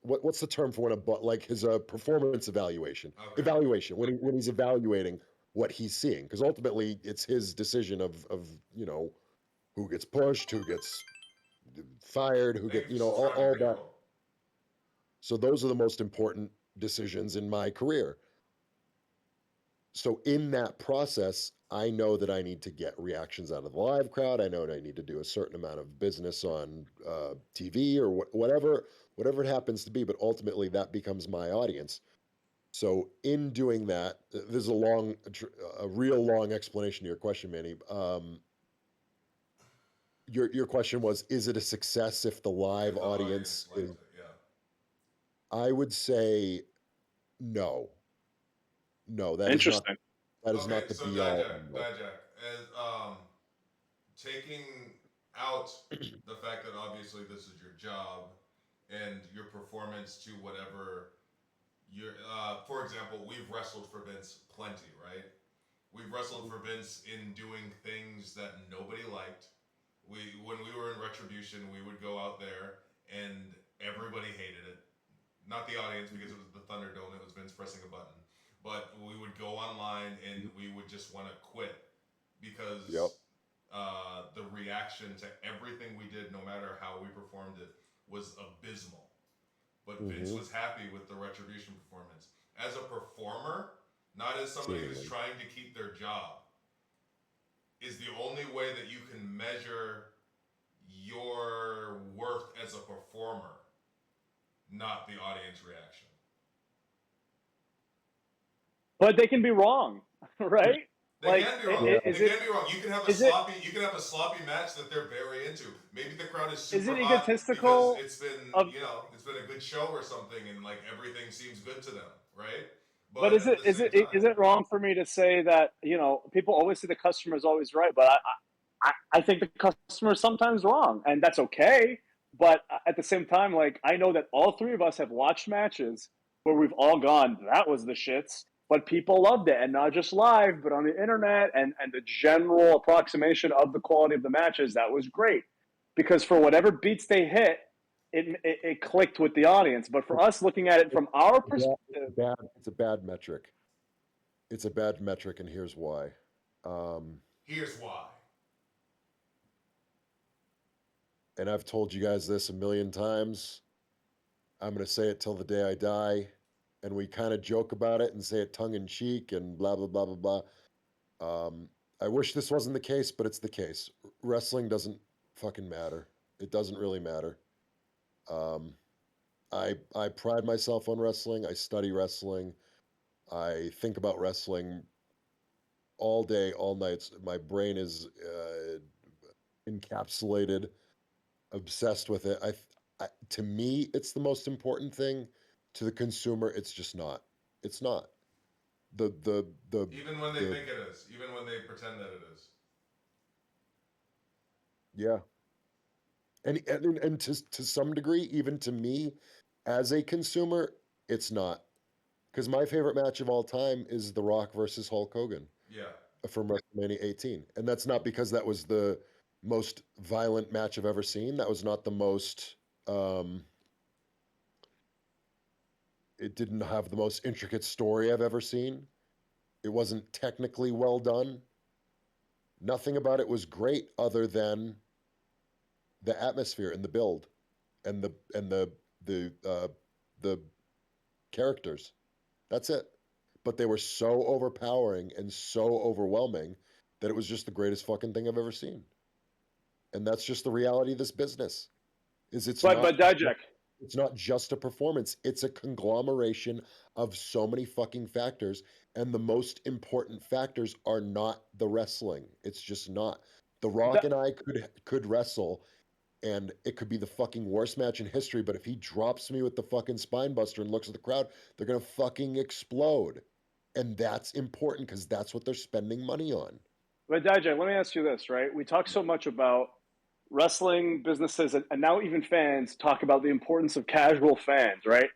what's the term for when like his performance evaluation Okay. when he's evaluating what he's seeing, because ultimately it's his decision of who gets pushed, who gets fired, who Thank get you for subscribing, all that. Rico. So those are the most important decisions in my career. So in that process, I know that I need to get reactions out of the live crowd. I know that I need to do a certain amount of business on TV or whatever it happens to be. But ultimately, that becomes my audience. So in doing that, there's a real long explanation to your question, Manny. your question was, is it a success if the live If the audience liked is? it, yeah. I would say no. No, Interesting. that is Okay, not the so be all. diJACK, as taking out the fact that obviously this is your job and your performance to whatever your for example, we've wrestled for Vince plenty, right? We've wrestled for Vince in doing things that nobody liked. When we were in Retribution, we would go out there and everybody hated it. Not the audience because it was the Thunderdome, it was Vince pressing a button. But we would go online and we would just want to quit Yep. because the reaction to everything we did, no matter how we performed it, was abysmal. But Vince was happy with the Retribution performance. As a performer, not as somebody who's trying to keep their job, is the only way that you can measure your worth as a performer, not the audience reaction. But they can be wrong, right? They can be wrong. They can be wrong. You can have a sloppy. You can have a sloppy match that they're very into. Maybe the crowd is super hot because it's been it's been a good show or something, and like everything seems good to them, right? But is it wrong for me to say that people always say the customer is always right, but I think the customer is sometimes wrong, and that's okay. But at the same time, like I know that all three of us have watched matches where we've all gone, that was the shits, but people loved it, and not just live, but on the internet, and the general approximation of the quality of the matches, that was great. Because for whatever beats they hit, it clicked with the audience. But for us looking at it from our perspective, it's a bad metric. It's a bad metric, and here's why. Here's why. And I've told you guys this a million times. I'm going to say it till the day I die. And we kind of joke about it and say it tongue in cheek and blah, blah, blah, blah, blah. I wish this wasn't the case, but it's the case. Wrestling doesn't fucking matter. It doesn't really matter. I pride myself on wrestling. I study wrestling. I think about wrestling all day, all night. My brain is encapsulated, obsessed with it. To me, it's the most important thing. To the consumer, it's just not. It's not. The Even when they think it is, even when they pretend that it is. Yeah. And to some degree, even to me, as a consumer, it's not. Because my favorite match of all time is The Rock versus Hulk Hogan. Yeah. From WrestleMania 18. And that's not because that was the most violent match I've ever seen. That was not the most it didn't have the most intricate story I've ever seen. It wasn't technically well done. Nothing about it was great other than the atmosphere and the build and the characters. That's it. But they were so overpowering and so overwhelming that it was just the greatest fucking thing I've ever seen. And that's just the reality of this business. but diJACK, It's not just a performance. It's a conglomeration of so many fucking factors. And the most important factors are not the wrestling. It's just not. The Rock and I could wrestle, and it could be the fucking worst match in history, but if he drops me with the fucking spine buster and looks at the crowd, they're gonna fucking explode. And that's important because that's what they're spending money on. But diJACK, let me ask you this, right? We talk so much about wrestling businesses, and now even fans talk about the importance of casual fans, right?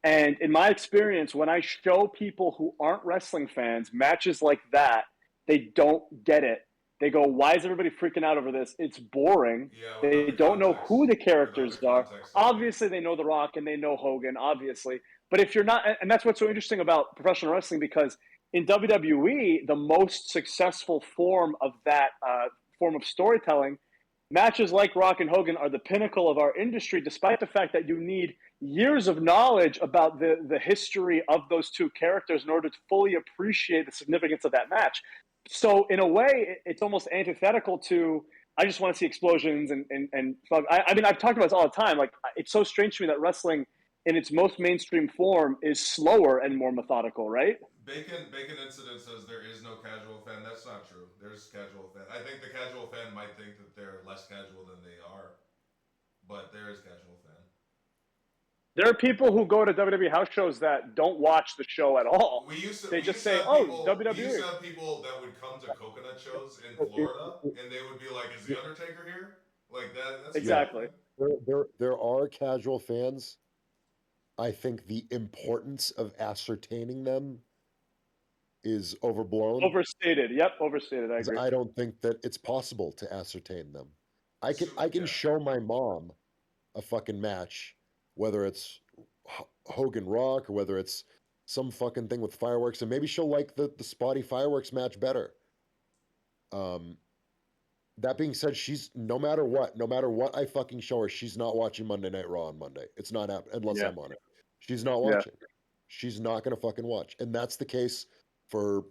And in my experience, when I show people who aren't wrestling fans matches like that, they don't get it. They go, why is everybody freaking out over this? It's boring. Yeah, they don't know who the characters are. Obviously, it. they know The Rock and they know Hogan, obviously. But if you're not, and that's what's so interesting about professional wrestling, because in WWE, the most successful form of that form of storytelling, matches like Rock and Hogan are the pinnacle of our industry, despite the fact that you need years of knowledge about the history of those two characters in order to fully appreciate the significance of that match. So in a way, it's almost antithetical to I just want to see explosions and fuck. I mean, I've talked about this all the time. Like, it's so strange to me that wrestling in its most mainstream form is slower and more methodical, right? Bacon Incident says there is no casual fan. That's not true. There's casual fan. I think the casual fan might think that they're less casual than they are, but there is casual fan. There are people who go to WWE house shows that don't watch the show at all. They We just used to say, have "Oh, people we used WWE." to have people that would come to coconut shows in It- Florida, it- and they would be like, "Is the Undertaker here?" Like that's a yeah, cool Exactly. thing. there are casual fans. I think the importance of ascertaining them is overblown. Overstated. Yep, overstated. I 'Cause agree. I don't think that it's possible to ascertain them. I can Yeah. show my mom a fucking match, whether it's Hogan Rock or whether it's some fucking thing with fireworks, and maybe she'll like the spotty fireworks match better. Um, that being said, she's no matter what I fucking show her, she's not watching Monday Night Raw on Monday. It's not happening unless Yeah. I'm on it. She's not Yeah. watching. She's not gonna fucking watch, and that's the case for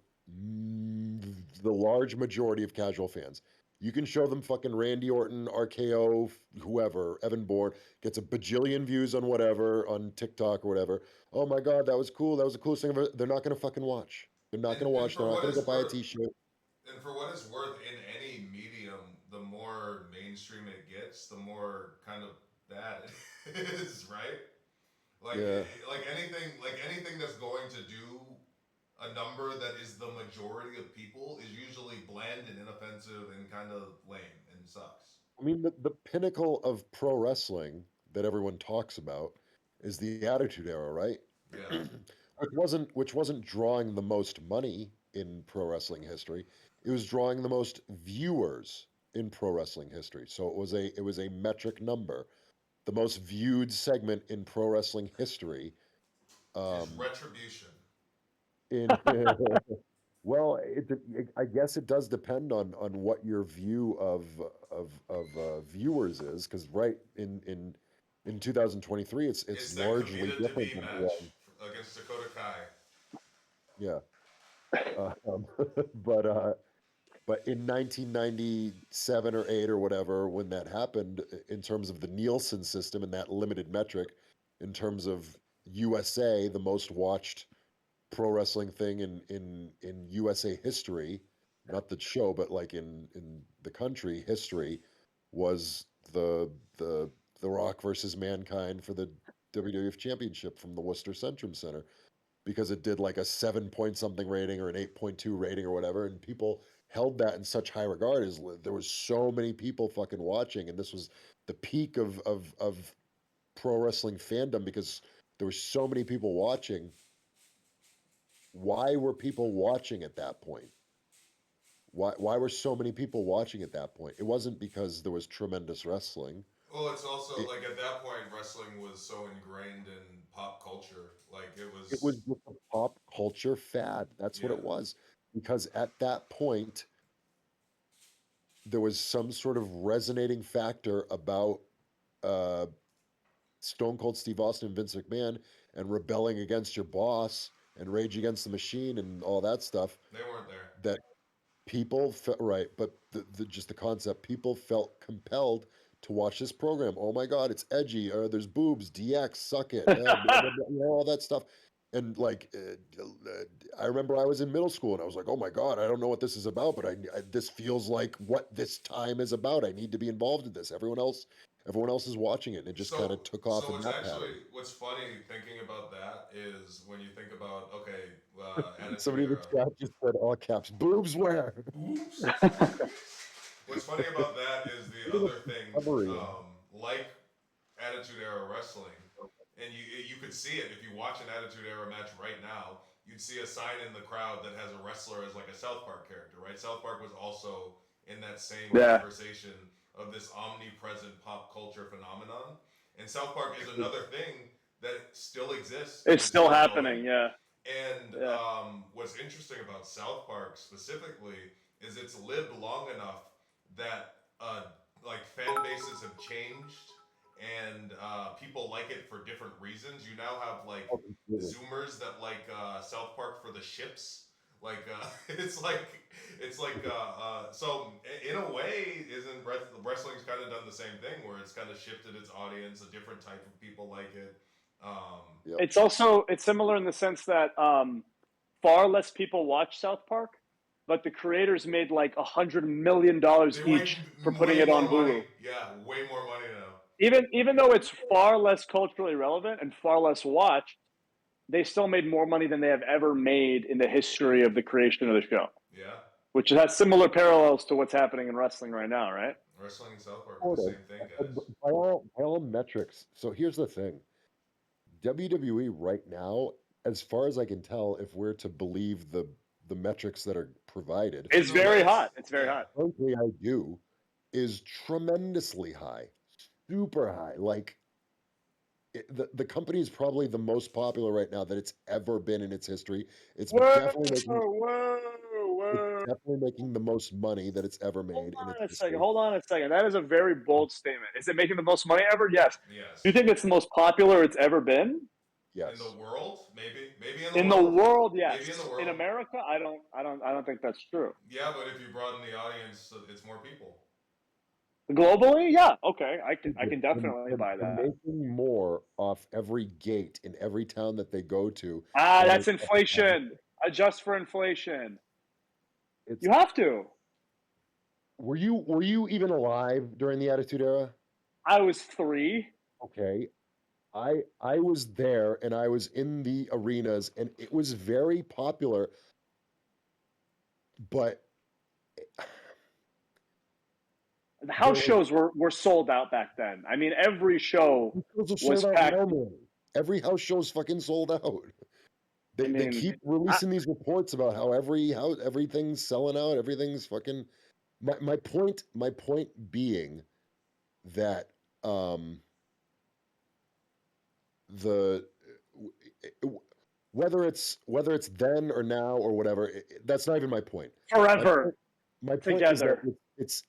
the large majority of casual fans. You can show them fucking Randy Orton, RKO, whoever, Evan Bourne, gets a bajillion views on whatever, on TikTok or whatever. Oh my God, that was cool. That was the coolest thing ever. They're not going to fucking watch. They're not going to And watch. They're for not what going to it's go buy a worth, t-shirt. and for what it's worth, in any medium, the more mainstream it gets, the more kind of bad it is, right? Like Yeah. like anything that's going to do a number that is the majority of people is usually bland and inoffensive and kind of lame and sucks. I mean, the pinnacle of pro wrestling that everyone talks about is the Attitude Era, right? Yeah. Which wasn't drawing the most money in pro wrestling history. It was drawing the most viewers in pro wrestling history. So it was a metric number. The most viewed segment in pro wrestling history. Is Um, retribution. in well, I guess it does depend on what your view of viewers is, because right in 2023, it's It's that largely Kavita different Devi than it match was. against Dakota Kai. Yeah, um, but but in 1997 or eight or whatever, when that happened, in terms of the Nielsen system and that limited metric, in terms of USA, the most watched pro wrestling thing in USA history, not the show, but like in the country history, was the Rock versus Mankind for the WWF Championship from the Worcester Centrum Center, because it did like a 7 point something rating or an 8.2 rating or whatever, and people held that in such high regard. Is there was so many people fucking watching, and this was the peak of pro wrestling fandom, because there were so many people watching. Why were people watching at that point? Why were so many people watching at that point? It wasn't because there was tremendous wrestling. Well, it's also It like at that point, wrestling was so ingrained in pop culture. Like it it was, was just a pop culture fad. That's what yeah. it was. Because at that point, there was some sort of resonating factor about uh, Stone Cold Steve Austin and Vince McMahon, and rebelling against your boss and Rage Against the Machine and all that stuff, They weren't there. that people felt right, but just the concept, people felt compelled to watch this program. Oh my God, it's edgy. There's boobs. DX, suck it. Blah, blah, blah, all that stuff. And like, I remember I was in middle school and I was like, oh my God, I don't know what this is about, but this feels like what this time is about. I need to be involved in this. Everyone else is watching it, and it just kind So, of took off so in that pattern. what's funny thinking about that is when you think about okay, Attitude Somebody in the Era. chat just said all caps, boobs where? Oops. What's funny about that is the other thing, like Attitude Era wrestling, and you could see it if you watch an Attitude Era match right now. You'd see a sign in the crowd that has a wrestler as like a South Park character, right? South Park was also in that same Yeah, conversation of this omnipresent pop culture phenomenon. And South Park is another thing that still exists and it's is still still going. happening. Yeah, And yeah. what's interesting about South Park specifically is it's lived long enough that like fan bases have changed and people like it for different reasons. You now have like Oh, completely. Zoomers that like South Park for the ships. Like so in a way, isn't wrestling's kind of done the same thing where it's kind of shifted its audience. A different type of people like it. Yep. It's similar in the sense that far less people watch South Park, but the creators made like $100 million each for putting it on money. Hulu. Yeah, way more money now. Even though it's far less culturally relevant and far less watched, they still made more money than they have ever made in the history of the creation of the show. Yeah. Which has similar parallels to what's happening in wrestling right now, right? Wrestling and South Park are the same thing, guys. By all metrics. So here's the thing. WWE right now, as far as I can tell, if we're to believe the metrics that are provided, It's very hot. It's very hot. Frankly, I do, is tremendously high, super high. Like the company is probably the most popular right now that it's ever been in its history. It's definitely making the most money that it's ever made in its history. Hold on a second. That is a very bold statement. Is it making the most money ever? Yes. Yes. Do you think it's the most popular it's ever been? Yes. In the world, maybe in the world, yes. Maybe in the world. In America, I don't think that's true. Yeah, but if you broaden the audience, it's more people. Globally, yeah, okay, I can definitely buy that. They're making more off every gate in every town that they go to. That's inflation. Adjust for inflation. You have to. Were you even alive during the Attitude Era? I was 3. Okay. I was there and I was in the arenas and it was very popular, but the house shows were sold out back then. I mean, every show was packed. Every house show's fucking sold out. They keep releasing these reports about how everything's selling out, everything's fucking. My point being that whether it's then or now or whatever, that's not even my point. Forever. My point is that it's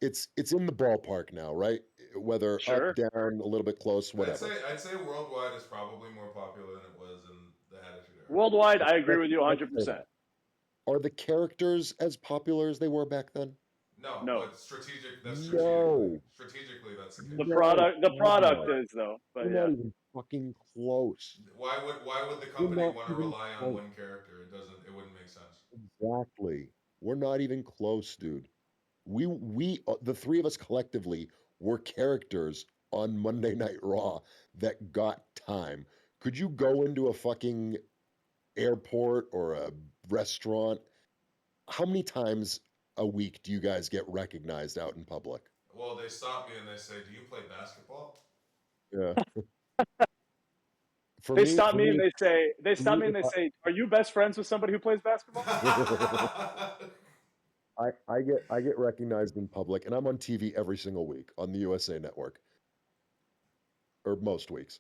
in the ballpark now, right? Whether up, down, a little bit close, whatever. I'd say worldwide is probably more popular than it was in the Attitude Era. Worldwide, I agree with you 100%. Are the characters as popular as they were back then? No. But strategically, that's the case. The product is though. But not even fucking close. Why would the company want to rely on one character? It wouldn't make sense. Exactly. We're not even close, dude. We the three of us collectively were characters on Monday Night Raw that got time. Could you go into a fucking airport or a restaurant? How many times a week do you guys get recognized out in public? Well, they stop me and they say, "Do you play basketball?" Yeah. They stop me and they say, "Are you best friends with somebody who plays basketball?" I get recognized in public, and I'm on TV every single week on the USA Network, or most weeks.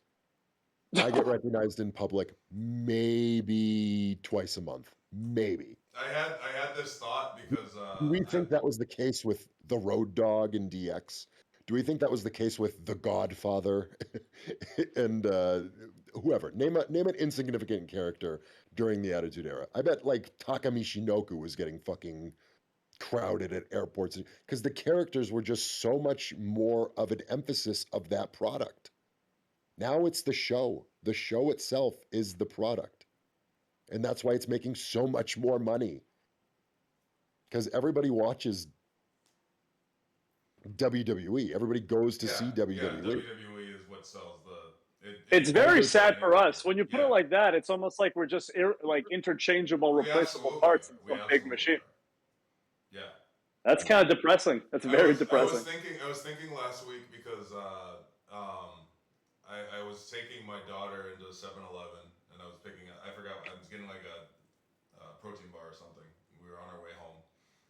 I get recognized in public maybe twice a month, maybe. I had this thought because do we think that was the case with the Road Dogg and DX? Do we think that was the case with the Godfather and whoever? Name an insignificant character during the Attitude Era. I bet like Taka Michinoku was getting fucking crowded at airports because the characters were just so much more of an emphasis of that product. Now it's the show. The show itself is the product. And that's why it's making so much more money. Because everybody watches WWE. Everybody goes to see WWE. Yeah, WWE is what sells it's very sad for us. When you put it like that, it's almost like we're just interchangeable, replaceable parts in some big machine. Yeah. That's kind of depressing. That's very depressing. I was thinking last week because I was taking my daughter into 7-Eleven and I was I was getting like a protein bar or something. We were on our way home.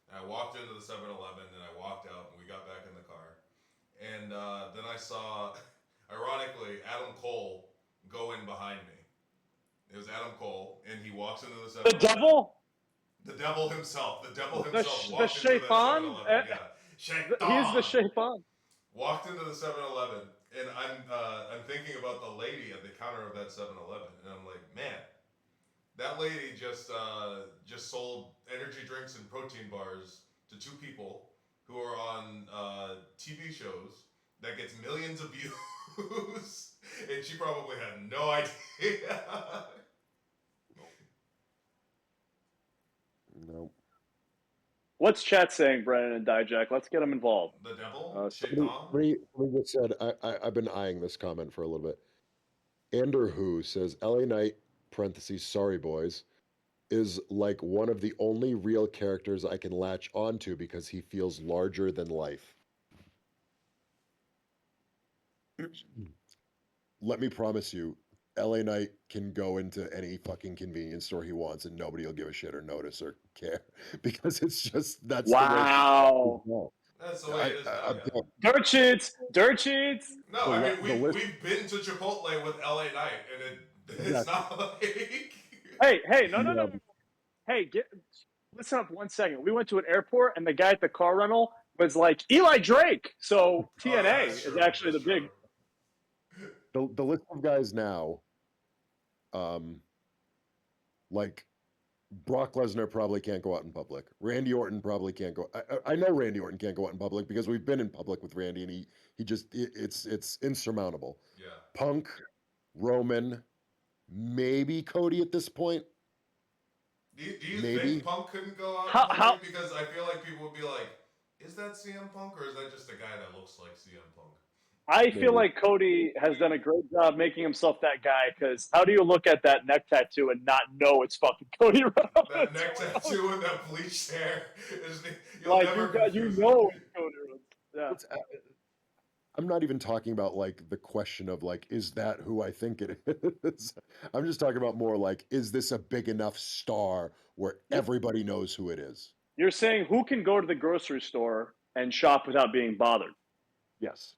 And I walked into the 7-Eleven and I walked out and we got back in the car. And then I saw, ironically, Adam Cole go in behind me. It was Adam Cole and he walks into the 7-Eleven. The devil? The devil himself. The devil himself the Shaitan? Shaitan. He's the Shaitan. Walked into the 7-Eleven, and I'm thinking about the lady at the counter of that 7-Eleven, and I'm like, man, that lady just sold energy drinks and protein bars to 2 people who are on TV shows that gets millions of views, and she probably had no idea. No. What's chat saying, Brennan and Dijak? Let's get them involved. The devil, Somebody, Shaitan. somebody just said, I've been eyeing this comment for a little bit. Ander Who says, LA Knight, parentheses, sorry boys, is like one of the only real characters I can latch onto because he feels larger than life. Let me promise you, LA Knight can go into any fucking convenience store he wants and nobody will give a shit or notice or care because it's just that's Wow. the way. That's the way it is now. Yeah. Dirt sheets, dirt sheets. No, The I le- mean the list- we've been to Chipotle with LA Knight, and it's not like. Hey, no. Yeah. Hey, listen up 1 second. We went to an airport, and the guy at the car rental was like Eli Drake. So TNA that's is true. actually That's the big. The list of guys now, like Brock Lesnar probably can't go out in public. Randy Orton probably can't go. I know Randy Orton can't go out in public because we've been in public with Randy, and he just it's insurmountable. Yeah. Punk, Roman, maybe Cody at this point. Do you Maybe. think Punk couldn't go out in How- public? Because I feel like people would be like, is that CM Punk or is that just a guy that looks like CM Punk? I feel Maybe. like Cody has done a great job making himself that guy. Because how do you look at that neck tattoo and not know it's fucking Cody Rhodes? That neck tattoo and that bleached hair. You'll Like never you confuse know it. it's Cody Rhodes. Yeah. I'm not even talking about like the question of like, is that who I think it is? I'm just talking about more like, is this a big enough star where everybody knows who it is? You're saying who can go to the grocery store and shop without being bothered? Yes.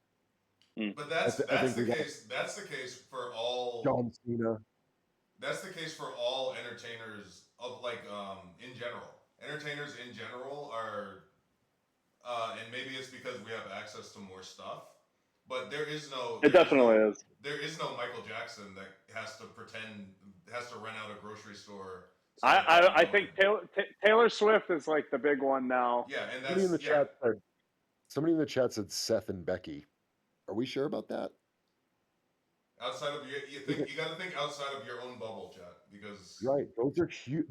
But that's I think the we got case. That's the case for all. John Cena. That's the case for all entertainers of like in general. Entertainers in general are, and maybe it's because we have access to more stuff. But there is no. It definitely is. There is no Michael Jackson that has to rent out a grocery store. So I think Taylor Swift is like the big one now. Yeah, and Somebody in the that's chat said, somebody in the chat said Seth and Becky. Are we sure about that? outside of you got to think outside of your own bubble, chat, because Right.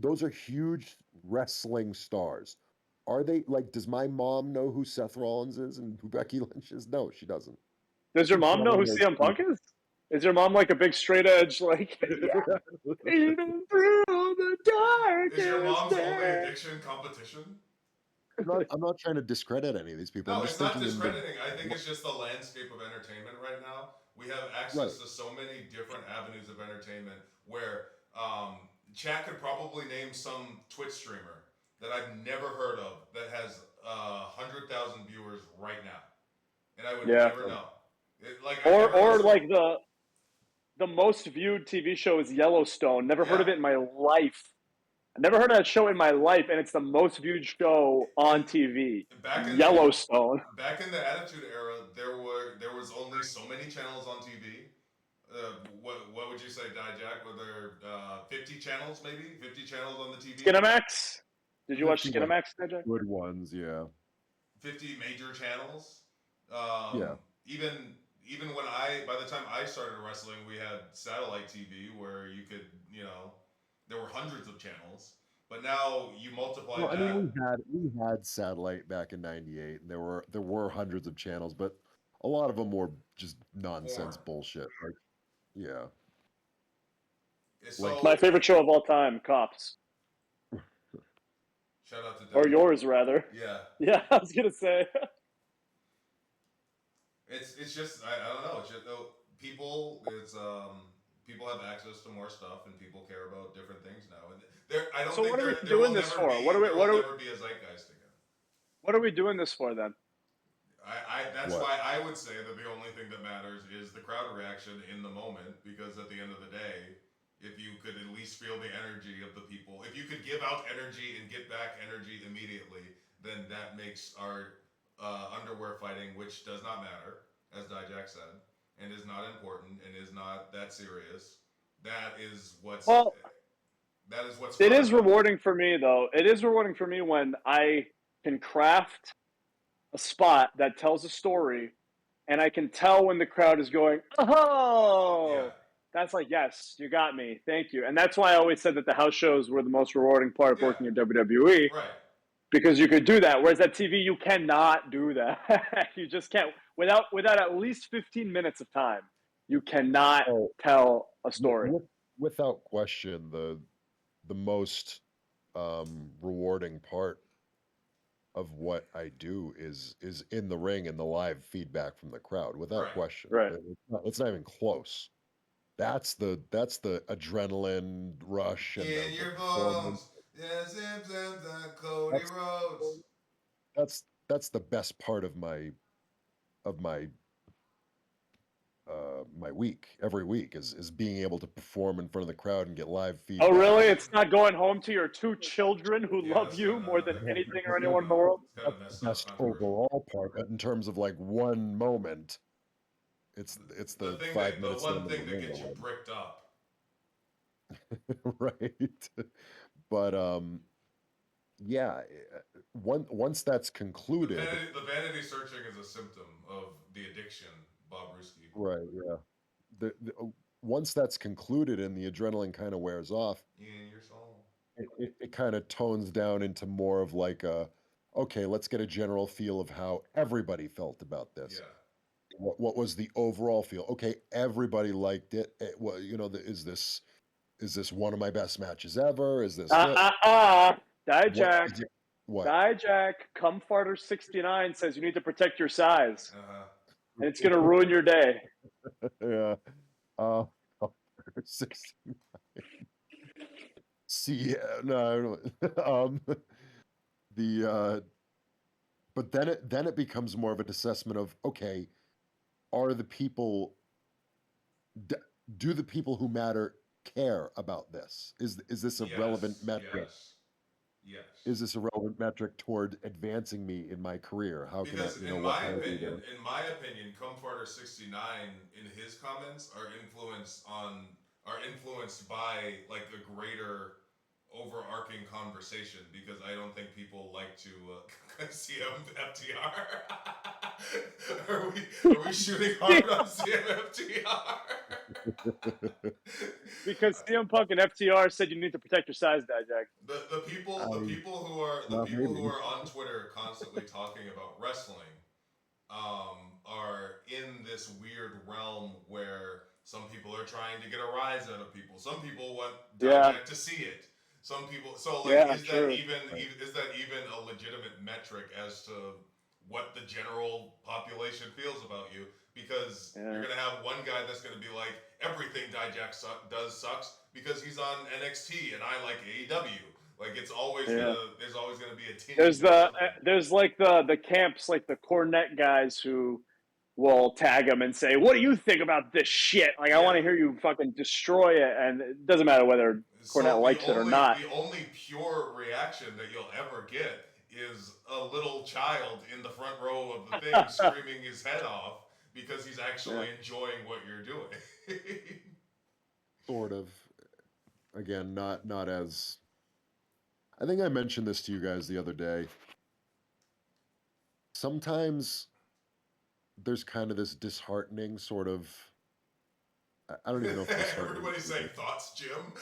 Those are huge wrestling stars. Are they like? Does my mom know who Seth Rollins is and who Becky Lynch is? No, she doesn't. Does your mom know who Probably CM Punk is? Is your mom like a big straight edge like? Even through the darkest is your mom's only day. addiction competition? I'm not trying to discredit any of these people. No, I'm it's just not thinking discrediting. I think it's just the landscape of entertainment right now. We have access to so many different avenues of entertainment where chat could probably name some Twitch streamer that I've never heard of that has 100,000 viewers right now, and I would never know. Or like the most viewed TV show is Yellowstone. Never heard of it in my life. I never heard of that show in my life, and it's the most viewed show on TV. Yellowstone. Back in the Attitude Era, there was only so many channels on TV. What would you say, Dijak? Were there 50 channels, maybe 50 channels on the TV? Skinamax. Did you watch Skinamax, Dijak? good ones, yeah. 50 major channels. Yeah. Even when by the time I started wrestling, we had satellite TV where you could, there were hundreds of channels. But now you multiply that. I mean, we had satellite back in '98, and there were hundreds of channels, but a lot of them were just nonsense bullshit. Like, yeah. So, my favorite show of all time, Cops. Shout out to or yours rather. Yeah. Yeah, I was gonna say. It's just I don't know. It's just people have access to more stuff and people care about different things now. And I don't think what are we there doing will this never for? be, What are we? there will never be a zeitgeist again. What are we doing this for then? That's why I would say that the only thing that matters is the crowd reaction in the moment, because at the end of the day, if you could at least feel the energy of the people, if you could give out energy and get back energy immediately, then that makes our underwear fighting, which does not matter, as Dijak said, and is not important and is not that serious. That is what's. It is rewarding for me, though. It is rewarding for me when I can craft a spot that tells a story and I can tell when the crowd is going, oh, Yeah. that's like, yes, you got me. Thank you. And that's why I always said that the house shows were the most rewarding part of Yeah. working at WWE Right. because you could do that. Whereas at TV, you cannot do that. You just can't without at least 15 minutes of time. You cannot Oh, tell a story. without question, the most rewarding part of what I do is in the ring and the live feedback from the crowd, without Right. question. Right. It's not even close. That's the adrenaline rush and In the your performance. bones. Yeah, zim, zim, zim, Cody That's Rhodes. that's the best part of of my my week every week is being able to perform in front of the crowd and get live Oh, feedback. really? It's not going home to your two children who Yeah, love that's you kind more of than anything or it's kind anyone in the of world? it's kind That's of the messed up, best controversial. overall part, but in terms of like one moment, it's The the thing five that the minutes one into the thing that ring gets you alone. bricked up. Right. But yeah, once that's concluded, The vanity searching is a symptom of the addiction, Bob Ruski. right, yeah. Once that's concluded and the adrenaline kind of wears off, In your soul. it kind of tones down into more of like a, okay, let's get a general feel of how everybody felt about this. Yeah. What was the overall feel? Okay, everybody liked it. Well, is this one of my best matches ever? Is this it? What Dijack. is it? What? Dijack. Cumfarter69 says you need to protect your size. Uh-huh. And it's going to ruin your day. Yeah. Uh, 16. See, no, the but then it becomes more of an assessment of, okay, are the people d- do the people who matter care about this? Is this a relevant Yes. metric? Yes. Yes. Is this a relevant metric toward advancing me in my career? How can I, Because what can I do there? in my opinion, Comfarter69 in his comments are influenced by like the greater overarching conversation because I don't think people like to CMFTR. Are we shooting hard on CMFTR? Because CM Punk and FTR said you need to protect your size, Dijack. The people Well, maybe. who are on Twitter constantly talking about wrestling are in this weird realm where some people are trying to get a rise out of people. Some people want Yeah. Dijak to see it. Some people. So like, Yeah, is true. that even a legitimate metric as to what the general population feels about you? Because you're gonna have one guy that's gonna be like, everything Dijak does sucks because he's on NXT and I like AEW. Like it's always there's always gonna be a tinge There's of something. there's like the camps, like the Cornet guys who will tag him and say, "What do you think about this shit?" Like, I want to hear you fucking destroy it, and it doesn't matter whether Cornet likes it or not. The only pure reaction that you'll ever get is a little child in the front row of the thing screaming his head off because he's actually enjoying what you're doing. Sort of. Again, not as. I think I mentioned this to you guys the other day. Sometimes there's kind of this disheartening sort of. I don't even know if disheartening. Everybody's saying thoughts, Jim.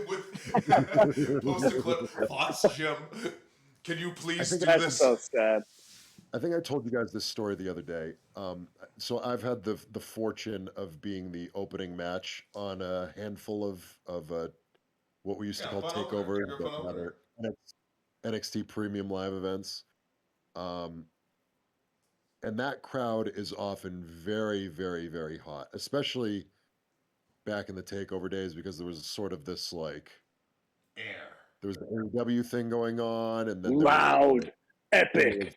With post a clip, thoughts, Jim. Can you please do That's this? so sad. I think I told you guys this story the other day. So I've had the fortune of being the opening match on a handful of what we used to call Fun opener. takeovers, You're a but fun opener. rather NXT premium live events. And that crowd is often very, very, very hot, especially back in the takeover days, because there was sort of this like Air. there was the AEW thing going on, and then Loud, there epic.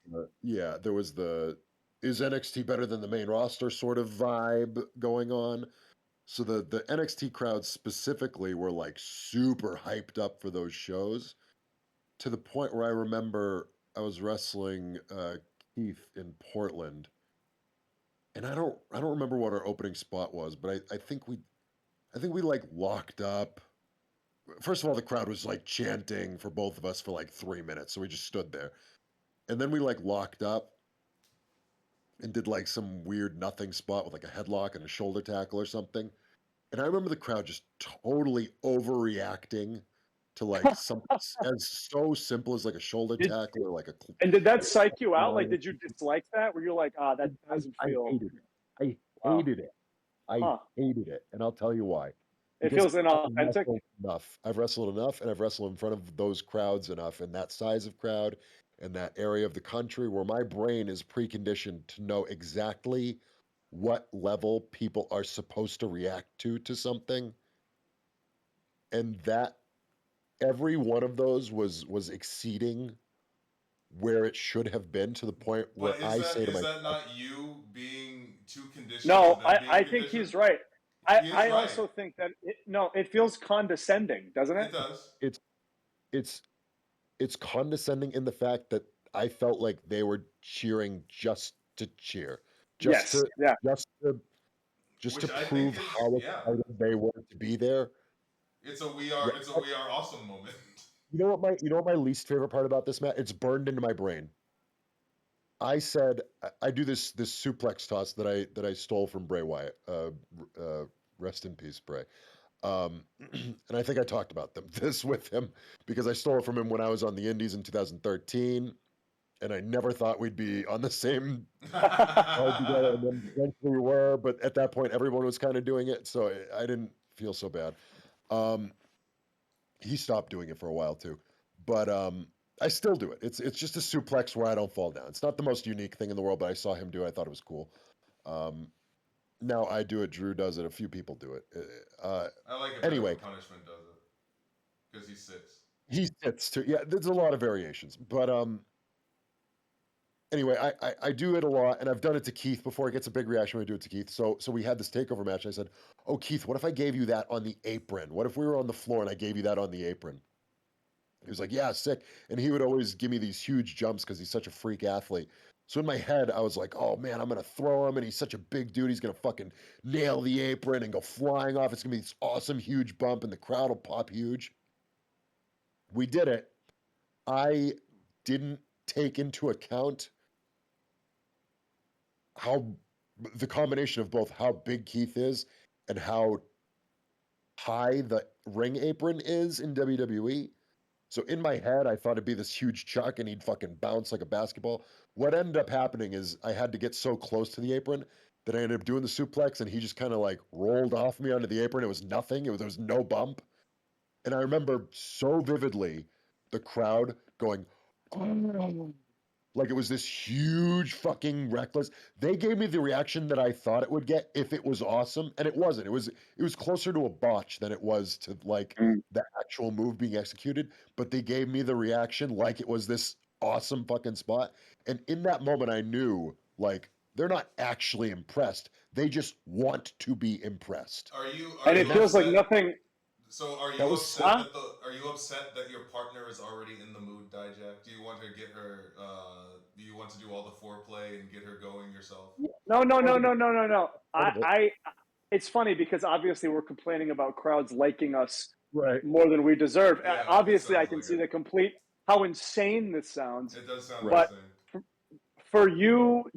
was the is NXT better than the main roster sort of vibe going on. So the NXT crowd specifically were like super hyped up for those shows, to the point where I remember I was wrestling Keith in Portland, and I don't remember what our opening spot was, but I think we like locked up. First of all, the crowd was like chanting for both of us for like 3 minutes, so we just stood there, and then we like locked up, and did like some weird nothing spot with like a headlock and a shoulder tackle or something. And I remember the crowd just totally overreacting to like something as so simple as like a shoulder Did, tackle or like a and did that psych you out? Like, did you dislike that? Were you like, that doesn't I feel? hated it. I Wow. hated it. I Huh. hated it, and I'll tell you why. It Because feels I've inauthentic. wrestled enough. I've wrestled enough, and I've wrestled in front of those crowds enough, and that size of crowd, and that area of the country where my brain is preconditioned to know exactly what level people are supposed to react to something, and that every one of those was exceeding where it should have been to the point where But I say to is myself, that not you being too conditioned No, to them being I think conditioned? he's right. He is I right. also think that it feels condescending, doesn't it? It does. it's it's it's condescending in the fact that I felt like they were cheering just to cheer, just Yes. to Yeah. just to just to Which I think prove is, how yeah. excited they were to be there. It's a we are awesome moment. You know what my least favorite part about this, Matt? It's burned into my brain. I said I do this suplex toss that I stole from Bray Wyatt. Rest in peace, Bray. And I think I talked about this with him because I stole it from him when I was on the Indies in 2013, and I never thought we'd be on the same card together. And then eventually we were, but at that point, everyone was kind of doing it, so I didn't feel so bad. Um, he stopped doing it for a while too, but I still do it. It's just a suplex where I don't fall down. It's not the most unique thing in the world, but I saw him do it. I thought it was cool. Um, now I do it. Drew does it. A few people do it. I like it better Anyway, when Punishment does it because he sits. he sits too. Yeah, there's a lot of variations, but anyway, I do it a lot, and I've done it to Keith before. It gets a big reaction when I do it to Keith. So we had this takeover match. And I said, "Oh, Keith, what if I gave you that on the apron? What if we were on the floor and I gave you that on the apron?" He was like, "Yeah, sick." And he would always give me these huge jumps because he's such a freak athlete. So in my head, I was like, "Oh man, I'm gonna throw him, and he's such a big dude. He's gonna fucking nail the apron and go flying off. It's gonna be this awesome huge bump, and the crowd will pop huge." We did it. I didn't take into account how the combination of both how big Keith is and how high the ring apron is in WWE. So in my head, I thought it'd be this huge chuck and he'd fucking bounce like a basketball. What ended up happening is I had to get so close to the apron that I ended up doing the suplex and he just kind of like rolled off me onto the apron. It was nothing. There was no bump. And I remember so vividly the crowd going, "Oh," like it was this huge fucking reckless. They gave me the reaction that I thought it would get if it was awesome, and it wasn't. It was closer to a botch than it was to like Mm. the actual move being executed. But they gave me the reaction like it was this awesome fucking spot. And in that moment, I knew like they're not actually impressed. They just want to be impressed. Are And you it feels like upset? nothing. So are That you was upset Huh? that are you upset that your partner is already in the mood, Dijak? Do you want to get her? Do you want to do all the foreplay and get her going yourself? No, no, part no, of no, it. no, no, no. Part of it. It's funny because obviously we're complaining about crowds liking us Right. more than we deserve. Yeah, it Obviously, I sounds can like see it. the complete how insane this sounds. It does sound Right. But insane. for you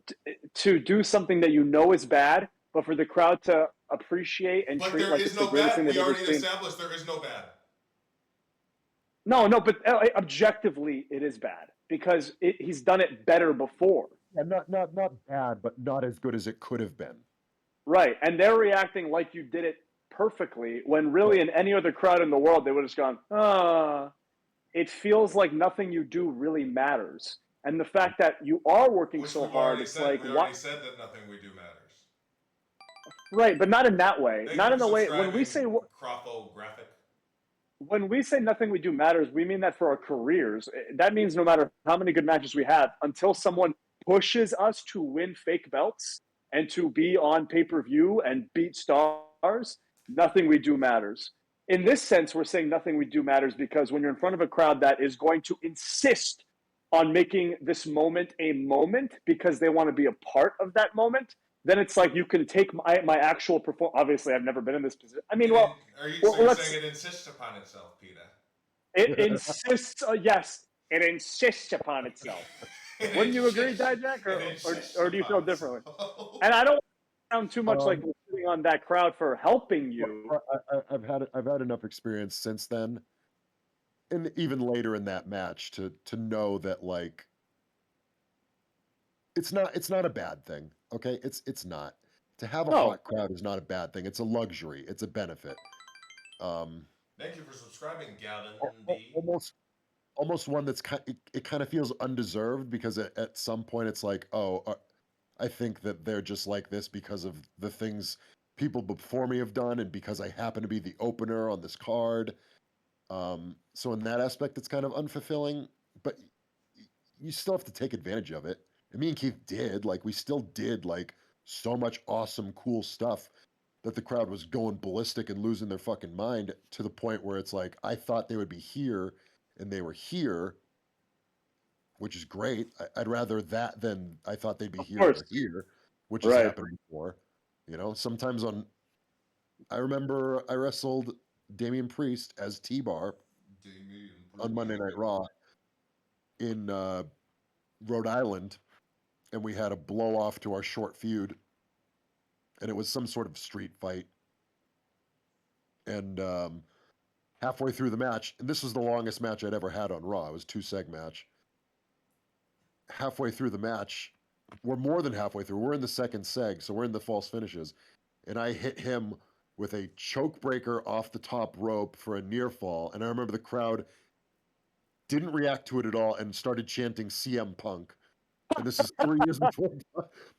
to do something that you know is bad, but for the crowd to appreciate and But treat there like is it's the no greatest bad. thing We they've ever already seen. established there is no bad. No, no, but objectively, it is bad because he's done it better before. Yeah, not bad, but not as good as it could have been. Right. And they're reacting like you did it perfectly when really in any other crowd in the world, they would have just gone, it feels like nothing you do really matters. And the fact that you are working Which so we've hard, already it's said. like, We what? already said that nothing we do matters. Right. But not in that way. Thank Not you in for the way, subscribing, Crofo Graphic. when we say nothing we do matters, we mean that for our careers. That means no matter how many good matches we have, until someone pushes us to win fake belts and to be on pay-per-view and beat stars, nothing we do matters. In this sense, we're saying nothing we do matters because when you're in front of a crowd that is going to insist on making this moment a moment because they want to be a part of that moment, then it's like you can take my actual performance. Obviously, I've never been in this position. I mean, well, So you're let's. saying it insists upon itself, Peter? It insists. Yes, it insists upon itself. Wouldn't you agree, Dijak, or do you feel differently? And I don't sound too much like we're sitting on that crowd for helping you. I've had enough experience since then, and even later in that match to know that like it's not a bad thing. Okay, it's not. To have a No, hot crowd is not a bad thing. It's a luxury. It's a benefit. Thank you for subscribing, Gavin B. Almost one that's it kind of feels undeserved because at some point it's like, oh, I think that they're just like this because of the things people before me have done and because I happen to be the opener on this card. So in that aspect, it's kind of unfulfilling, but you still have to take advantage of it. And me and Keith did, like, we still did, like, so much awesome, cool stuff that the crowd was going ballistic and losing their fucking mind to the point where it's like, I thought they would be here and they were here, which is great. I'd rather that than I thought they'd be of here and course. they're here, which has Right. happened before. You know, sometimes I remember I wrestled Damian Priest as T-Bar on Monday Night Raw in Rhode Island, and we had a blow off to our short feud, and it was some sort of street fight. And halfway through the match, and this was the longest match I'd ever had on Raw. It was a 2-seg match. Halfway through the match, we're more than halfway through. We're in the second seg, so we're in the false finishes, and I hit him with a choke breaker off the top rope for a near fall, and I remember the crowd didn't react to it at all and started chanting CM Punk. And this is 3 years before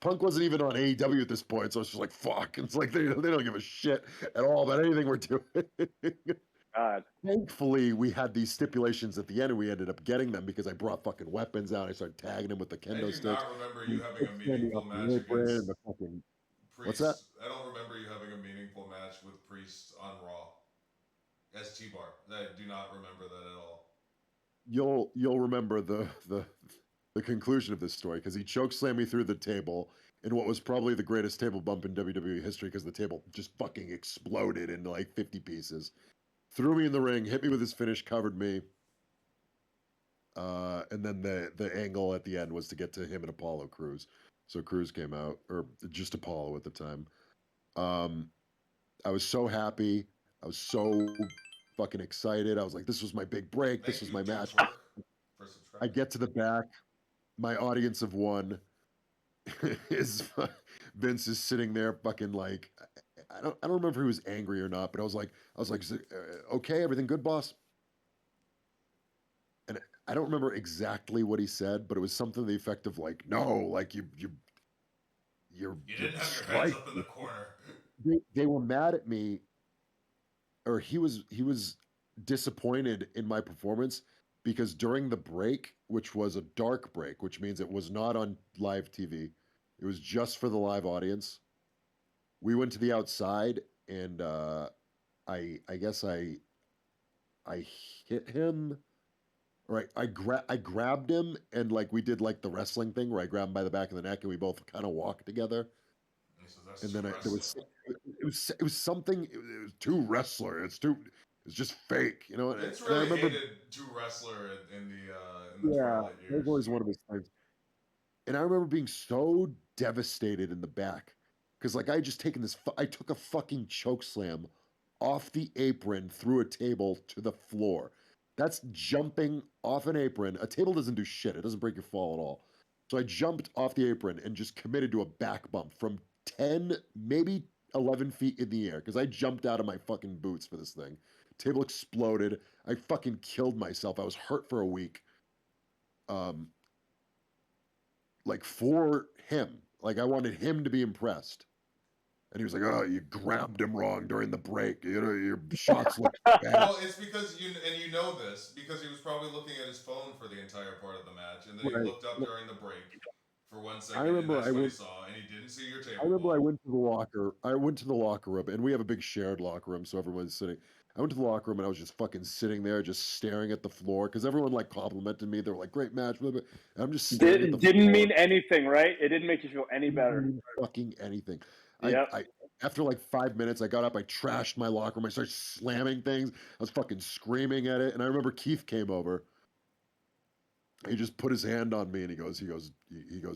Punk wasn't even on AEW at this point, so it's just like fuck. It's like they don't give a shit at all about anything we're doing. God. Thankfully, we had these stipulations at the end, and we ended up getting them because I brought fucking weapons out. I started tagging him with the I kendo do sticks. not remember you having a Standing meaningful up the match apron and against the fucking Priest. what's that? I don't remember you having a meaningful match with Priest on Raw as T-Bar. I do not remember that at all. You'll remember the conclusion of this story because he choke slammed me through the table in what was probably the greatest table bump in WWE history because the table just fucking exploded into like 50 pieces. Threw me in the ring, hit me with his finish, covered me. And then the angle at the end was to get to him and Apollo Crews. So Crews came out, or just Apollo at the time. I was so happy. I was so fucking excited. I was like, this was my big break. This was my match. I get to the back. My audience of one is Vince is sitting there fucking like I don't remember if he was angry or not, but I was like okay, everything good, boss? And I don't remember exactly what he said, but it was something to the effect of like, no, like you didn't have your hands up in the corner. They were mad at me, or he was disappointed in my performance because during the break, which was a dark break, which means it was not on live TV, it was just for the live audience. We went to the outside, and I guess I hit him. Right, I grabbed him, and like we did like the wrestling thing where I grabbed him by the back of the neck and we both kind of walked together. And then there was it was something. It was too wrestler. It's just fake, you know. It's And I really remember hated to wrestler in the yeah, Twilight that was years. always one of his things. And I remember being so devastated in the back because like I had just taken I took a fucking choke slam off the apron through a table to the floor. That's jumping off an apron. A table doesn't do shit. It doesn't break your fall at all. So I jumped off the apron and just committed to a back bump from 10, maybe 11 feet in the air because I jumped out of my fucking boots for this thing. Table exploded. I fucking killed myself. I was hurt for a week. Like for him. Like I wanted him to be impressed. And he was like, "Oh, you grabbed him wrong during the break. You know, your shots look bad." Well, it's because you know this because he was probably looking at his phone for the entire part of the match, and then he looked up during the break for 1 second, and that's what he saw, and he didn't see your table. I remember I went to the locker. I went to the locker room, and we have a big shared locker room, so everyone's sitting. I went to the locker room, and I was just fucking sitting there, just staring at the floor, because everyone like complimented me. They were like, "Great match," blah, blah. And I'm just staring at the Didn't floor. mean anything, right? It didn't make you feel any better. Didn't mean fucking anything. Yep. I after like 5 minutes, I got up, I trashed my locker room, I started slamming things. I was fucking screaming at it, and I remember Keith came over, he just put his hand on me and he goes,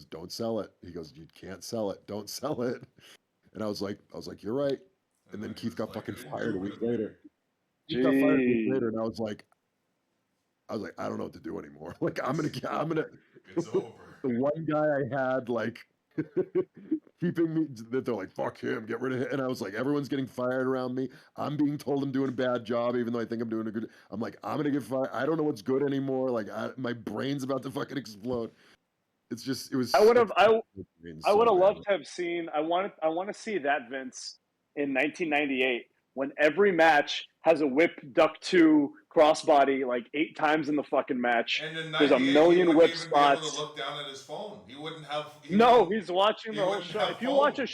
don't sell it. He goes, you can't sell it. Don't sell it. And I was like, you're right. And then Keith got fucking fired a week later. Keith got fired a week later, and I was like, I don't know what to do anymore. Like, I'm gonna. It's over. The one guy I had, like, keeping me, that they're like, fuck him, get rid of him. And I was like, everyone's getting fired around me. I'm being told I'm doing a bad job, even though I think I'm doing a good. I'm like, I'm gonna get fired. I don't know what's good anymore. Like, my brain's about to fucking explode. It's just, it was. I would have so loved to have seen. I want to see that Vince in 1998 when every match has a whip duck two crossbody like 8 times in the fucking match. And in There's a 98, he million wouldn't whip even be able to spots. look down at his phone. He wouldn't have. No, he's watching he the whole wouldn't show. have If you watch phone.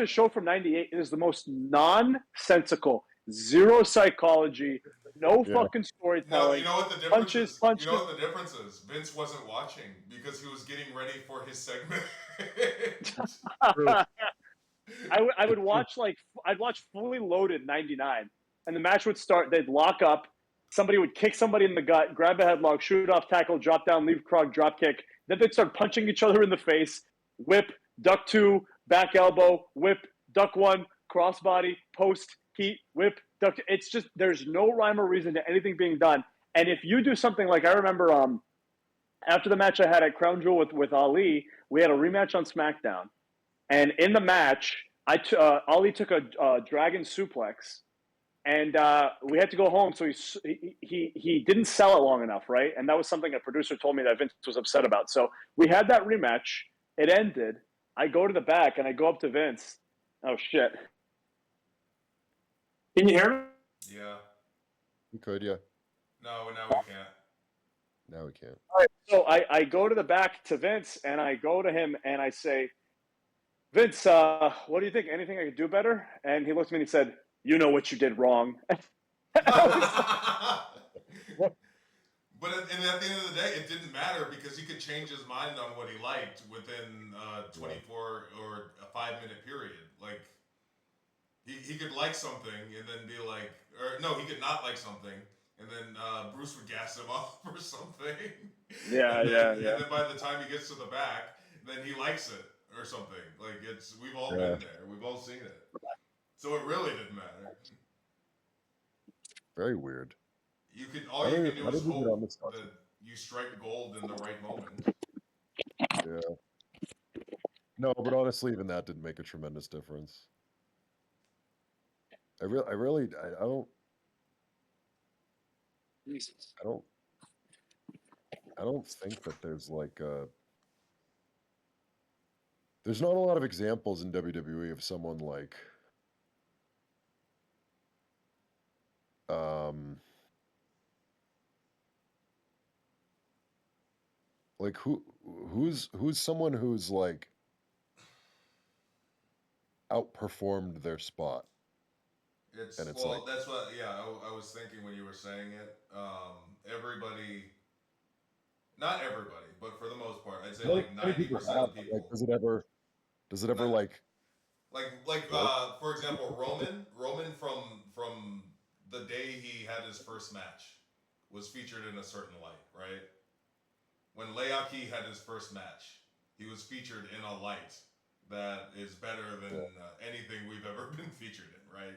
a show, from '98, it is the most nonsensical, zero psychology, no Yeah. fucking No, storytelling. you know what the difference is? Punches. You know what the difference is? Vince wasn't watching because he was getting ready for his segment. I would watch I'd watch Fully Loaded '99, and the match would start. They'd lock up. Somebody would kick somebody in the gut, grab a headlock, shoot off tackle, drop down, leave crog, drop kick. Then they'd start punching each other in the face. Whip, duck two, back elbow, whip, duck one, crossbody, post, heat, whip, duck. It's just there's no rhyme or reason to anything being done. And if you do something like I remember, after the match I had at Crown Jewel with Ali, we had a rematch on SmackDown. And in the match, Ali took a dragon suplex, and we had to go home. So he didn't sell it long enough, right? And that was something a producer told me that Vince was upset about. So we had that rematch. It ended. I go to the back and I go up to Vince. Oh shit! Can you hear me? Yeah. We could, yeah. No, now we can't. Now we can't. All right. So I go to the back to Vince and I go to him and I say, Vince, what do you think? Anything I could do better? And he looked at me and he said, "You know what you did wrong." But at the end of the day, it didn't matter because he could change his mind on what he liked within 24 or a 5-minute period. Like, he could like something and then be like, or no, he could not like something and then Bruce would gas him up or something. Yeah, and then, yeah. And then by the time he gets to the back, then he likes it or something. Like, we've all been there. We've all seen it. So it really didn't matter. Very weird. You can do is hope that you strike gold in the right moment. Yeah. No, but honestly, even that didn't make a tremendous difference. I don't think that there's like there's not a lot of examples in WWE of someone like who's someone who's like outperformed their spot. It's that's what I was thinking when you were saying it. Everybody, not everybody, but for the most part, I'd say like 90% of people. Like, does it ever for example, Roman from the day he had his first match was featured in a certain light, right? When Leaki had his first match, he was featured in a light that is better than anything we've ever been featured in, right?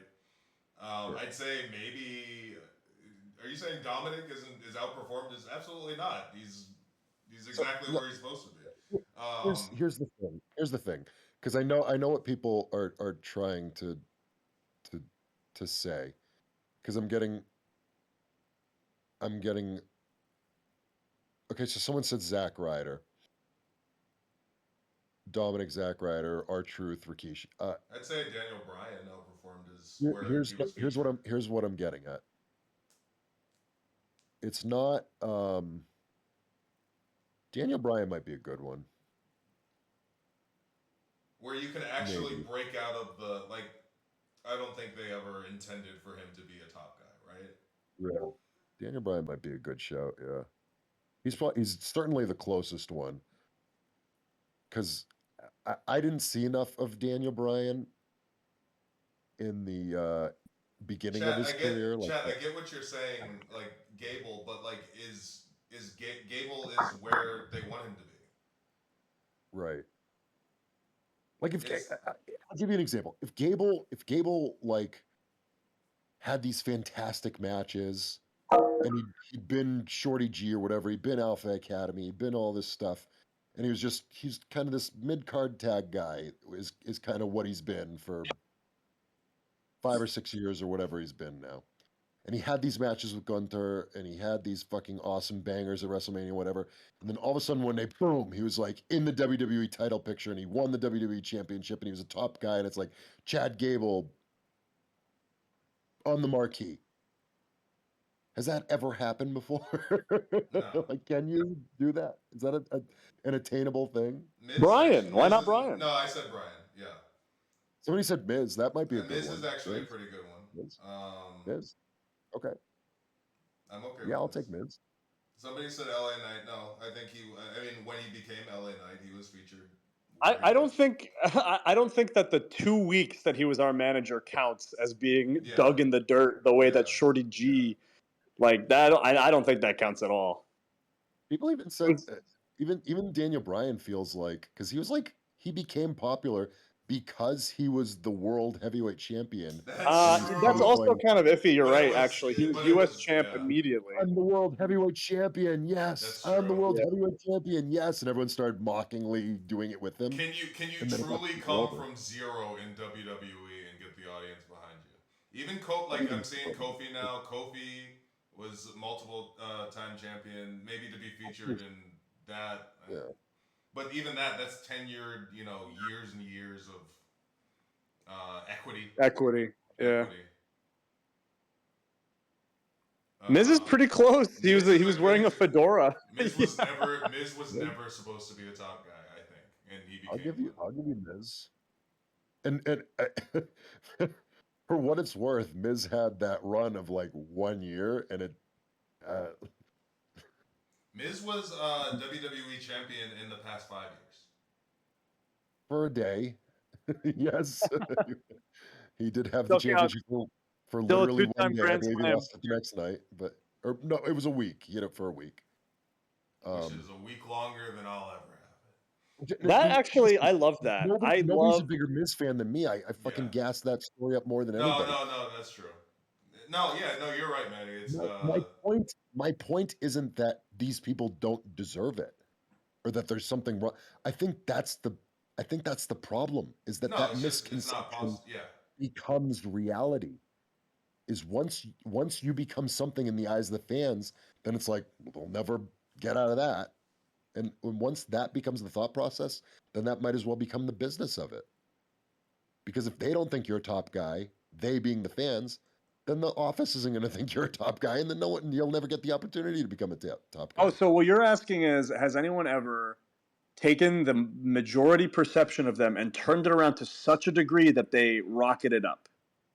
I'd say maybe. Are you saying Dominic is outperformed? Is absolutely not. He's exactly where he's supposed to be. Here's the thing, because I know what people are trying to say, because I'm getting. Okay, so someone said Zack Ryder, Dominic, Zack Ryder, R-Truth, Rikishi. I'd say Daniel Bryan outperformed here's what I'm getting at. It's not Daniel Bryan might be a good one. Where you can actually break out of the I don't think they ever intended for him to be a top guy, right? Yeah. Daniel Bryan might be a good shout, yeah. He's certainly the closest one. Because I didn't see enough of Daniel Bryan in the beginning of his career. I get what you're saying, like Gable, but like is Like if It's I'll give you an example. If Gable like had these fantastic matches and he'd been Shorty G or whatever, he'd been Alpha Academy, he'd been all this stuff, and he's kind of this mid card tag guy is kind of what he's been for 5 or 6 years or whatever he's been now. And he had these matches with Gunther, and he had these fucking awesome bangers at WrestleMania, whatever. And then all of a sudden, one day, boom, he was like in the WWE title picture, and he won the WWE Championship, and he was a top guy. And it's like Chad Gable on the marquee. Has that ever happened before? no. Like, can you do that? Is that an attainable thing? Brian, why not Is, Brian? no, I said Brian. Yeah. Somebody said Miz. That might be a good Miz one. is actually a Miz, pretty good one. Miz, Miz. Okay, I'm okay yeah, with I'll Miz. take Miz. Somebody said LA Knight. No, I think he. I mean, when he became LA Knight, he was featured. I don't think I don't think that the 2 weeks that he was our manager counts as being Yeah. dug in the dirt the way that Yeah. Shorty G like that. I don't think that counts at all. People even It said was- even Daniel Bryan feels like because he was like he became popular because he was the world heavyweight champion. That's And he that's true. was also going, kind of iffy. You're But it right. was. Actually, he was But it U.S. was. champ Yeah. immediately. I'm the world heavyweight champion. Yes, That's I'm the true. world Yeah. heavyweight champion. Yes, and everyone started mockingly doing it with him. Can you And then it got truly super come over. from zero in WWE and get the audience behind you? Even like Even I'm seeing Kofi now. Kofi was multiple time champion, maybe to be featured in that. Yeah. But even that's tenured, years and years of equity. Equity. Yeah. Equity. Miz is pretty close. He Miz was is he a was good. wearing a fedora. Miz was Yeah. never supposed to be the top guy, I think, and he became one. I'll give you Miz. And for what it's worth, Miz had that run of like 1 year, and it uh, Miz was WWE champion in the past 5 years. for a day, yes, he did have the Still counts. championship for Still a literally one two-time day. I Grand believe he Slam. lost it the next night, or no, it was a week. He had it for a week. Which is a week longer than I'll ever have it. That actually, I love that. Nobody's a bigger Miz fan than me. I fucking Yeah. gassed that story up more than anybody. No, that's true. No, yeah, no, you're right, Manny. It's My point isn't that these people don't deserve it or that there's something wrong. I think that's the problem is that no, it's just it's misconception not possible. Yeah. becomes reality. Is once you become something in the eyes of the fans, then it's like they'll never get out of that. And once that becomes the thought process, then that might as well become the business of it. Because if they don't think you're a top guy, they being the fans, then the office isn't going to think you're a top guy, and then you'll never get the opportunity to become a top guy. Oh, so what you're asking is, has anyone ever taken the majority perception of them and turned it around to such a degree that they rocketed up?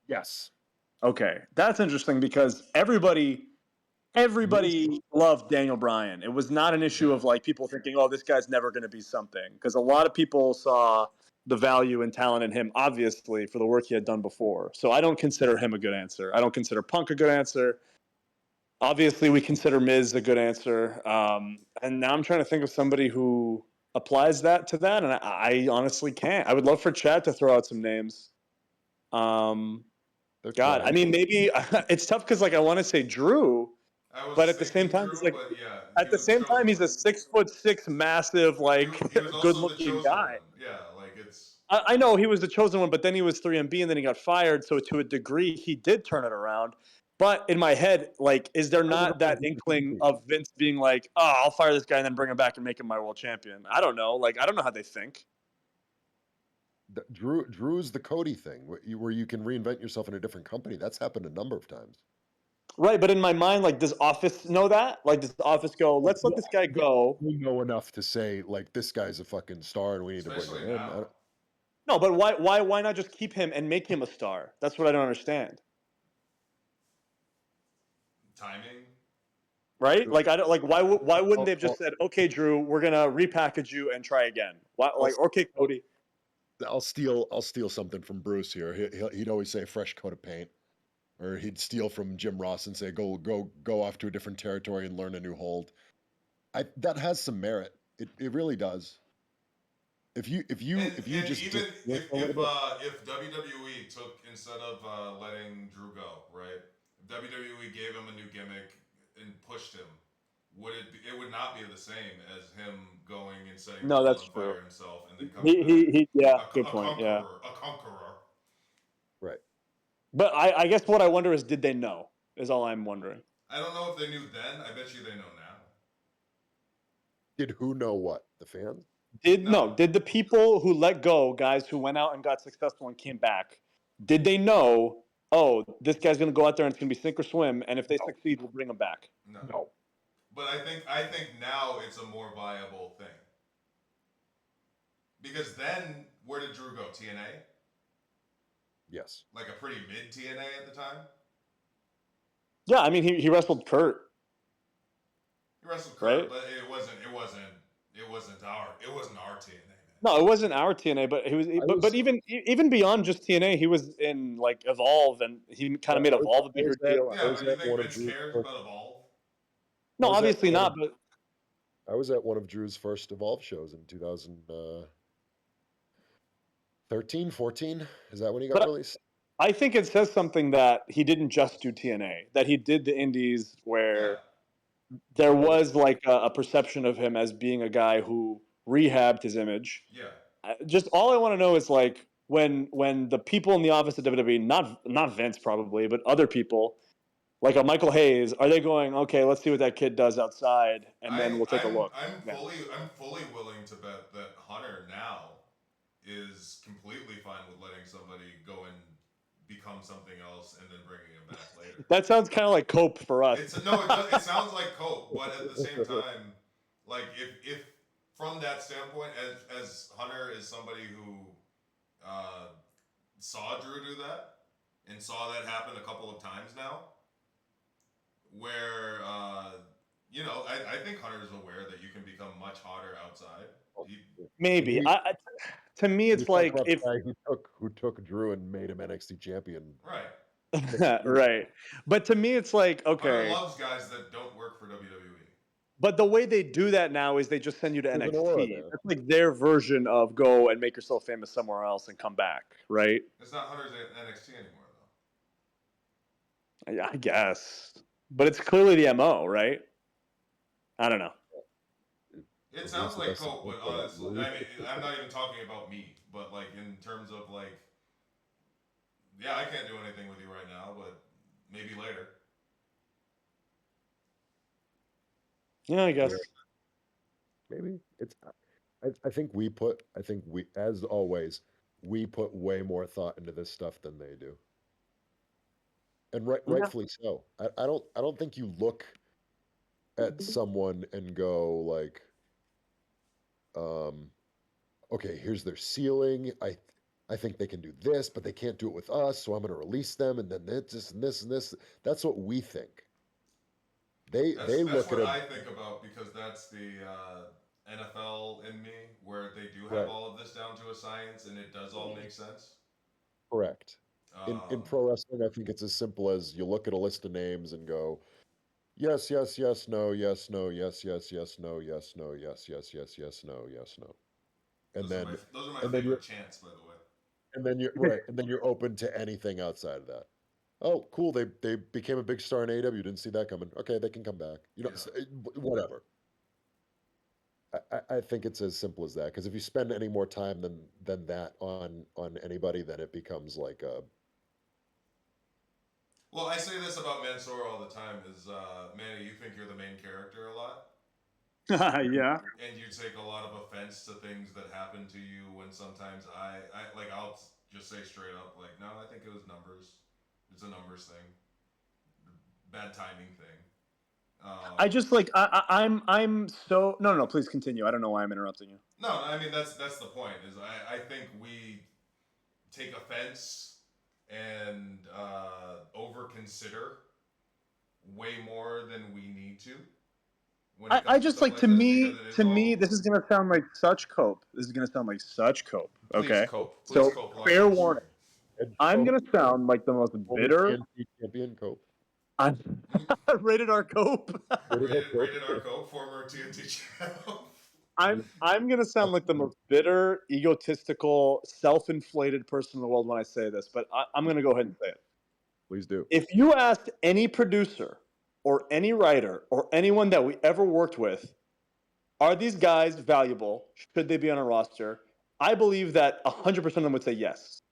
Yes. Okay, that's interesting because everybody loved Daniel Bryan. It was not an issue of like people thinking, "Oh, this guy's never going to be something," because a lot of people saw the value and talent in him, obviously, for the work he had done before. So I don't consider him a good answer. I don't consider Punk a good answer. Obviously, we consider Miz a good answer. And now I'm trying to think of somebody who applies that to that, and I honestly can't. I would love for Chad to throw out some names. They're God, I trying. mean, maybe it's tough because like I want to say Drew, I was but at the same thinking time, Drew, he's like but yeah, at he the was the same chosen time he's a one. 6'6", massive, like He was also the good-looking chosen guy. one. Yeah, like it's. I know he was the chosen one, but then he was 3MB and then he got fired. So to a degree, he did turn it around. But in my head, like, is there not that inkling of Vince being like, "Oh, I'll fire this guy and then bring him back and make him my world champion"? I don't know. Like, I don't know how they think. Drew's the Cody thing, where you can reinvent yourself in a different company. That's happened a number of times. Right, but in my mind, like, does Office know that? Like, does the Office go, "Let's let this guy go"? We know enough to say like this guy's a fucking star and we need to bring Especially him in. now. No, but why not just keep him and make him a star? That's what I don't understand. Timing. Right? Like I don't like why wouldn't they have I'll, just said, "Okay, Drew, we're gonna repackage you and try again"? Why, like, okay, Cody. I'll steal something from Bruce here. He'd always say fresh coat of paint, or he'd steal from Jim Ross and say go off to a different territory and learn a new hold. That has some merit. It really does. if you just even did a little bit, if WWE took, instead of letting Drew go, right? If WWE gave him a new gimmick and pushed him, it would not be the same as him going and setting the No, world that's on true. fire himself and then coming back. Yeah, A good point. Yeah, conqueror. right? but I guess what I wonder is, did they know? Is all I'm wondering. I don't know if they knew then. I bet you they know now. Did who know what? The fans? Did No. did the people who let go, guys who went out and got successful and came back, did they know, oh, this guy's going to go out there and it's going to be sink or swim, and if they succeed, we'll bring him back? No. But I think now it's a more viable thing. Because then, where did Drew go? TNA? Yes. Like a pretty mid TNA at the time? Yeah, I mean, he wrestled Kurt. He wrestled Kurt, right? but it wasn't our TNA, man. No, it wasn't our TNA, but he was. But even beyond just TNA, he was in like Evolve, and he kind of made Evolve a bigger deal. Yeah, but do you think Vince cares about Evolve? No, obviously not. But I was at one of Drew's first Evolve shows in 2013, 14. Is that when he got released? I think it says something that he didn't just do TNA, that he did the indies where there was like a perception of him as being a guy who rehabbed his image. Yeah. Just all I want to know is like when the people in the office at WWE, not Vince probably, but other people, like a Michael Hayes, are they going, okay, let's see what that kid does outside, and then we'll take a look. I'm fully willing to bet that Hunter now is completely fine with letting somebody go and become something else and then bringing him back later. That sounds kind of like Cope for us. It sounds like Cope, but at the same time, like if from that standpoint, as Hunter is somebody who saw Drew do that and saw that happen a couple of times now, where I think Hunter is aware that you can become much hotter outside. Maybe. To me, it's like if who took Drew and made him NXT champion. Right. Right. But to me, it's like, okay. Hunter loves guys that don't work for WWE. But the way they do that now is they just send you to NXT. That's like their version of go and make yourself famous somewhere else and come back, right? It's not Hunter's NXT anymore, though. I guess. But it's clearly the MO, right? I don't know. It sounds like Cope, but honestly, I mean, I'm not even talking about me, but like in terms of like, yeah, I can't do anything with you right now, but maybe later. Yeah, I guess. Maybe it's. I think we, as always, we put way more thought into this stuff than they do, and rightfully so. I don't think you look at someone and go like, okay, here's their ceiling. I think they can do this, but they can't do it with us, so I'm going to release them, and then this and this and this. That's what we think. They look at it. That's what I think about, because that's the NFL in me, where they do have all of this down to a science, and it does all make sense. Correct. In pro wrestling, I think it's as simple as you look at a list of names and go, yes, yes, yes, no, yes, no, yes, yes, yes, no, yes, no, yes, yes, yes, yes, no, yes, no. And those are my favorite chants, by the way. And then you're open to anything outside of that. Oh, cool! They became a big star in AEW. Didn't see that coming. Okay, they can come back. Whatever. I think it's as simple as that. Because if you spend any more time than that on anybody, then it becomes like a. Well, I say this about Mansoor all the time: is Manny, you think you're the main character a lot. Yeah. And you take a lot of offense to things that happen to you, when sometimes I'll just say straight up, like, no, I think it was numbers. It's a numbers thing. Bad timing thing. I just like I'm so no. Please continue. I don't know why I'm interrupting you. No, I mean that's the point. Is I think we take offense and overconsider way more than we need to. I just like to me, this is gonna sound like such Cope. Okay. Please, so fair warning. I'm gonna sound like the most bitter. Champion Cope. I'm Rated R Cope. Rated R Cope, former TNT champ. I'm gonna sound like the most bitter, egotistical, self-inflated person in the world when I say this, but I'm gonna go ahead and say it. Please do. If you asked any producer or any writer or anyone that we ever worked with, are these guys valuable? Should they be on a roster? I believe that 100% of them would say yes.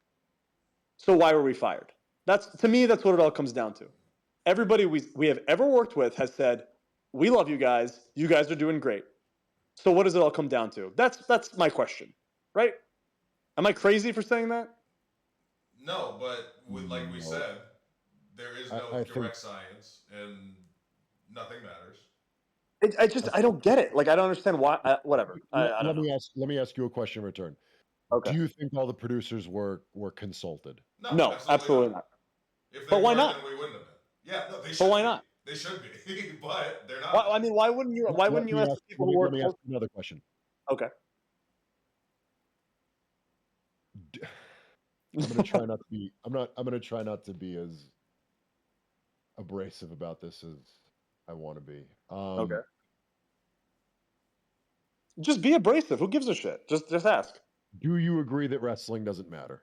So why were we fired? To me, that's what it all comes down to. Everybody we have ever worked with has said, we love you guys. You guys are doing great. So what does it all come down to? That's my question, right? Am I crazy for saying that? No, but like we No. said, there is no I direct think science, and nothing matters. I don't get it. Like I don't understand why. Whatever. I don't know. Let me ask you a question in return. Okay. Do you think all the producers were consulted? No, Absolutely not. If they But why were, not? then we wouldn't have been. Yeah, no, they should But why be. not? They should be, but they're not. Why, I mean, why wouldn't you? Why wouldn't you ask the people who work? Let me ask you another question. Okay. I'm gonna try not to be. I'm gonna try not to be as abrasive about this as I want to be. Okay. Just be abrasive. Who gives a shit? Just ask. Do you agree that wrestling doesn't matter?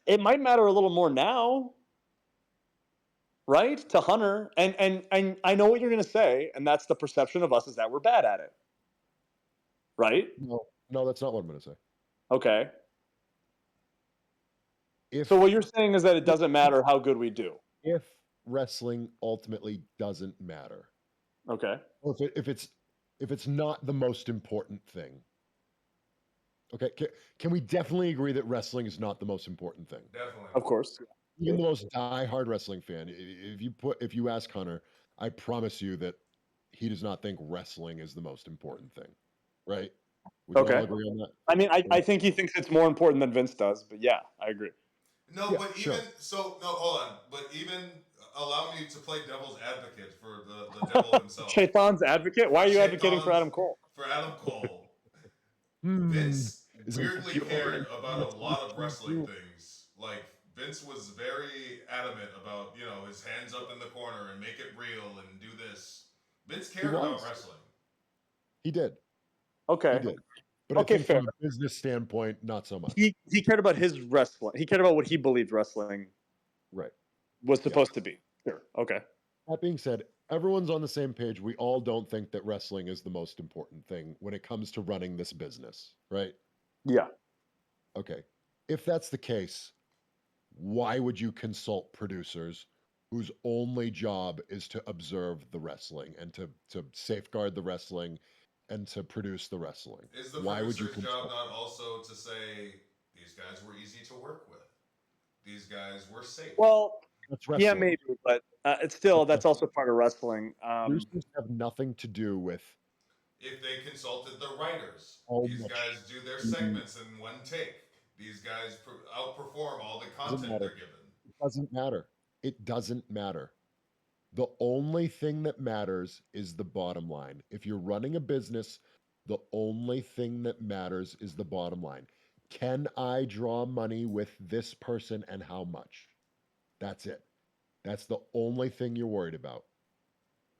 It might matter a little more now, right? To Hunter, and I know what you're gonna say, and that's the perception of us is that we're bad at it, right? No, that's not what I'm gonna say. Okay. If So what you're saying is that it doesn't matter how good we do. if wrestling ultimately doesn't matter, Okay. or if it's not the most important thing, okay, can we definitely agree that wrestling is not the most important thing? Definitely. Of course. Even the most die-hard wrestling fan, if you ask Hunter, I promise you that he does not think wrestling is the most important thing, right? We can all Okay. agree on that. I mean, I think he thinks it's more important than Vince does, but yeah, I agree. No, Yeah, but sure. even so, no, hold on. But even allow me to play devil's advocate for the devil himself. Shaitan's advocate? Why are you advocating for Adam Cole? For Adam Cole. Hmm. Vince Is weirdly it- cared about a lot of wrestling things. Like Vince was very adamant about, his hands up in the corner and make it real and do this. Vince cared about wrestling. He did. Okay. He did. But Okay, I think fair. from a business standpoint, not so much. He cared about his wrestling. He cared about what he believed wrestling Right. was supposed to be. Sure. Okay. That being said, everyone's on the same page. We all don't think that wrestling is the most important thing when it comes to running this business, right? Yeah. Okay. If that's the case, why would you consult producers whose only job is to observe the wrestling and to safeguard the wrestling and to produce the wrestling? Is the Why would you producer's consult? job not also to say these guys were easy to work with? These guys were safe. Well, That's yeah, wrestling. maybe, but it's still that's also part of wrestling. Producers have nothing to do with If they consulted the writers, how these much guys do their segments in one take. These guys outperform all the content they're given. It doesn't matter. It doesn't matter. The only thing that matters is the bottom line. If you're running a business, the only thing that matters is the bottom line. Can I draw money with this person and how much? That's it. That's the only thing you're worried about.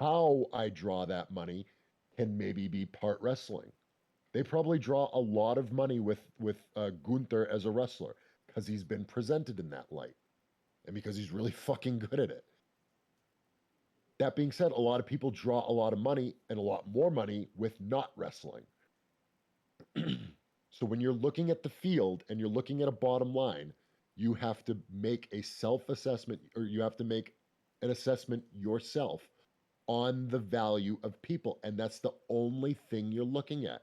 How I draw that money can maybe be part wrestling. They probably draw a lot of money with Gunther as a wrestler because he's been presented in that light and because he's really fucking good at it. That being said, a lot of people draw a lot of money and a lot more money with not wrestling. So when you're looking at the field and you're looking at a bottom line, you have to make a self-assessment or you have to make an assessment yourself on the value of people. And that's the only thing you're looking at.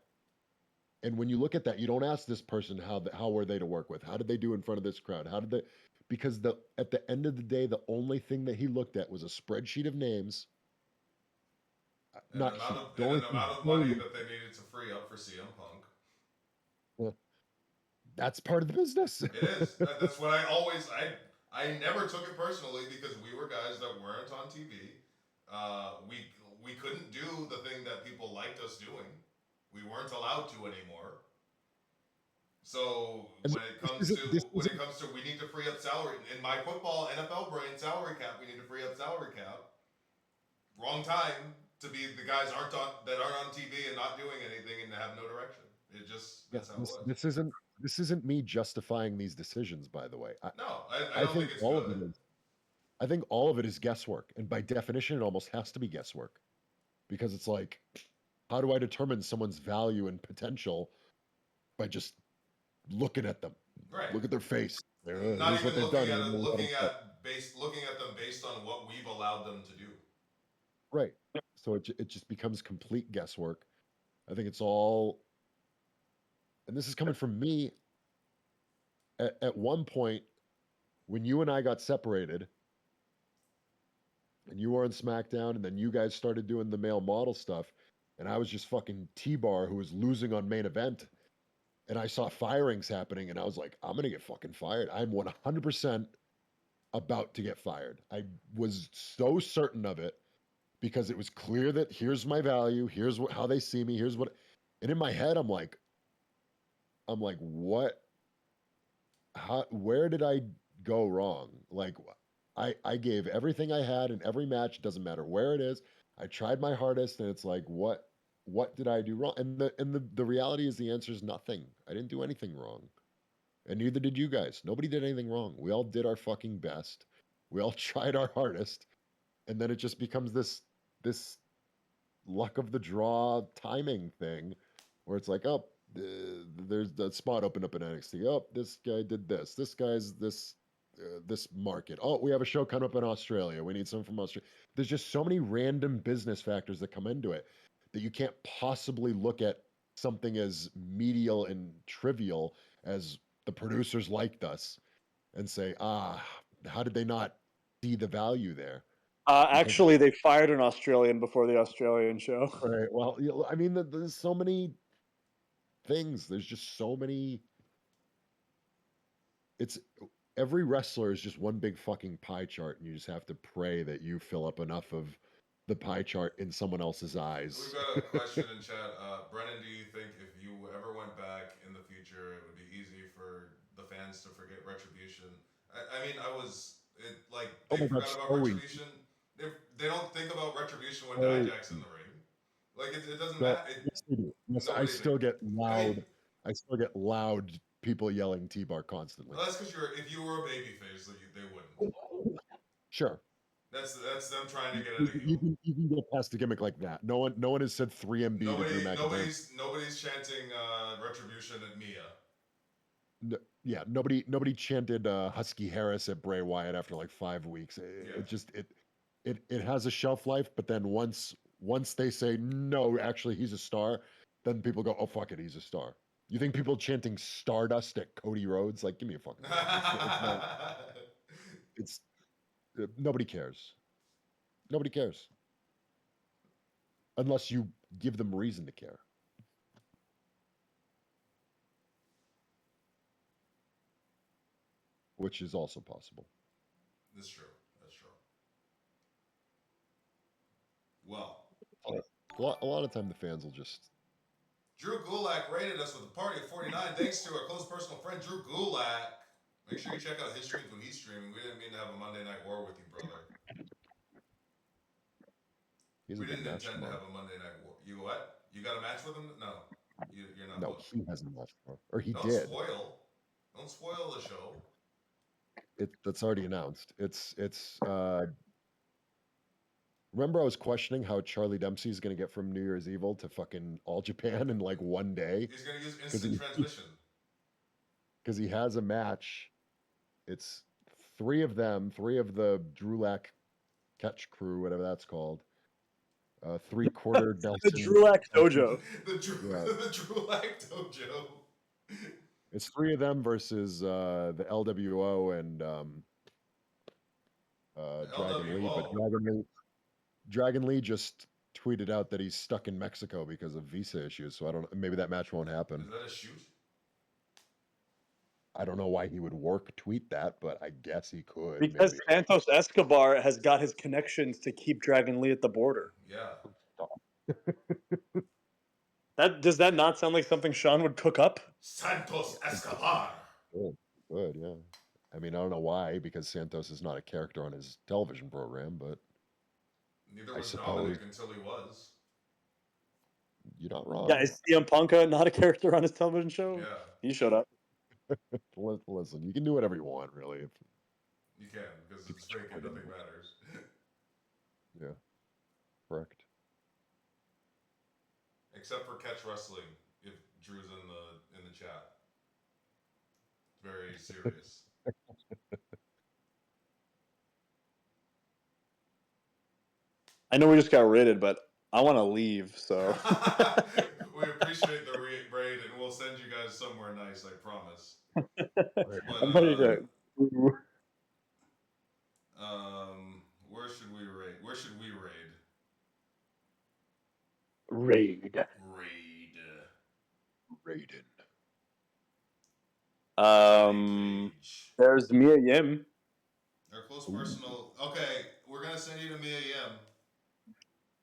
And when you look at that, you don't ask this person how were they to work with? How did they do in front of this crowd? How did they? Because at the end of the day, the only thing that he looked at was a spreadsheet of names. And an amount of money that they needed to free up for CM Punk. Well, that's part of the business. It is. That's what I never took it personally because we were guys that weren't on TV. We couldn't do the thing that people liked us doing. We weren't allowed to anymore. So when it comes to we need to free up salary in my football NFL brain salary cap, we need to free up salary cap. Wrong time. to be the guys that aren't on TV and not doing anything and have no direction. It just that's how it was. This isn't me justifying these decisions, by the way. No, I I don't think think it's all of good. it is. I think all of it is guesswork, and by definition, it almost has to be guesswork, because it's like, how do I determine someone's value and potential by just looking at them? Right. Look at their face. Not Here's what even they've looking done. at and it, here's what it's looking at them based on what we've allowed them to do. right. So it just becomes complete guesswork. I think it's all, and this is coming from me. At one point, when you and I got separated, and you were on SmackDown, and then you guys started doing the male model stuff, and I was just fucking T-Bar who was losing on main event, and I saw firings happening, and I was like, I'm gonna get fucking fired. I'm 100% about to get fired. I was so certain of it because it was clear that here's my value, here's how they see me, here's what, and in my head, I'm like, what? How? Where did I go wrong? Like, I gave everything I had in every match. Doesn't matter where it is. I tried my hardest, and it's like, what did I do wrong? And the reality is the answer is nothing. I didn't do anything wrong, and neither did you guys. Nobody did anything wrong. We all did our fucking best. We all tried our hardest, and then it just becomes this luck of the draw timing thing where it's like, oh, there's the spot opened up in NXT. Oh, this guy did this. This guy's this market. Oh, we have a show coming up in Australia. We need someone from Australia. There's just so many random business factors that come into it that you can't possibly look at something as medial and trivial as the producers liked us and say, how did they not see the value there? Because Actually, they fired an Australian before the Australian show. right, well, I mean, there's so many things. There's just so many. It's every wrestler is just one big fucking pie chart, and you just have to pray that you fill up enough of the pie chart in someone else's eyes. We've got a question in chat. Brennan, do you think if you ever went back in the future, it would be easy for the fans to forget Retribution? I mean, like Oh they my god, forgot about so easy. Retribution. They don't think about Retribution when So Dijak's in easy. the ring. Like it doesn't So, matter. yes, they do. Yes, Nobody think. I mean, I still get loud people yelling T-bar constantly. well, that's because if you were a babyface, they wouldn't. Sure. That's them trying to get at a heel. You can get past a gimmick like that. No one has said 3MB to Drew McIntyre. Nobody's chanting Retribution at Mia. Yeah, nobody chanted Husky Harris at Bray Wyatt after like 5 weeks. It has a shelf life, but then once they say no, actually he's a star, then people go, oh fuck it, he's a star. You think people chanting Stardust at Cody Rhodes? Like, give me a fucking break. It's not. It's nobody cares. Nobody cares unless you give them reason to care. Which is also possible. That's true. That's true. Well, a lot of time the fans will just. Drew Gulak rated us with a party of 49. Thanks to our close personal friend Drew Gulak. Make sure you check out his streams when he's streaming. We didn't mean to have a Monday Night War with you, brother. We didn't intend to have a Monday Night War. You what? You got a match with him? No. You're not. No, he hasn't matched or he Don't did. Don't spoil the show. That's already announced. It's remember I was questioning how Charlie Dempsey is going to get from New Year's Evil to fucking All Japan in like one day. He's going to use instant transmission. Because he has a match. It's three of the Drulak catch crew, whatever that's called. 3/4 Nelson. The Drulak Dojo. the Drulak Dojo. It's three of them versus the LWO and Dragon Lee. But Dragon Lee just tweeted out that he's stuck in Mexico because of visa issues. So I don't know. Maybe that match won't happen. Is that a shoot? I don't know why he would tweet that, but I guess he could. Because maybe. Santos Escobar has got his connections to keep Dragon Lee at the border. Yeah. Does that not sound like something Sean would cook up? Santos Escobar. Good, yeah. I mean, I don't know why, because Santos is not a character on his television program, but Neither I was suppose. Dominic until he was. You're not wrong. Yeah, is CM Punk not a character on his television show? Yeah, He showed up. Listen, you can do whatever you want, really. If you can because you it's can fake join and it nothing anyway. matters. Yeah, correct. Except for catch wrestling, if Drew's in the chat. Very serious. I know we just got raided, but I want to leave. So We appreciate the raid, and we'll send you guys somewhere nice. I promise. Right. But I'm ready to. where should we raid? Where should we raid? Raid. Raid. Raiden. Cage. There's Mia Yim. Our close Ooh. personal. Okay, we're gonna send you to Mia Yim.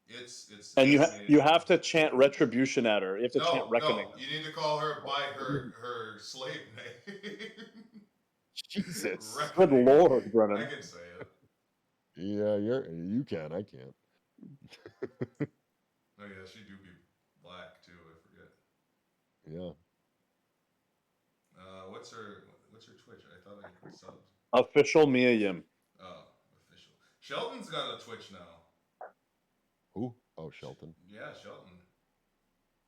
It's And Mia you Yim. have to chant retribution at her. You have to chant reckoning. No, you need to call her by her slave name. Jesus. Good lord, Brennan. I can say it. Yeah, you can. I can't. Oh yeah, she do be black too. I forget. Yeah. What's her Twitch? I thought I subbed. Official Mia Yim. Oh, official. Shelton's got a Twitch now. Who? Oh, Shelton. Yeah, Shelton.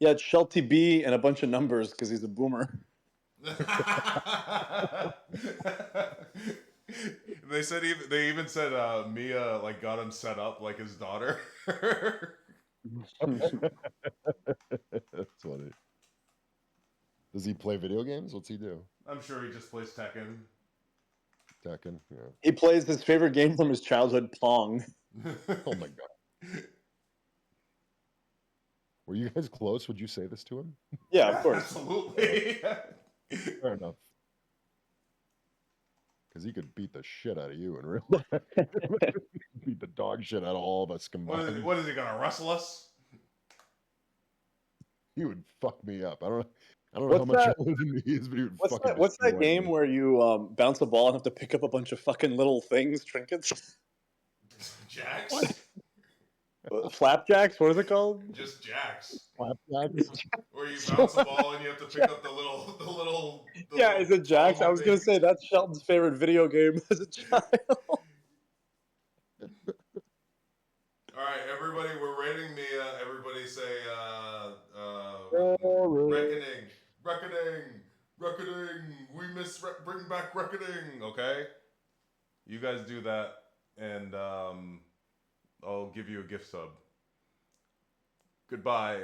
Yeah, it's Shelty B and a bunch of numbers because he's a boomer. They even said Mia like got him set up like his daughter. That's funny. Does he play video games? What's he do? I'm sure he just plays Tekken. Tekken. Yeah. He plays his favorite game from his childhood, Pong. Oh my god. Were you guys close? Would you say this to him? Yeah, of course. Absolutely. Fair enough. Because he could beat the shit out of you in real life. Beat the dog shit out of all of us combined. What is he gonna wrestle us? He would fuck me up. I don't know What's how much that- older than me he is, but he would fucking What's that destroy game me. where you bounce a ball and have to pick up a bunch of fucking little things, trinkets? Jacks? Flapjacks? What is it called? Just jacks. Flapjacks? Where you bounce a ball and you have to pick up the little. Yeah, is it Jacks? I was gonna things. say that's Shelton's favorite video game as a child. All right, everybody, we're rating Mia. Everybody say reckoning. We miss bring back reckoning. Okay, you guys do that, and I'll give you a gift sub. Goodbye.